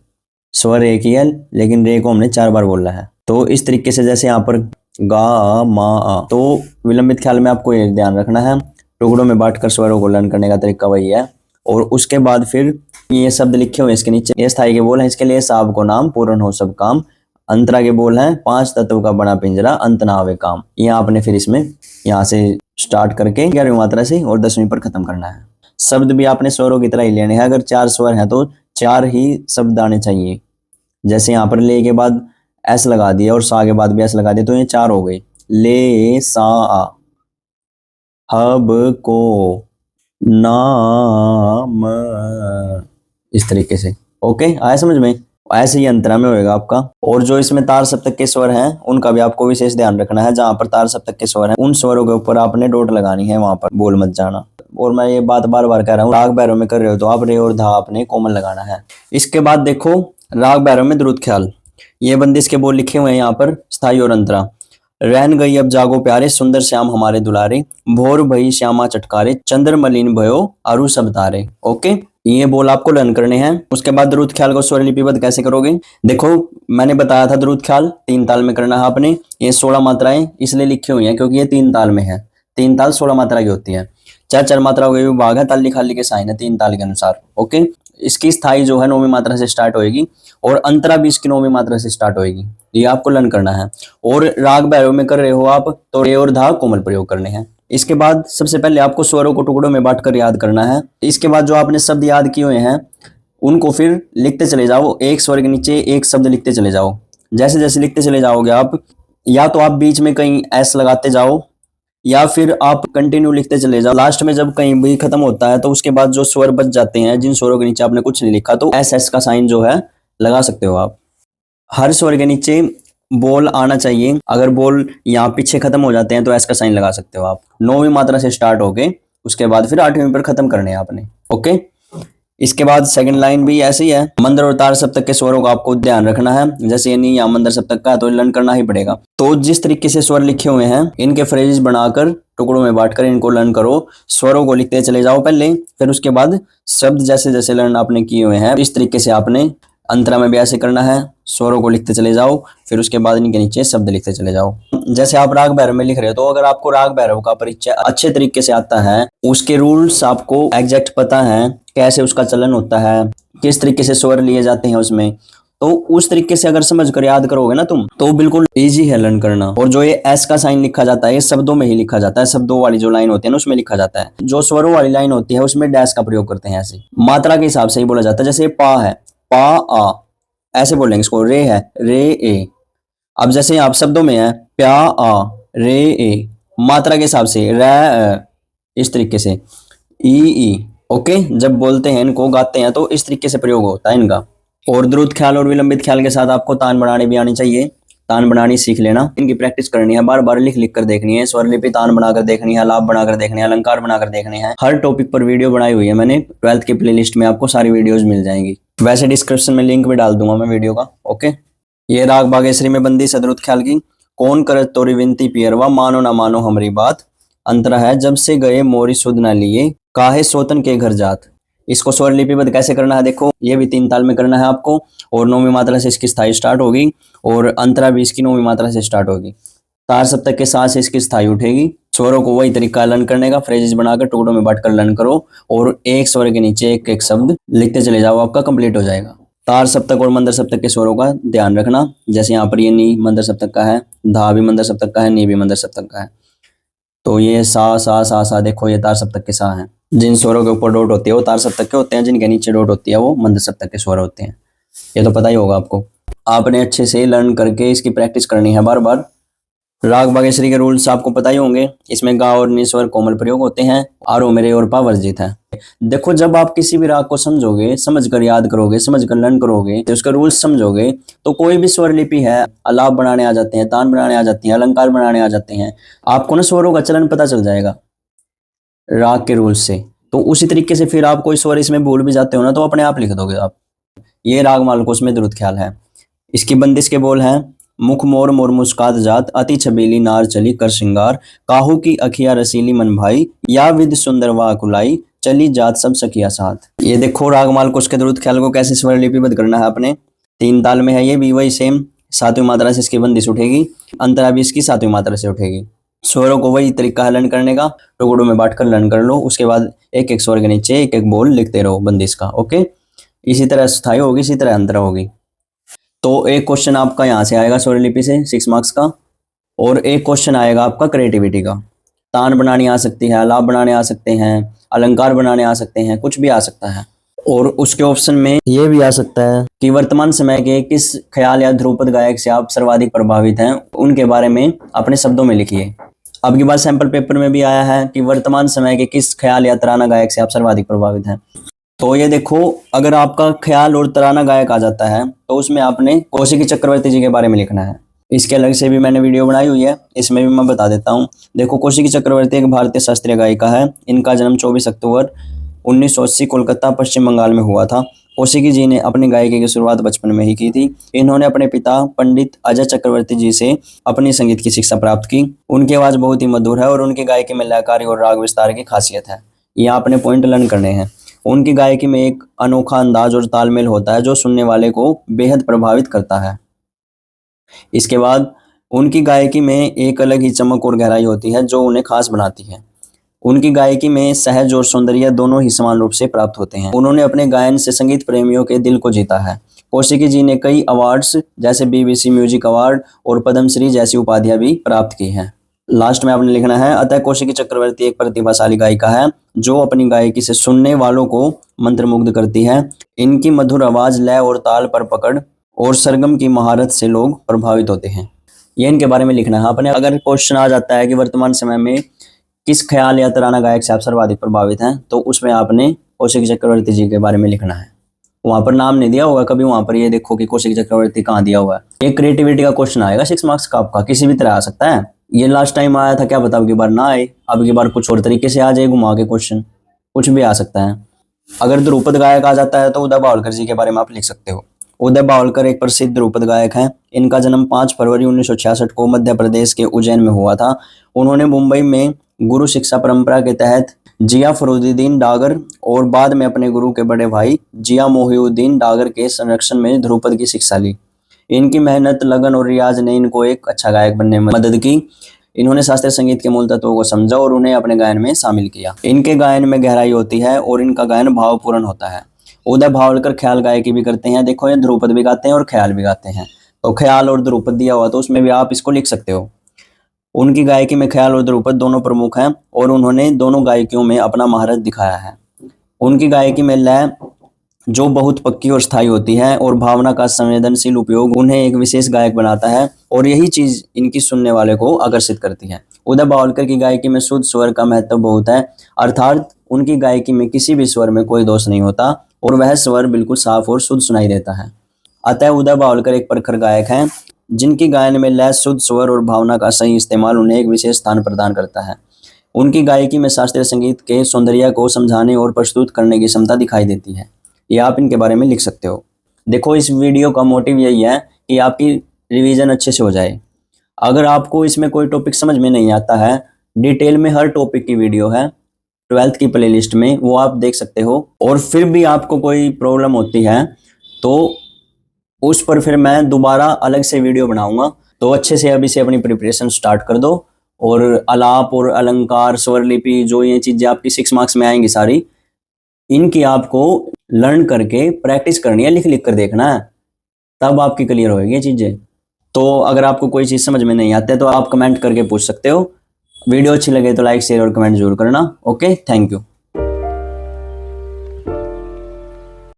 स्वर एक ही है लेकिन रे को हमने 4 बार बोला है। तो इस तरीके से जैसे यहाँ पर गा मा आ, तो विलंबित ख्याल में आपको ये ध्यान रखना है। टुकड़ों में बांटकर स्वरों को लर्न करने का तरीका वही है। और उसके बाद फिर ये शब्द लिखे हुए इसके नीचे, ये स्थाई के बोल हैं। इसके लिए साहब को नाम पूर्ण हो सब काम, अंतरा के बोल हैं 5 तत्व का बना पिंजरा, अंत ना आवे काम। ये आपने फिर इसमें यहाँ से स्टार्ट करके 11वीं मात्रा से और 10वीं पर खत्म करना है। शब्द भी आपने स्वरों की तरह ही लेने हैं। अगर 4 स्वर हैं तो 4 ही शब्द आने चाहिए। जैसे यहाँ पर ले के बाद एस लगा दिया और सा के बाद भी एस लगा दिया, तो ये 4 हो गए। ले सा आ, हब को नाम, इस तरीके से। ओके, आया समझ में? ऐसे ही अंतरा में होएगा आपका। और जो इसमें तार सप्तक के स्वर हैं उनका भी आपको विशेष ध्यान रखना है। जहां पर तार सप्तक के स्वर हैं उन स्वरों के ऊपर आपने डोट लगानी है, वहां पर बोल मत जाना। और मैं ये बात बार बार कह रहा हूँ, राग भैरव में कर रहे हो तो आप रे और धा आपने कोमल लगाना है। इसके बाद देखो राग भैरव में द्रुत ख्याल, ये बंदिश के बोल लिखे हुए हैं यहाँ पर, स्थाई और अंतरा। रहन गई अब जागो प्यारे, सुंदर श्याम हमारे दुलारे, भोर भई श्यामा चटकारे, चंद्र मलिन भयो अरु सब तारे। ओके, ये बोल आपको लर्न करने हैं। उसके बाद द्रुत ख्याल को स्वर लिपिबद्ध कैसे करोगे? देखो मैंने बताया था द्रुत ख्याल 3 ताल में करना है आपने। ये 16 मात्राएं इसलिए लिखी हुई हैं क्योंकि ये 3 ताल में है। 3 ताल 16 मात्रा की होती है। 4 मात्राओं के विभाग है, ताली खाली के साइन है 3 ताल के अनुसार। ओके, इसकी स्थाई जो है 9वीं मात्रा से स्टार्ट होएगी और अंतरा भी इसकी 9वीं मात्रा से स्टार्ट होएगी। ये आपको लर्न करना है। और राग भैरव में कर रहे हो आप तो रे और धा कोमल प्रयोग करने हैं। इसके बाद सबसे पहले आपको स्वरों को टुकड़ों में बांटकर याद करना है। इसके बाद जो आपने शब्द याद किए हुए हैं उनको फिर लिखते चले जाओ, एक स्वर के नीचे एक शब्द लिखते चले जाओ। जैसे जैसे लिखते चले जाओगे आप, या तो आप बीच में कहीं एस लगाते जाओ या फिर आप कंटिन्यू लिखते चले जाओ। लास्ट में जब कहीं भी खत्म होता है तो उसके बाद जो स्वर बच जाते हैं, जिन स्वरों के नीचे आपने कुछ नहीं लिखा, तो एस का साइन जो है लगा सकते हो आप। हर स्वर के नीचे बोल आना चाहिए। अगर बोल यहाँ पीछे खत्म हो जाते हैं तो एस का साइन लगा सकते हो आप। 9वीं मात्रा से स्टार्ट होके उसके बाद फिर 8वीं पर खत्म करने हैं आपने। ओके, इसके बाद सेकंड लाइन भी ऐसे ही है। मंदर और तार सप्तक के स्वरों का आपको ध्यान रखना है। जैसे ये नहीं, या मंदर सप्तक का है तो लर्न करना ही पड़ेगा। तो जिस तरीके से स्वर लिखे हुए हैं इनके फ्रेजेस बनाकर टुकड़ों में बांटकर इनको लर्न करो। स्वरों को लिखते चले जाओ पहले, फिर उसके बाद शब्द जैसे जैसे लर्न आपने किए हुए हैं इस तरीके से आपने अंतरा में भी ऐसे करना है। स्वरों को लिखते चले जाओ, फिर उसके बाद इनके नीचे शब्द लिखते चले जाओ। जैसे आप राग भैरव में लिख रहे हो तो अगर आपको राग भैरव का परिचय अच्छे तरीके से आता है, उसके रूल्स आपको एग्जैक्ट पता है, कैसे उसका चलन होता है, किस तरीके से स्वर लिए जाते हैं उसमें, तो उस तरीके से अगर समझ कर याद करोगे ना तुम, तो बिल्कुल इजी है लर्न करना। और जो ये एस का साइन लिखा जाता है ये शब्दों में ही लिखा जाता है। शब्दों वाली जो लाइन होती है ना उसमें लिखा जाता है। जो स्वरों वाली लाइन होती है उसमें डैश का प्रयोग करते हैं। ऐसे मात्रा के हिसाब से ही बोला जाता है। जैसे पा है, पा आ, ऐसे बोलेंगे इसको। रे है, रे ए। अब जैसे आप शब्दों में है, प्या आ, रे ए, मात्रा के हिसाब से इस तरीके से ई। ओके, जब बोलते हैं इनको, गाते हैं तो इस तरीके से प्रयोग होता है इनका। और द्रुत ख्याल और विलंबित ख्याल के साथ आपको तान बनानी भी आनी चाहिए। तान बनानी सीख लेना, इनकी प्रैक्टिस करनी है, बार बार लिख लिख कर देखनी है, स्वर लिपि तान बनाकर देखनी है, लाभ बनाकर देखनी है, अलंकार बनाकर देखनी है। हर टॉपिक पर वीडियो बनाई हुई है मैंने, 12th की प्लेलिस्ट में आपको सारी वीडियोस मिल जाएंगी। वैसे डिस्क्रिप्शन में लिंक भी डाल दूंगा मैं वीडियो का। ओके, ये राग बागेश्वरी में बंदी सदरुत ख्याल की। कौन करत तोरी विनती पियरवा, मानो ना मानो हमारी बात, अंतरा है जब से गए मोरी सुध न लिए, काहे सोतन के घर जात। इसको स्वर लिपिबद्ध कैसे करना है, देखो ये भी 3 ताल में करना है आपको, और 9वीं मात्रा से इसकी स्थाई स्टार्ट होगी, और अंतरा भी इसकी 9वीं मात्रा से स्टार्ट होगी। तार सप्तक के साथ से इसकी स्थाई उठेगी। स्वरों को वही तरीका लर्न करने का, फ्रेजेस बनाकर टुकड़ों में बांटकर लर्न करो, और एक स्वर के नीचे एक एक शब्द लिखते चले जाओ, आपका कंप्लीट हो जाएगा। तार सप्तक और मंदर सप्तक के स्वरों का ध्यान रखना, जैसे यहाँ पर ये नी मंदर सप्तक का है, धा भी मंदर सप्तक का है, नी भी मंदर सप्तक का है। तो ये सा देखो ये तार सप्तक के सा है। जिन स्वरों के ऊपर डॉट होती है वो तार सप्तक के होते हैं, जिनके नीचे डॉट होती है वो मंद सप्तक के स्वर होते हैं। ये तो पता ही होगा आपको। आपने अच्छे से लर्न करके इसकी प्रैक्टिस करनी है बार बार। राग बागेश्वरी के रूल्स आपको पता ही होंगे। इसमें गा और नि स्वर कोमल प्रयोग होते हैं, आरो मेरे और पा वर्जित है। देखो जब आप किसी भी राग को समझोगे, समझकर याद करोगे, समझकर लर्न करोगे, तो उसका रूल्स समझोगे, तो कोई भी स्वर लिपि है, अलाप बनाने आ जाते हैं, तान बनाने आ जाती हैं, अलंकार बनाने आ जाते हैं। आपको ना स्वरों का चलन पता चल जाएगा राग के रूल्स से। तो उसी तरीके से फिर आप कोई स्वर इसमें भूल भी जाते हो ना, तो अपने आप लिख दोगे आप। ये राग मालकोस में द्रुत ख्याल है। इसकी बंदिश के बोल हैं, मुख मोर मोर मुस्कात जात, अति छबीली नार चली कर श्रृंगार, काहू की अखिया रसीली मन भाई, या विद सुंदर वाकुलाई, चली जात सब सखिया साथ। ये देखो राग मालकोस के द्रुत ख्याल को कैसे स्वर लिपिबद्ध करना है आपने। 3 ताल में है ये भी, वही सेम 7वीं मात्रा से इसकी बंदिश उठेगी, अंतरा भी इसकी 7वीं मात्रा से उठेगी। स्वरों को वही तरीका है लर्न करने का, टुकड़ों में बांटकर लर्न कर लो। उसके बाद एक एक स्वर के नीचे एक एक बोल लिखते रहो बंदिश का। ओके, इसी तरह स्थाई होगी, इसी तरह अंतरा होगी। तो एक क्वेश्चन आपका यहाँ से आएगा स्वर लिपि से 6 मार्क्स का, और एक क्वेश्चन आएगा आपका क्रिएटिविटी का। तान बनानी आ सकती है, अलाप बनाने आ सकते हैं, अलंकार बनाने आ सकते हैं, कुछ भी आ सकता है। और उसके ऑप्शन में ये भी आ सकता है कि वर्तमान समय के किस ख्याल या ध्रुपद गायक से आप सर्वाधिक प्रभावित हैं, उनके बारे में अपने शब्दों में लिखिए। अब की बार सैंपल पेपर में भी आया है कि वर्तमान समय के किस ख्याल या तराना गायक से आप सर्वाधिक प्रभावित हैं। तो ये देखो, अगर आपका ख्याल और तराना गायक आ जाता है तो उसमें आपने कौशिकी चक्रवर्ती जी के बारे में लिखना है। इसके अलग से भी मैंने वीडियो बनाई हुई है, इसमें भी मैं बता देता हूँ। देखो, कौशिकी चक्रवर्ती एक भारतीय शास्त्रीय गायिका है। इनका जन्म 24 अक्टूबर 1980 कोलकाता पश्चिम बंगाल में हुआ था। कौशिकी जी ने अपनी गायकी की शुरुआत बचपन में ही की थी। इन्होंने अपने पिता पंडित अजय चक्रवर्ती जी से अपनी संगीत की शिक्षा प्राप्त की। उनकी आवाज़ बहुत ही मधुर है और उनकी गायकी में लयकारी और राग विस्तार की खासियत है। ये आपने पॉइंट लर्न करने हैं। उनकी गायकी में एक अनोखा अंदाज और तालमेल होता है जो सुनने वाले को बेहद प्रभावित करता है। इसके बाद उनकी गायकी में एक अलग ही चमक और गहराई होती है जो उन्हें खास बनाती है। उनकी गायकी में सहज और सौंदर्य दोनों ही समान रूप से प्राप्त होते हैं। उन्होंने अपने गायन से संगीत प्रेमियों के दिल को जीता है। कौशिकी जी ने कई अवार्ड्स जैसे BBC म्यूजिक अवार्ड और पद्मश्री जैसी उपाधियां भी प्राप्त की हैं। लास्ट में आपने लिखना है, अतः कौशिकी चक्रवर्ती एक प्रतिभाशाली गायिका है जो अपनी गायकी से सुनने वालों को मंत्रमुग्ध करती है। इनकी मधुर आवाज, लय और ताल पर पकड़ और सरगम की महारत से लोग प्रभावित होते हैं। ये इनके बारे में लिखना है आपने। अगर क्वेश्चन आ जाता है कि वर्तमान समय में किस ख्याल या तराना गायक से आप सर्वाधिक प्रभावित हैं, तो उसमें आपने कौशिकी चक्रवर्ती जी के बारे में लिखना है। वहां पर नाम नहीं दिया होगा कभी, वहां पर ये देखो कि कौशिकी चक्रवर्ती कहाँ दिया हुआ है। एक क्रिएटिविटी का क्वेश्चन आएगा 6 मार्क्स का, आपका किसी भी तरह आ सकता है। ये लास्ट टाइम आया था, क्या पता अब की बार ना आए, अब की बार कुछ और तरीके से आ जाए, घुमा के क्वेश्चन, कुछ भी आ सकता है। अगर ध्रुपद गायक आ जाता है तो उदय बावलकर जी के बारे में आप लिख सकते हो। उदय बावलकर एक प्रसिद्ध ध्रुपद गायक हैं। इनका जन्म 5 फरवरी 1966 को मध्य प्रदेश के उज्जैन में हुआ था। उन्होंने मुंबई में गुरु शिक्षा परंपरा के तहत जिया फरूदीन डागर और बाद में अपने गुरु के बड़े भाई जिया मोहिउद्दीन डागर के संरक्षण में ध्रुपद की शिक्षा ली। इनकी मेहनत, लगन और रियाज ने इनको एक अच्छा गायक बनने में मदद की। इन्होंने शास्त्रीय संगीत के मूल तत्वों को समझा और उन्हें अपने गायन में शामिल किया। इनके गायन में गहराई होती है और इनका गायन भावपूर्ण होता है। उदय बावलकर ख्याल गायकी भी करते हैं। देखो, ये ध्रुपद भी गाते हैं और ख्याल भी गाते हैं। तो ख्याल और ध्रुपद दिया हुआ तो उसमें भी आप इसको लिख सकते हो। उनकी गायकी में ख्याल और ध्रुपद दोनों प्रमुख हैं और उन्होंने दोनों गायकियों में अपना महारत दिखाया है। उनकी गायकी में लय, जो बहुत पक्की और स्थायी होती है, और भावना का संवेदनशील उपयोग उन्हें एक विशेष गायक बनाता है, और यही चीज इनकी सुनने वाले को आकर्षित करती है। उदय बावलकर की गायकी में शुद्ध स्वर का महत्व बहुत है, अर्थात उनकी गायकी में किसी भी स्वर में कोई दोष नहीं होता और वह स्वर बिल्कुल साफ और शुद्ध सुनाई देता है। अतः उदय बावलकर एक प्रखर गायक हैं, जिनकी गायन में लय, शुद्ध स्वर और भावना का सही इस्तेमाल उन्हें एक विशेष स्थान प्रदान करता है। उनकी गायकी में शास्त्रीय संगीत के सौंदर्य को समझाने और प्रस्तुत करने की क्षमता दिखाई देती है। ये आप इनके बारे में लिख सकते हो। देखो, इस वीडियो का मोटिव यही है कि आपकी रिवीजन अच्छे से हो जाए। अगर आपको इसमें कोई टॉपिक समझ में नहीं आता है, डिटेल में हर टॉपिक की वीडियो है 12th की प्लेलिस्ट में, वो आप देख सकते हो। और फिर भी आपको कोई प्रॉब्लम होती है तो उस पर फिर मैं दोबारा अलग से वीडियो बनाऊंगा। तो अच्छे से अभी से अपनी प्रिपरेशन स्टार्ट कर दो, और आलाप और अलंकार, स्वरलिपि, जो ये चीजें आपकी 6 मार्क्स में आएंगी सारी, इनकी आपको लर्न करके प्रैक्टिस करनी है, लिख लिख कर देखना है, तब आपकी क्लियर होगी ये चीजें। तो अगर आपको कोई चीज समझ में नहीं आती है तो आप कमेंट करके पूछ सकते हो। वीडियो अच्छी लगे तो लाइक, शेयर और कमेंट जरूर करना। Okay, thank you.